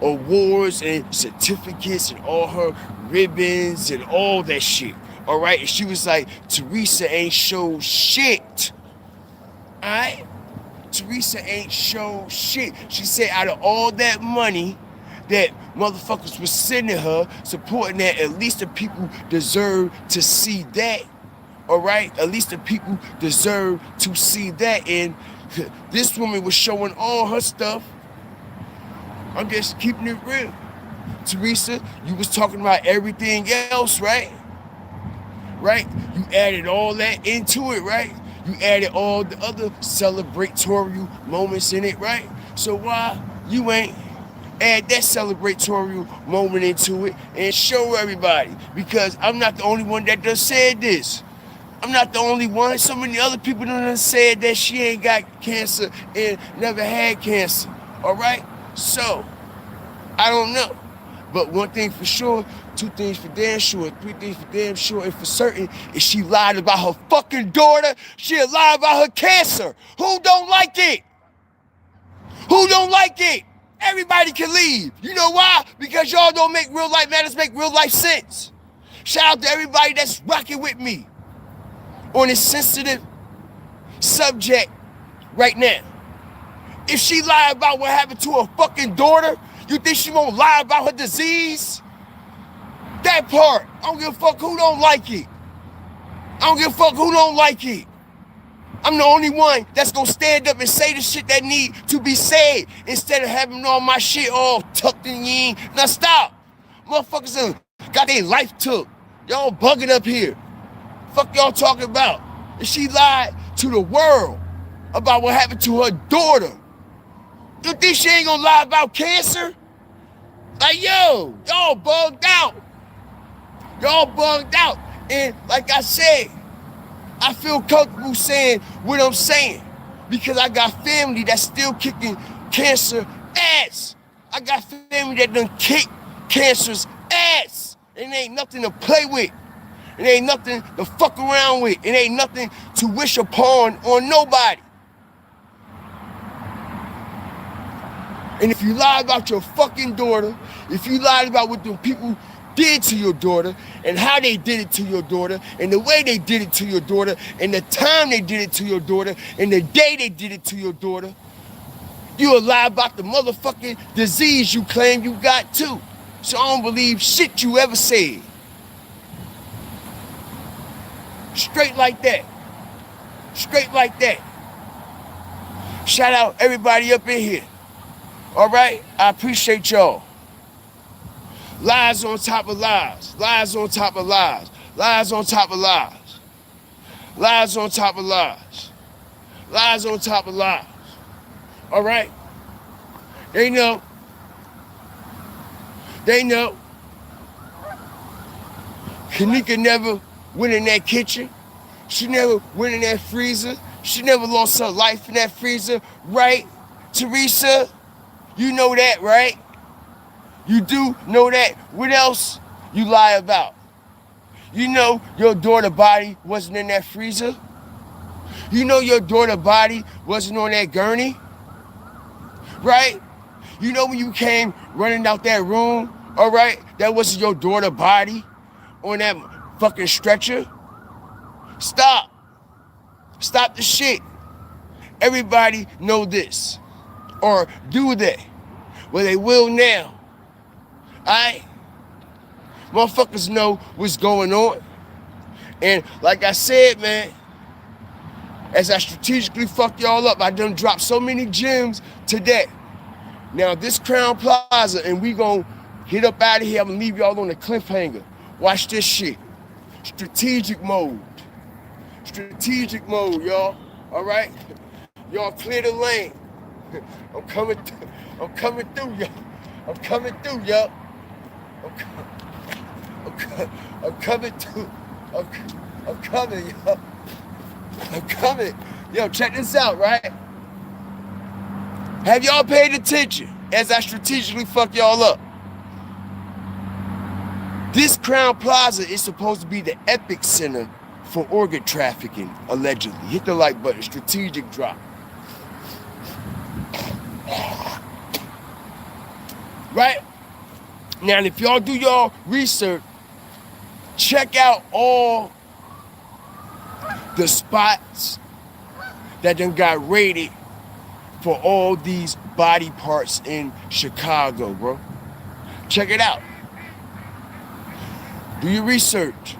awards and certificates and all her ribbons and all that shit. All right, and she was like, Teresa ain't show shit. All right, Teresa ain't show shit. She said out of all that money that motherfuckers was sending her, supporting that, at least the people deserve to see that. All right, at least the people deserve to see that. And this woman was showing all her stuff. I'm just keeping it real. Teresa, you was talking about everything else, right? Right? You added all that into it, right? You added all the other celebratory moments in it, right? So why you ain't add that celebratory moment into it and show everybody? Because I'm not the only one that done said this. I'm not the only one. So many other people done said that she ain't got cancer and never had cancer. All right? So, I don't know. But one thing for sure, two things for damn sure, three things for damn sure, and for certain, is she lied about her fucking daughter. She lied about her cancer. Who don't like it? Who don't like it? Everybody can leave. You know why? Because y'all don't make real life matters make real life sense. Shout out to everybody that's rocking with me on this sensitive subject right now. If she lied about what happened to her fucking daughter, you think she won't lie about her disease? That part. I don't give a fuck who don't like it. I don't give a fuck who don't like it. I'm the only one that's gonna stand up and say the shit that need to be said instead of having all my shit all tucked in. Now stop. Motherfuckers got their life took. Y'all bugging up here. Fuck y'all talking about? And she lied to the world about what happened to her daughter. You think she ain't gonna lie about cancer? Like, yo, y'all bugged out. Y'all bugged out. And like I said, I feel comfortable saying what I'm saying because I got family that's still kicking cancer ass. I got family that done kick cancer's ass. It ain't nothing to play with. It ain't nothing to fuck around with. It ain't nothing to wish upon on nobody. And if you lie about your fucking daughter, if you lied about what the people did to your daughter and how they did it to your daughter and the way they did it to your daughter and the time they did it to your daughter and the day they did it to your daughter, you'll lie about the motherfucking disease you claim you got too. So I don't believe shit you ever said. Straight like that. Straight like that. Shout out everybody up in here. All right? I appreciate y'all. Lies on top of lies. Lies on top of lies. Lies on top of lies. Lies on top of lies. Lies on top of lies. All right? They know. They know. Kenneka never went in that kitchen. She never went in that freezer. She never lost her life in that freezer. Right, Teresa? You know that, right? You do know that. What else you lie about? You know your daughter's body wasn't in that freezer? You know your daughter's body wasn't on that gurney? Right? You know when you came running out that room, all right, that wasn't your daughter's body on that fucking stretcher? Stop. Stop the shit. Everybody know this. Or do they? Well, they will now. Alright? Motherfuckers know what's going on. And like I said, man, as I strategically fuck y'all up, I done dropped so many gems today. Now this Crown Plaza, and we gon' hit up out of here. I'm gonna leave y'all on the cliffhanger. Watch this shit. Strategic mode. Strategic mode, y'all. All right? Y'all clear the lane. I'm coming through, y'all. I'm coming through, y'all. I'm coming through. I'm coming, y'all. I'm coming. Yo, check this out, right? Have y'all paid attention as I strategically fuck y'all up? This Crown Plaza is supposed to be the epic center for organ trafficking, allegedly. Hit the like button, strategic drop. Right? Now, if y'all do y'all research, check out all the spots that done got raided for all these body parts in Chicago, bro. Check it out. Do your research.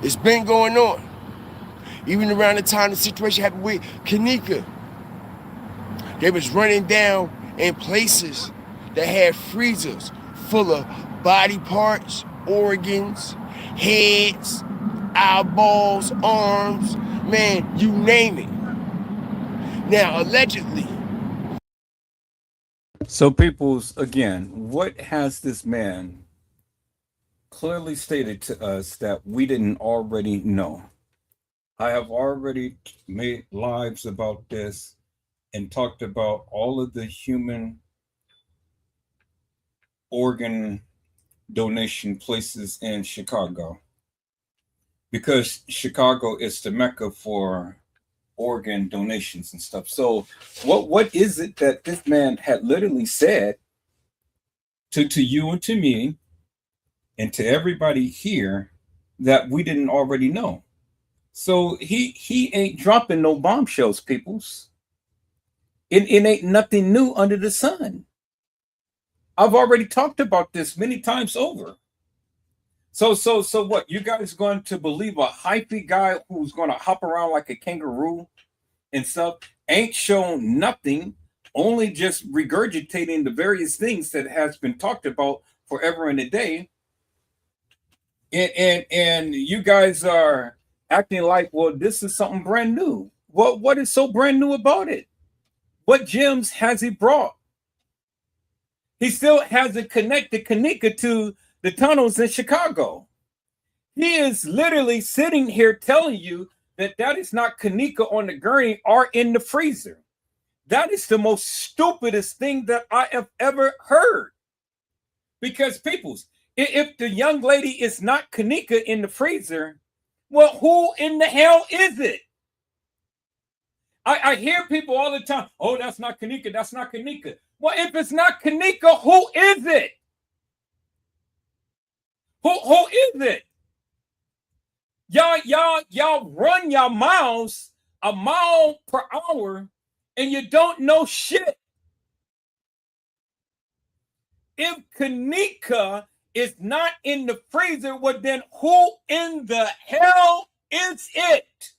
It's been going on. Even around the time the situation happened with Kenneka, they was running down in places that had freezers full of body parts, organs, heads, eyeballs, arms, man, you name it. Now, allegedly,
So, peoples, again, what has this man clearly stated to us that we didn't already know? I have already made lives about this and talked about all of the human organ donation places in Chicago, because Chicago is the mecca for organ donations and stuff. So what is it that this man had literally said to you and to me and to everybody here that we didn't already know? So he ain't dropping no bombshells, peoples. It ain't nothing new under the sun. I've already talked about this many times over. So what? You guys going to believe a hypey guy who's going to hop around like a kangaroo and stuff ain't shown nothing, only just regurgitating the various things that has been talked about forever and a day. And you guys are acting like, well, this is something brand new. What is so brand new about it? What gems has he brought? He still hasn't connected Kenneka to the tunnels in Chicago. He is literally sitting here telling you that that is not Kenneka on the gurney or in the freezer. That is the most stupidest thing that I have ever heard. Because peoples, if the young lady is not Kenneka in the freezer, well, who in the hell is it? I hear people all the time, oh, that's not Kenneka, that's not Kenneka. Well, if it's not Kenneka, who is it? Who is it? Y'all run your mouths a mile per hour and you don't know shit. If Kenneka is not in the freezer, well, then who in the hell is it?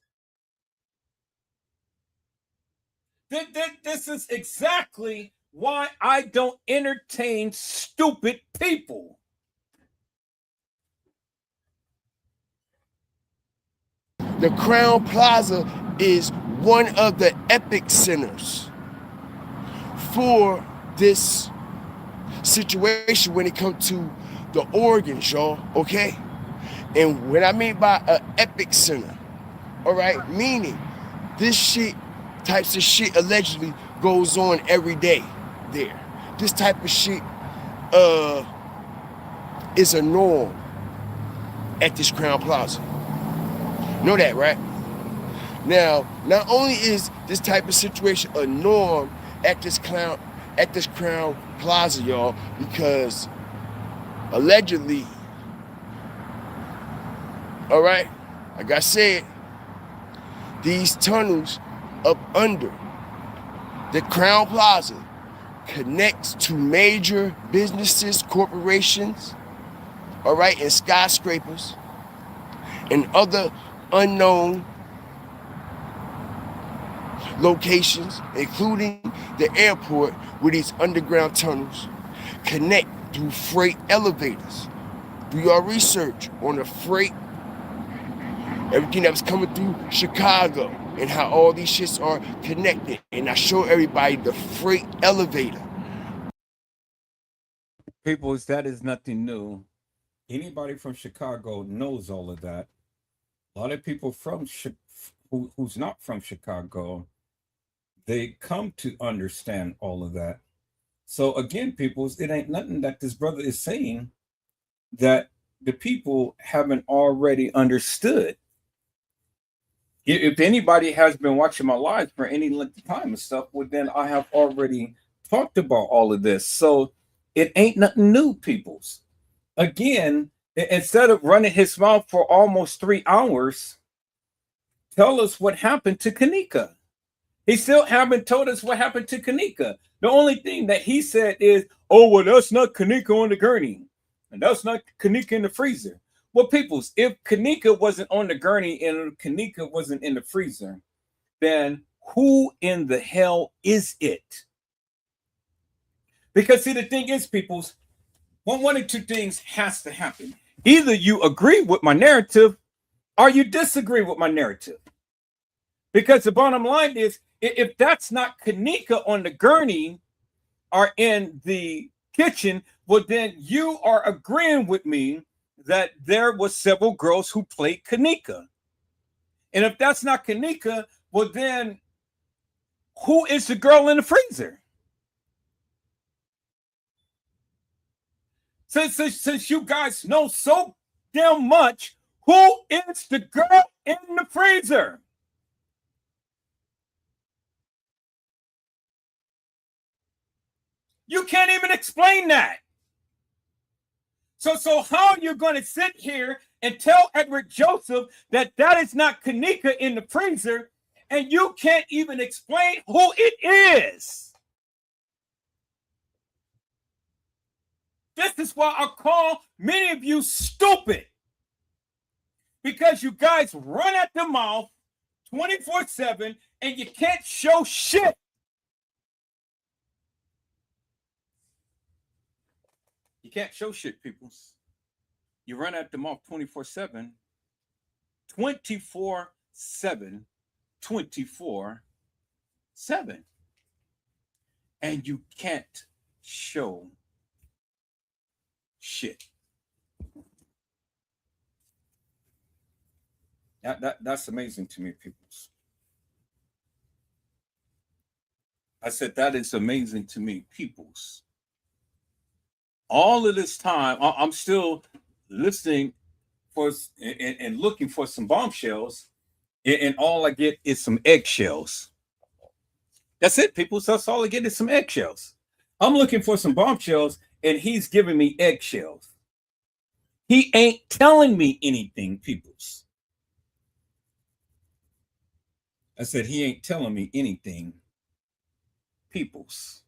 This is exactly why I don't entertain stupid people.
The Crown Plaza is one of the epic centers for this situation when it comes to the organs, y'all, okay? And what I mean by an epic center, all right, meaning this shit, types of shit allegedly goes on every day there. This type of shit is a norm at this Crown Plaza. Know that, right? Now, not only is this type of situation a norm at this Crown Plaza, y'all, because allegedly, all right, like I said, these tunnels up under the Crown Plaza connects to major businesses, corporations, all right, and skyscrapers and other unknown locations, including the airport, where these underground tunnels connect through freight elevators. Do your research on the freight, everything that was coming through Chicago, and how all these shits are connected. And I show everybody the freight elevator.
People, that is nothing new. Anybody from Chicago knows all of that. A lot of people from who's not from Chicago, they come to understand all of that. So again, peoples, it ain't nothing that this brother is saying that the people haven't already understood. If anybody has been watching my lives for any length of time and stuff, well, then I have already talked about all of this. So it ain't nothing new, peoples. Again, instead of running his mouth for almost 3 hours, tell us what happened to Kenneka. He still haven't told us what happened to Kenneka. The only thing that he said is, oh, well, that's not Kenneka on the gurney. And that's not Kenneka in the freezer. Well, peoples, if Kenneka wasn't on the gurney and Kenneka wasn't in the freezer, then who in the hell is it? Because see, the thing is, peoples, one of two things has to happen. Either you agree with my narrative or you disagree with my narrative. Because the bottom line is, if that's not Kenneka on the gurney, are in the kitchen, well, then you are agreeing with me that there was several girls who played Kenneka. And if that's not Kenneka, well, then who is the girl in the freezer? Since you guys know so damn much, who is the girl in the freezer? You can't even explain that. So how are you going to sit here and tell Edward Joseph that that is not Kenneka in the freezer, and you can't even explain who it is? This is why I call many of you stupid. Because you guys run at the mouth 24/7 and you can't show shit. You can't show shit, peoples. You run at the mouth 24/7, 24/7, 24/7. And you can't show shit. That's amazing to me, peoples. I said that is amazing to me, peoples. All of this time, I'm still listening for and looking for some bombshells, and all I get is some eggshells. That's it, people. So that's all I get is some eggshells. I'm looking for some bombshells, and he's giving me eggshells. He ain't telling me anything, peoples. I said he ain't telling me anything, peoples.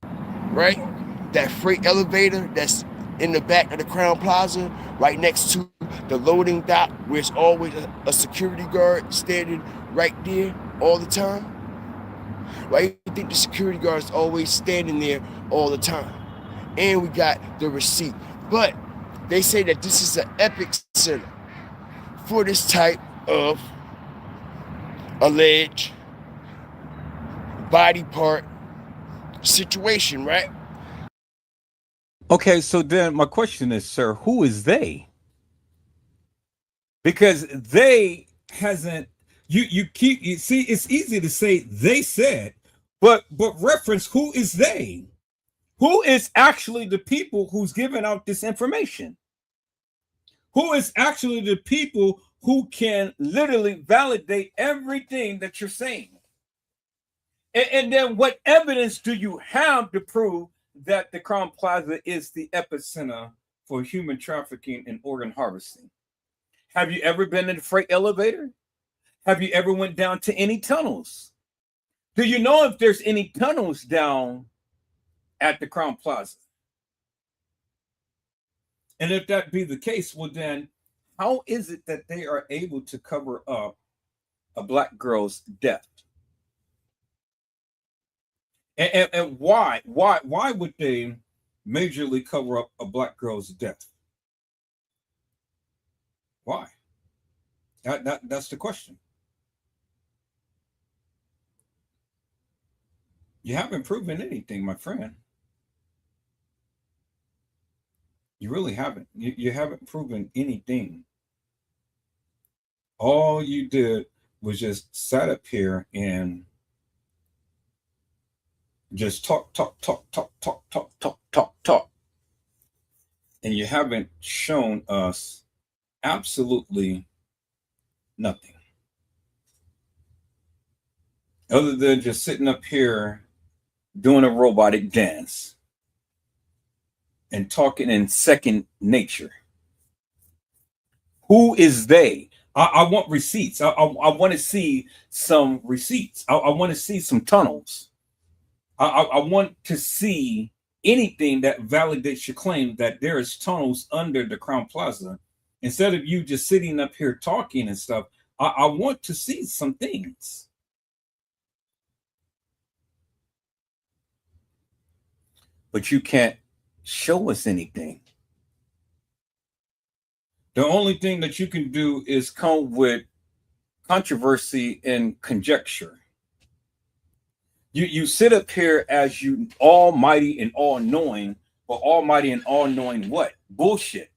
Right? That freight elevator that's in the back of the Crown Plaza, right next to the loading dock, where it's always a security guard standing right there all the time. Why you think the security guard is always standing there all the time? And we got the receipt. But they say that this is an epic center for this type of alleged body part situation, right?
Okay, so then my question is, sir, who is they? Because they hasn't you see, it's easy to say they said, but reference who is they? Who is actually the people who's giving out this information? Who is actually the people who can literally validate everything that you're saying? And then what evidence do you have to prove that the Crown Plaza is the epicenter for human trafficking and organ harvesting? Have you ever been in the freight elevator? Have you ever went down to any tunnels? Do you know if there's any tunnels down at the Crown Plaza? And if that be the case, well then, how is it that they are able to cover up a black girl's death? And why would they majorly cover up a black girl's death? Why? That's the question. You haven't proven anything, my friend. You really haven't. You haven't proven anything. All you did was just sat up here and just talk. And you haven't shown us absolutely nothing. Other than just sitting up here doing a robotic dance and talking in second nature. Who is they? I want receipts. I want to see some receipts. I want to see some tunnels. I want to see anything that validates your claim that there is tunnels under the Crown Plaza. Instead of you just sitting up here talking and stuff, I want to see some things. But you can't show us anything. The only thing that you can do is come with controversy and conjecture. You sit up here as you almighty and all knowing, but almighty and all knowing what? Bullshit.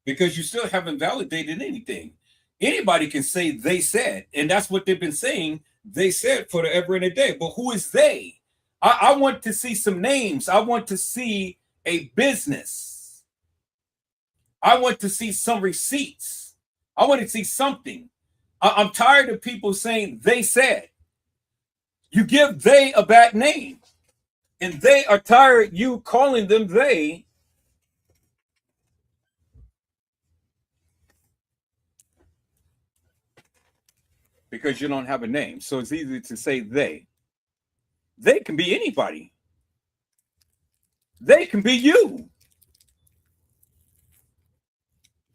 Because you still haven't validated anything. Anybody can say they said, and that's what they've been saying. They said forever and a day. But who is they? I want to see some names. I want to see a business. I want to see some receipts. I want to see something. I'm tired of people saying they said. You give they a bad name, and they are tired you calling them they. Because you don't have a name. So it's easy to say they. They can be anybody. They can be you.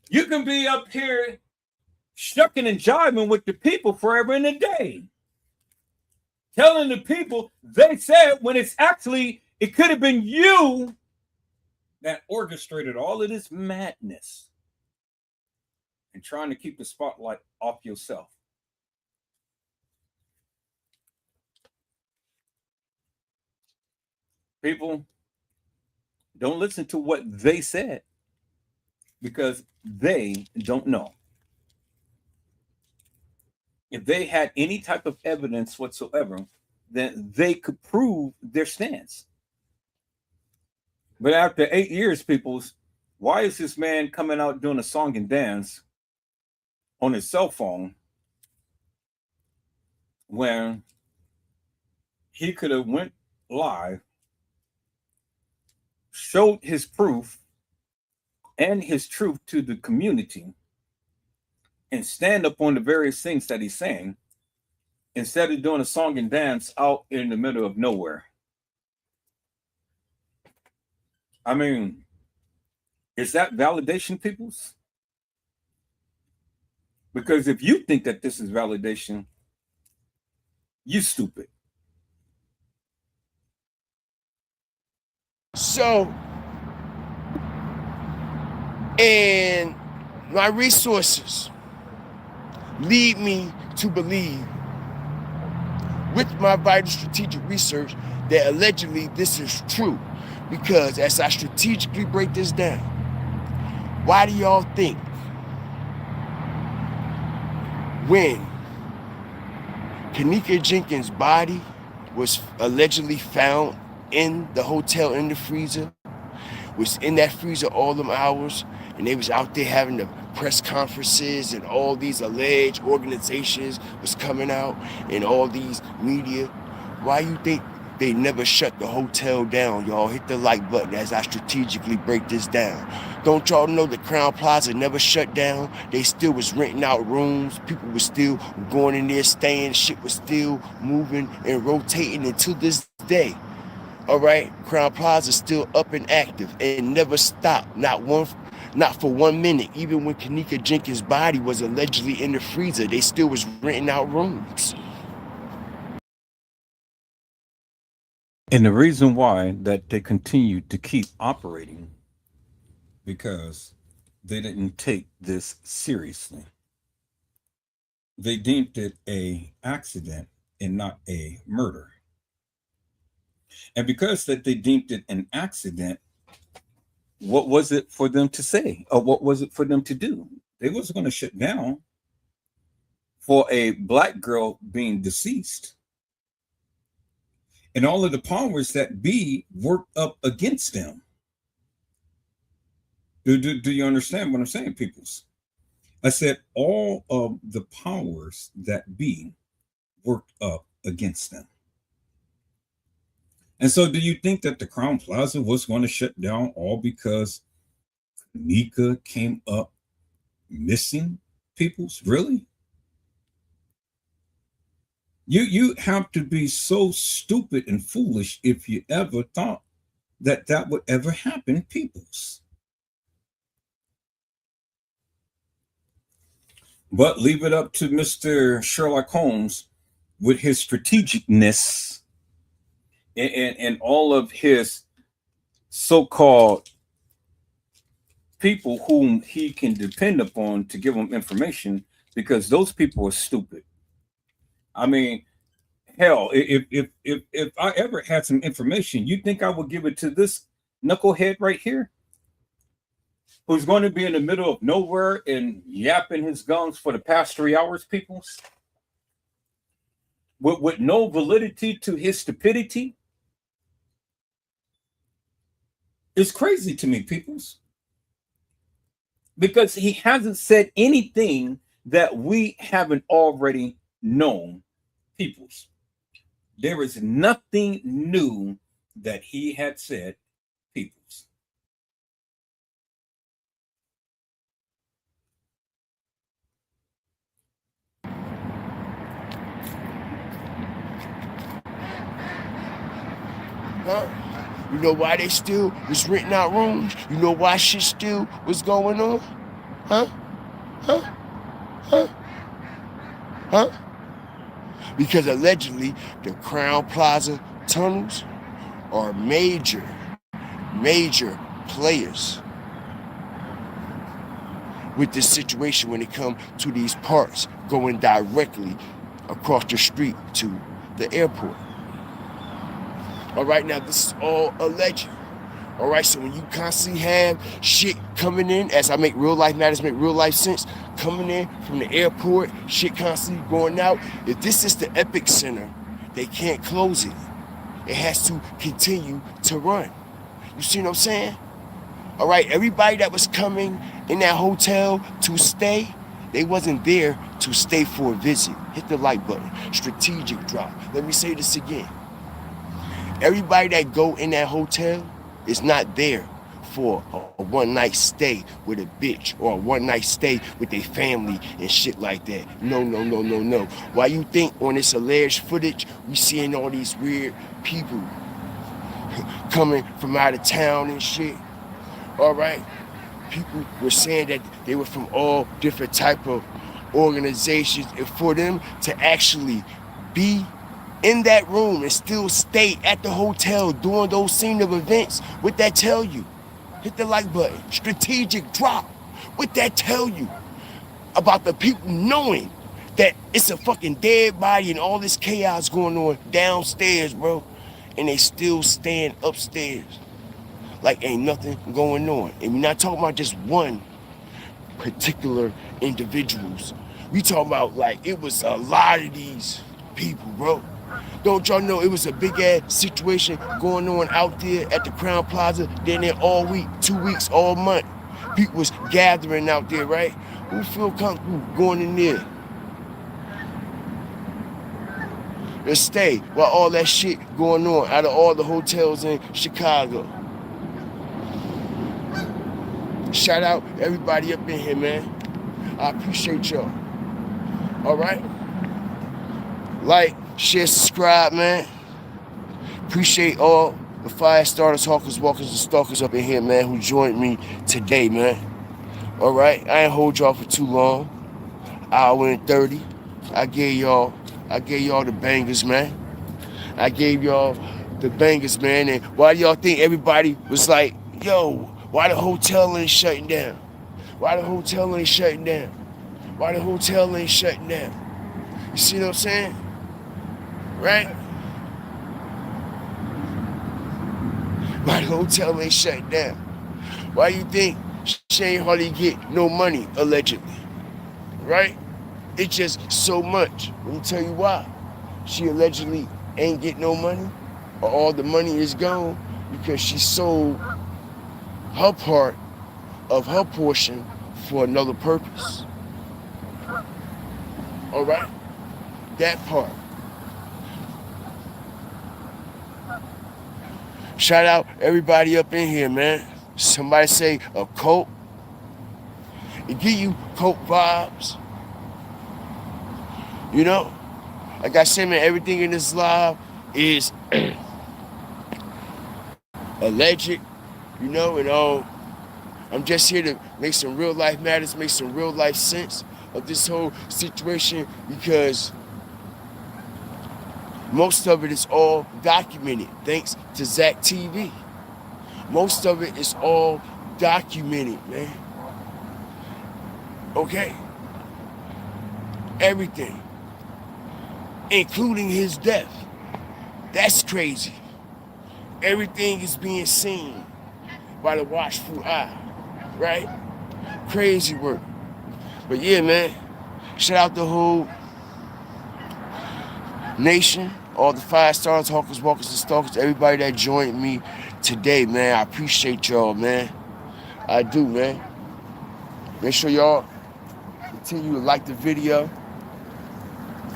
You can be up here shucking and jiving with the people forever and a day. Telling the people they said when it's actually, it could have been you that orchestrated all of this madness and trying to keep the spotlight off yourself. People, don't listen to what they said because they don't know. If they had any type of evidence whatsoever, then they could prove their stance. But after 8 years, peoples, why is this man coming out doing a song and dance on his cell phone when he could have went live, showed his proof and his truth to the community, and stand up on the various things that he's saying instead of doing a song and dance out in the middle of nowhere? I mean, is that validation, peoples? Because if you think that this is validation, you stupid.
So, and my resources lead me to believe, with my vital strategic research, that allegedly this is true. Because as I strategically break this down, why do y'all think when Kenneka Jenkins' body was allegedly found in the hotel in the freezer, was in that freezer all them hours, and they was out there having the press conferences and all these alleged organizations was coming out and all these media, why you think they never shut the hotel down? Y'all hit the like button as I strategically break this down. Don't y'all know the Crown Plaza never shut down? They still was renting out rooms. People was still going in there, staying. Shit was still moving and rotating until this day. All right, Crown Plaza is still up and active and never stopped. Not for 1 minute. Even when Kenneka Jenkins' body was allegedly in the freezer, they still was renting out rooms.
And the reason why that they continue to keep operating, because they didn't take this seriously. They deemed it an accident and not a murder. And because that they deemed it an accident, what was it for them to say? Or what was it for them to do? They wasn't going to shut down for a black girl being deceased. And all of the powers that be worked up against them. Do you understand what I'm saying, peoples? I said all of the powers that be worked up against them. And so do you think that the Crown Plaza was going to shut down all because Kenneka came up missing, peoples? Really? You have to be so stupid and foolish if you ever thought that that would ever happen, peoples. But leave it up to Mr. Sherlock Holmes with his strategicness and all of his so-called people whom he can depend upon to give him information, because those people are stupid. I mean, Hell, if I ever had some information, you think I would give it to this knucklehead right here, who's going to be in the middle of nowhere and yapping his gums for the past 3 hours, peoples, with no validity to his stupidity? It's crazy to me, peoples, because he hasn't said anything that we haven't already known, peoples. There is nothing new that he had said, peoples.
Huh? You know why they still was renting out rooms? You know why shit still was going on? Huh? Huh? Huh? Huh? Because allegedly the Crown Plaza tunnels are major players with this situation when it comes to these parts going directly across the street to the airport. All right, now this is all alleged. All right, so when you constantly have shit coming in, as I make real life matters, make real life sense, coming in from the airport, shit constantly going out, if this is the epic center, they can't close it. It has to continue to run. You see what I'm saying? All right, everybody that was coming in that hotel to stay, they wasn't there to stay for a visit. Hit the like button. Strategic drop. Let me say this again. Everybody that go in that hotel is not there for a one-night stay with a bitch or a one-night stay with their family and shit like that. No. Why you think on this alleged footage we seeing all these weird people coming from out of town and shit? All right, people were saying that they were from all different type of organizations, and for them to actually be in that room and still stay at the hotel during those scene of events, what that tell you? Hit the like button. Strategic drop. What that tell you about the people knowing that it's a fucking dead body and all this chaos going on downstairs, bro, and they still staying upstairs like ain't nothing going on? And we're not talking about just one particular individuals. We talking about like it was a lot of these people, bro. Don't y'all know it was a big ass situation going on out there at the Crown Plaza? Then there all week, 2 weeks, all month. People was gathering out there, right? Who feel comfortable going in there? Let's stay while all that shit going on out of all the hotels in Chicago. Shout out everybody up in here, man. I appreciate y'all. All right? Like, share, subscribe, man. Appreciate all the fire starters, hawkers, walkers, and stalkers up in here, man, who joined me today, man. All right? I ain't hold y'all for too long. Hour and 30. I gave y'all the bangers, man. I gave y'all the bangers, man. And why do y'all think everybody was like, yo, why the hotel ain't shutting down? Why the hotel ain't shutting down? Why the hotel ain't shutting down? You see what I'm saying? Right? Why the hotel ain't shutting down? Why you think she ain't hardly get no money, allegedly? Right? It's just so much. Let me tell you why. She allegedly ain't get no money, or all the money is gone because she sold her part of her portion for another purpose. All right? That part. Shout out everybody up in here, man. Somebody say a cult. It give you cult vibes. You know? Like I said, man, everything in this live is alleged, you know, and all. I'm just here to make some real life matters, make some real life sense of this whole situation, because most of it is all documented thanks to Zach TV. Most of it is all documented, man. Okay? Everything. including his death. That's crazy. Everything is being seen by the watchful eye, right? Crazy work. But yeah, man, shout out the whole nation, all the 5 stars, hawkers, walkers, and stalkers, everybody that joined me today, man. I appreciate y'all, man. I do, man. Make sure y'all continue to like the video,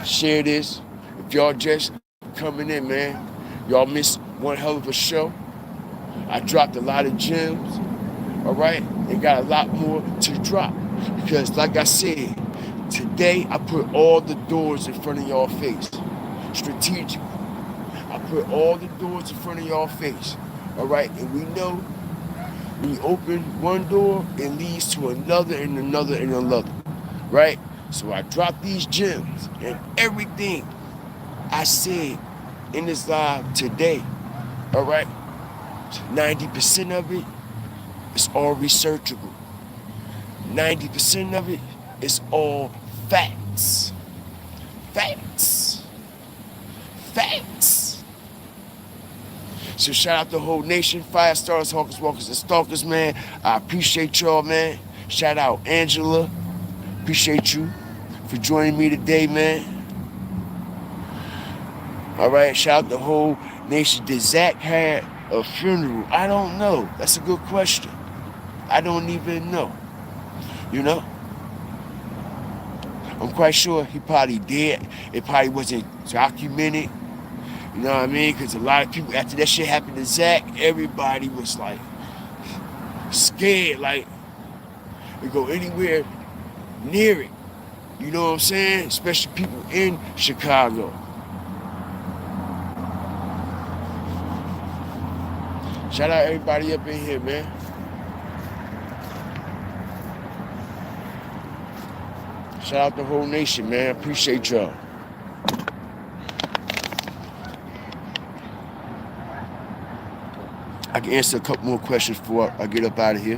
share this. If y'all just coming in, man, y'all missed one hell of a show. I dropped a lot of gems, all right? And got a lot more to drop. Because like I said, today I put all the doors in front of y'all face. Strategic. I put all the doors in front of y'all face, all right? And we know we open one door, it leads to another and another and another, right? So I dropped these gems, and everything I said in this live today, all right? 90% of it is all researchable. 90% of it is all facts. Facts. Facts. So shout out the whole nation, 5 stars, hawkers, walkers, and stalkers, man. I appreciate y'all, man. Shout out Angela. Appreciate you for joining me today, man. All right, shout out the whole nation. Did Zach have a funeral? I don't know. That's a good question. I don't even know. You know? I'm quite sure he probably did. It probably wasn't documented. You know what I mean? Because a lot of people, after that shit happened to Zach, everybody was like scared, like to go anywhere near it. You know what I'm saying? Especially people in Chicago. Shout out everybody up in here, man. Shout out the whole nation, man. Appreciate y'all. I can answer a couple more questions before I get up out of here.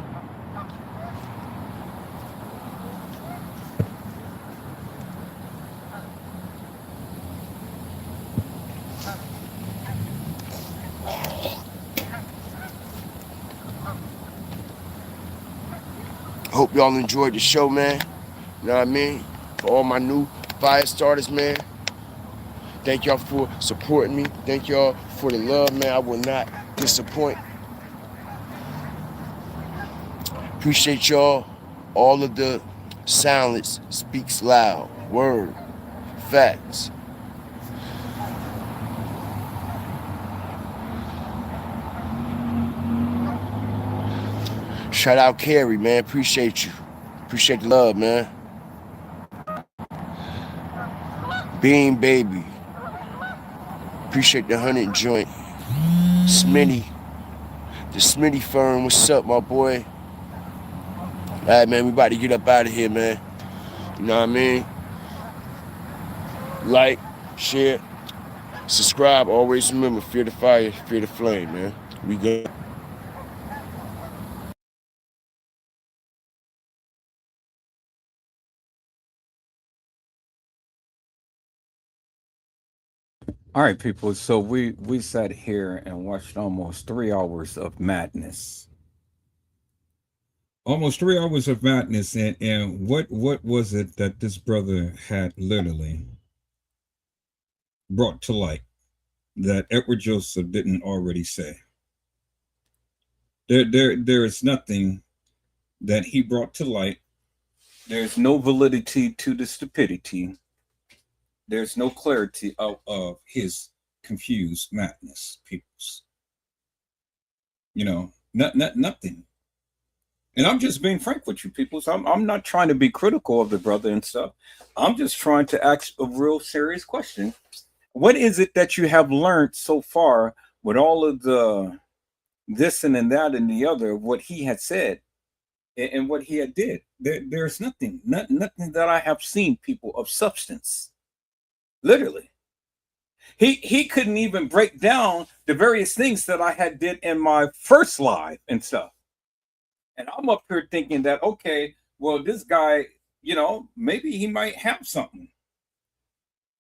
Hope y'all enjoyed the show, man. You know what I mean? For all my new fire starters, man. Thank y'all for supporting me. Thank y'all for the love, man. I will not disappoint. Appreciate y'all. All of the silence speaks loud. Word. Facts. Shout out Carrie, man. Appreciate you. Appreciate the love, man. Bean Baby. Appreciate the 100 joint. Smitty. The Smitty firm. What's up, my boy? All right, man. We about to get up out of here, man. You know what I mean? Like, share, subscribe. Always remember, fear the fire, fear the flame, man. We good.
All right, people. So we sat here and watched almost 3 hours of madness. Almost 3 hours of madness, and what was it that this brother had literally brought to light that Edward Joseph didn't already say? There is nothing that he brought to light. There's no validity to the stupidity. There's no clarity of his confused madness, peoples. You know, nothing. And I'm just being frank with you, peoples. I'm not trying to be critical of the brother and stuff. I'm just trying to ask a real serious question. What is it that you have learned so far with all of the this and that and the other of what he had said and what he had did? There's nothing that I have seen, people, of substance. Literally. He couldn't even break down the various things that I had did in my first live and stuff. And I'm up here thinking that, okay, well, this guy, you know, maybe he might have something.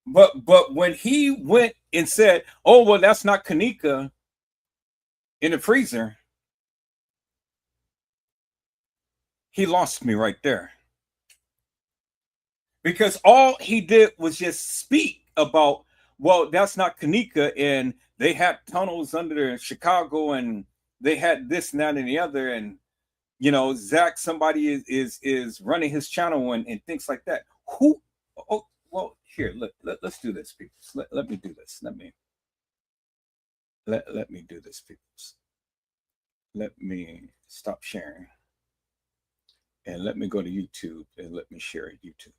But when he went and said, "Oh well, that's not Kenneka in the freezer," he lost me right there. Because all he did was just speak about, well, that's not Kenneka, and they had tunnels under Chicago, and they had this and that and the other, and Zach, somebody is running his channel and things like that. Who? Oh, well, here, let's do this, people. Let me do this. Let me do this, people. Let me stop sharing, and let me go to YouTube and let me share YouTube.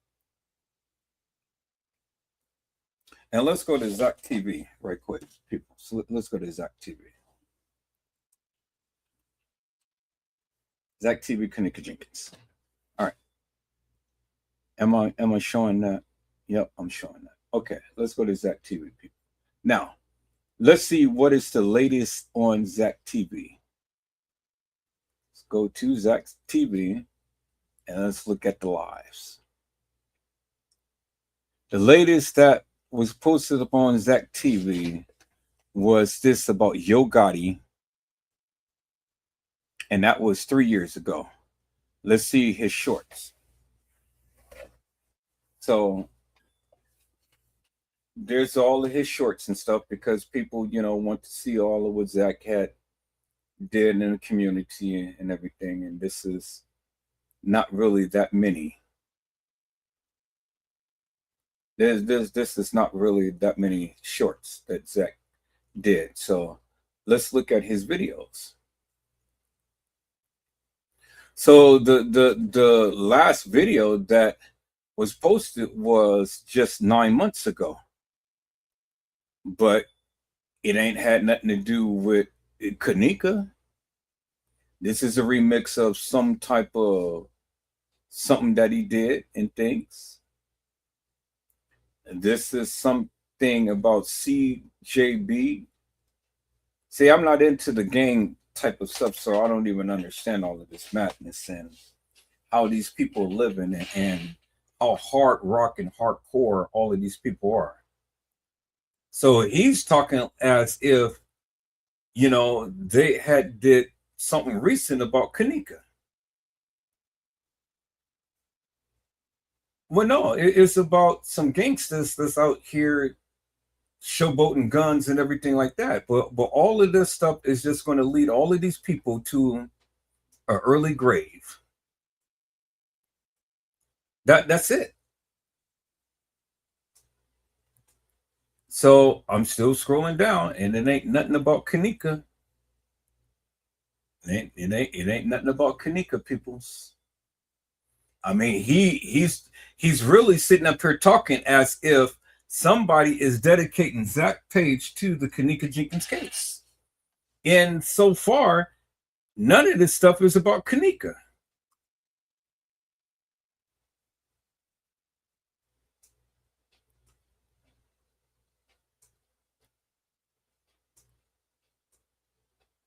And let's go to Zach TV right quick, people. So let's go to Zach TV. Zach TV, Kenneka Jenkins. All right. Am I showing that? Yep, I'm showing that. Okay, let's go to Zach TV, people. Now, let's see what is the latest on Zach TV. Let's go to Zach TV and let's look at the lives. The latest that was posted up on Zach TV was this about Yo Gotti, and that was 3 years ago. Let's see his shorts. So there's all of his shorts and stuff because people, want to see all of what Zach had did in the community and everything, and this is not really that many. This is not really that many shorts that Zach did. So let's look at his videos. So the last video that was posted was just 9 months ago, but it ain't had nothing to do with Kenneka. This is a remix of some type of something that he did and things. This is something about CJB. See, I'm not into the gang type of stuff, so I don't even understand all of this madness and how these people are living and how hard rock and hardcore all of these people are. So he's talking as if, they had did something recent about Kenneka. Well, no, it's about some gangsters that's out here showboating guns and everything like that. But all of this stuff is just going to lead all of these people to an early grave. That's it. So I'm still scrolling down, and it ain't nothing about Kenneka. It ain't nothing about Kenneka, peoples. I mean, he's really sitting up here talking as if somebody is dedicating Zach Page to the Kenneka Jenkins case. And so far, none of this stuff is about Kenneka.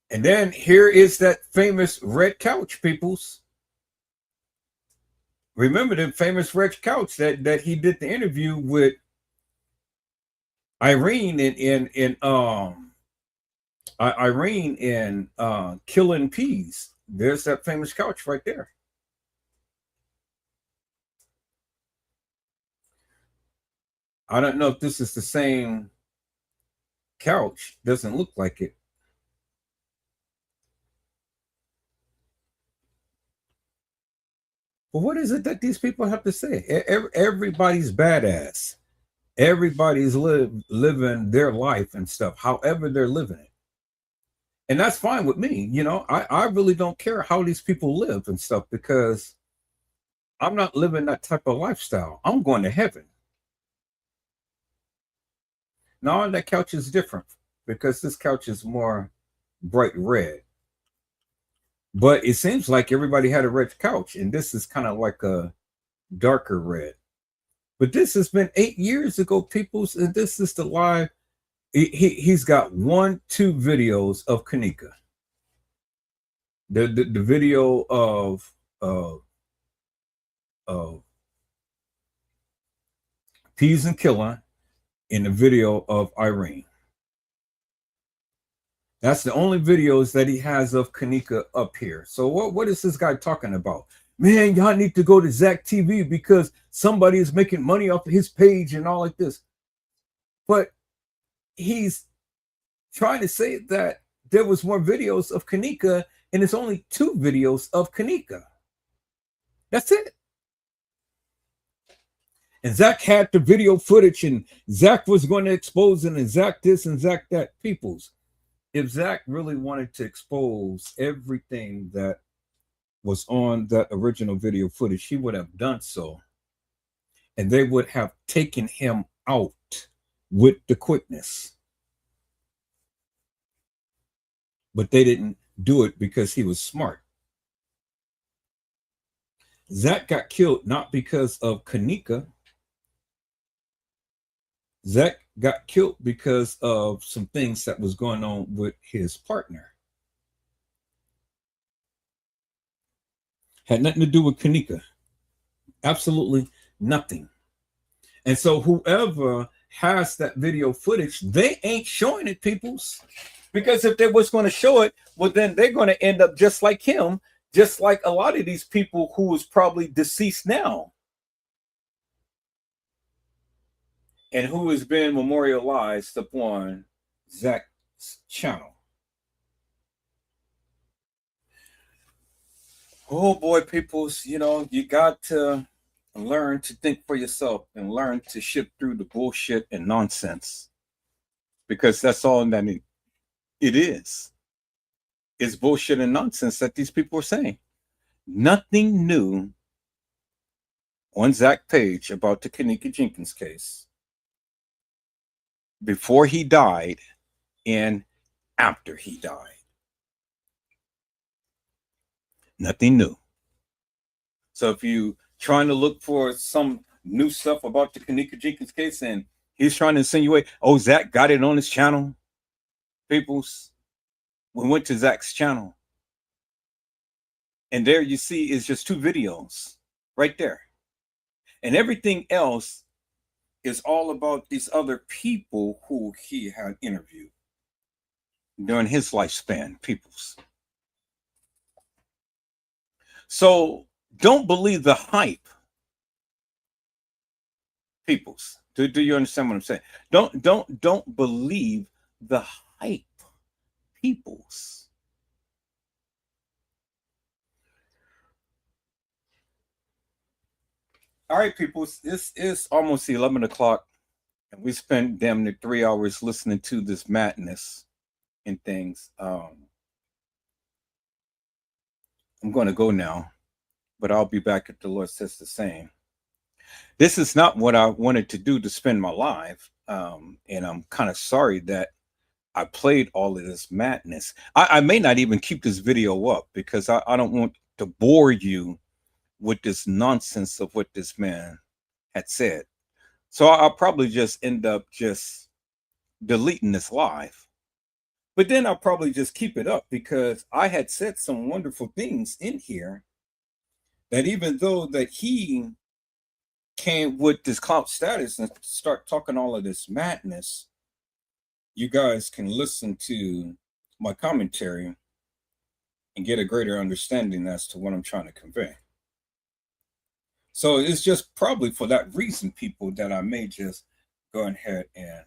And then here is that famous red couch, peoples. Remember the famous red couch that he did the interview with Irene in Irene in Killing Peas. There's that famous couch right there. I don't know if this is the same couch. Doesn't look like it. But what is it that these people have to say? Everybody's badass. Everybody's living their life and stuff, however they're living it. And that's fine with me. I really don't care how these people live and stuff because I'm not living that type of lifestyle. I'm going to heaven. Now, that couch is different because this couch is more bright red. But it seems like everybody had a red couch, and this is kind of like a darker red. But this has been 8 years ago, peoples, and this is the live. He's got 2 videos of Kenneka. The video of Peas and Killing, in the video of Irene. That's the only videos that he has of Kenneka up here. So what is this guy talking about? Man, y'all need to go to Zach TV because somebody is making money off of his page and all like this. But he's trying to say that there was more videos of Kenneka, and it's only 2 videos of Kenneka. That's it. And Zach had the video footage, and Zach was going to expose it, and Zach this and Zach that. Peoples, if Zach really wanted to expose everything that was on that original video footage, he would have done so. And they would have taken him out with the quickness. But they didn't do it because he was smart. Zach got killed not because of Kenneka. Zach got killed because of some things that was going on with his partner. Had nothing to do with Kenneka. Absolutely nothing. And so whoever has that video footage, they ain't showing it, peoples. Because if they was going to show it, well, then they're going to end up just like him, just like a lot of these people who is probably deceased now. And who has been memorialized upon Zach's channel. Oh boy, peoples, you know, you got to learn to think for yourself and learn to shift through the bullshit and nonsense. Because that's all that it is. It's bullshit and nonsense that these people are saying. Nothing new on Zach's page about the Kenneka Jenkins case. Before he died and after he died. Nothing new. So if you trying to look for some new stuff about the Kenneka Jenkins case and he's trying to insinuate, oh, Zach got it on his channel. Peoples, we went to Zach's channel. And there you see is just 2 videos right there. And everything else is all about these other people who he had interviewed during his lifespan, peoples. So don't believe the hype, peoples. Do you understand what I'm saying? Don't believe the hype, peoples. All right, peoples, this is almost 11 o'clock, and we spent damn near 3 hours listening to this madness and things. I'm going to go now, but I'll be back if the Lord says the same. This is not what I wanted to do to spend my life, and I'm kind of sorry that I played all of this madness. I may not even keep this video up because I don't want to bore you with this nonsense of what this man had said. So I'll probably just end up just deleting this live. But then I'll probably just keep it up because I had said some wonderful things in here that even though that he came with this clout status and start talking all of this madness, you guys can listen to my commentary and get a greater understanding as to what I'm trying to convey. So it's just probably for that reason, people, that I may just go ahead and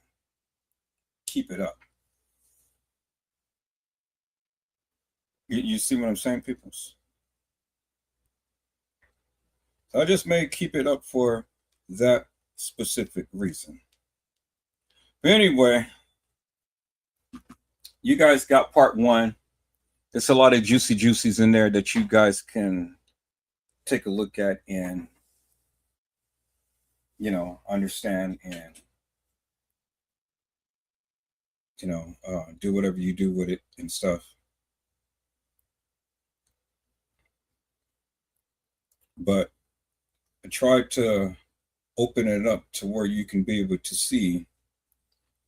keep it up. You see what I'm saying, people? So I just may keep it up for that specific reason. But anyway, you guys got part 1. There's a lot of juicies in there that you guys can take a look at and, you know, understand and, you know, do whatever you do with it and stuff. But I tried to open it up to where you can be able to see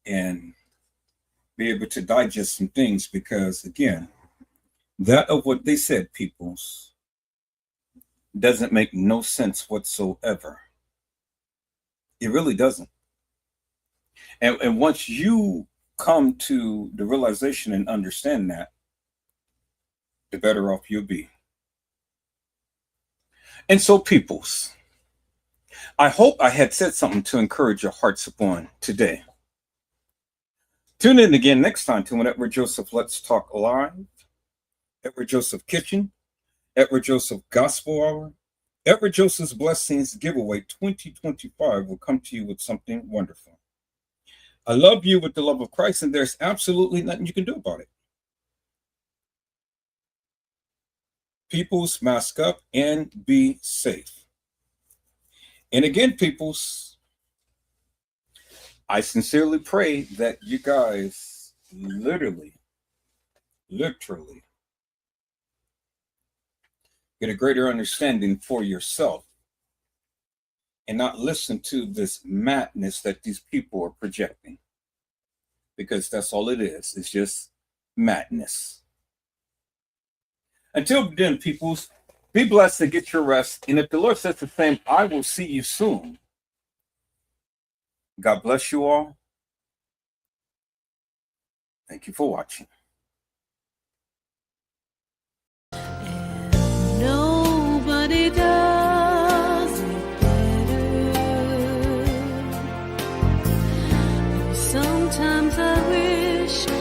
and be able to digest some things, because again, that of what they said, peoples, doesn't make no sense whatsoever. It really doesn't. And once you come to the realization and understand that, the better off you'll be. And so, peoples, I hope I had said something to encourage your hearts upon today. Tune in again next time to Edward Joseph Let's Talk Live, Edward Joseph Kitchen, Edward Joseph Gospel Hour, Edward Joseph's Blessings Giveaway 2025 will come to you with something wonderful. I love you with the love of Christ, and there's absolutely nothing you can do about it. Peoples, mask up and be safe. And again, peoples, I sincerely pray that you guys literally get a greater understanding for yourself and not listen to this madness that these people are projecting. Because that's all it is. It's just madness. Until then, peoples, be blessed and get your rest. And if the Lord says the same, I will see you soon. God bless you all. Thank you for watching.
Nobody does it better. Sometimes I wish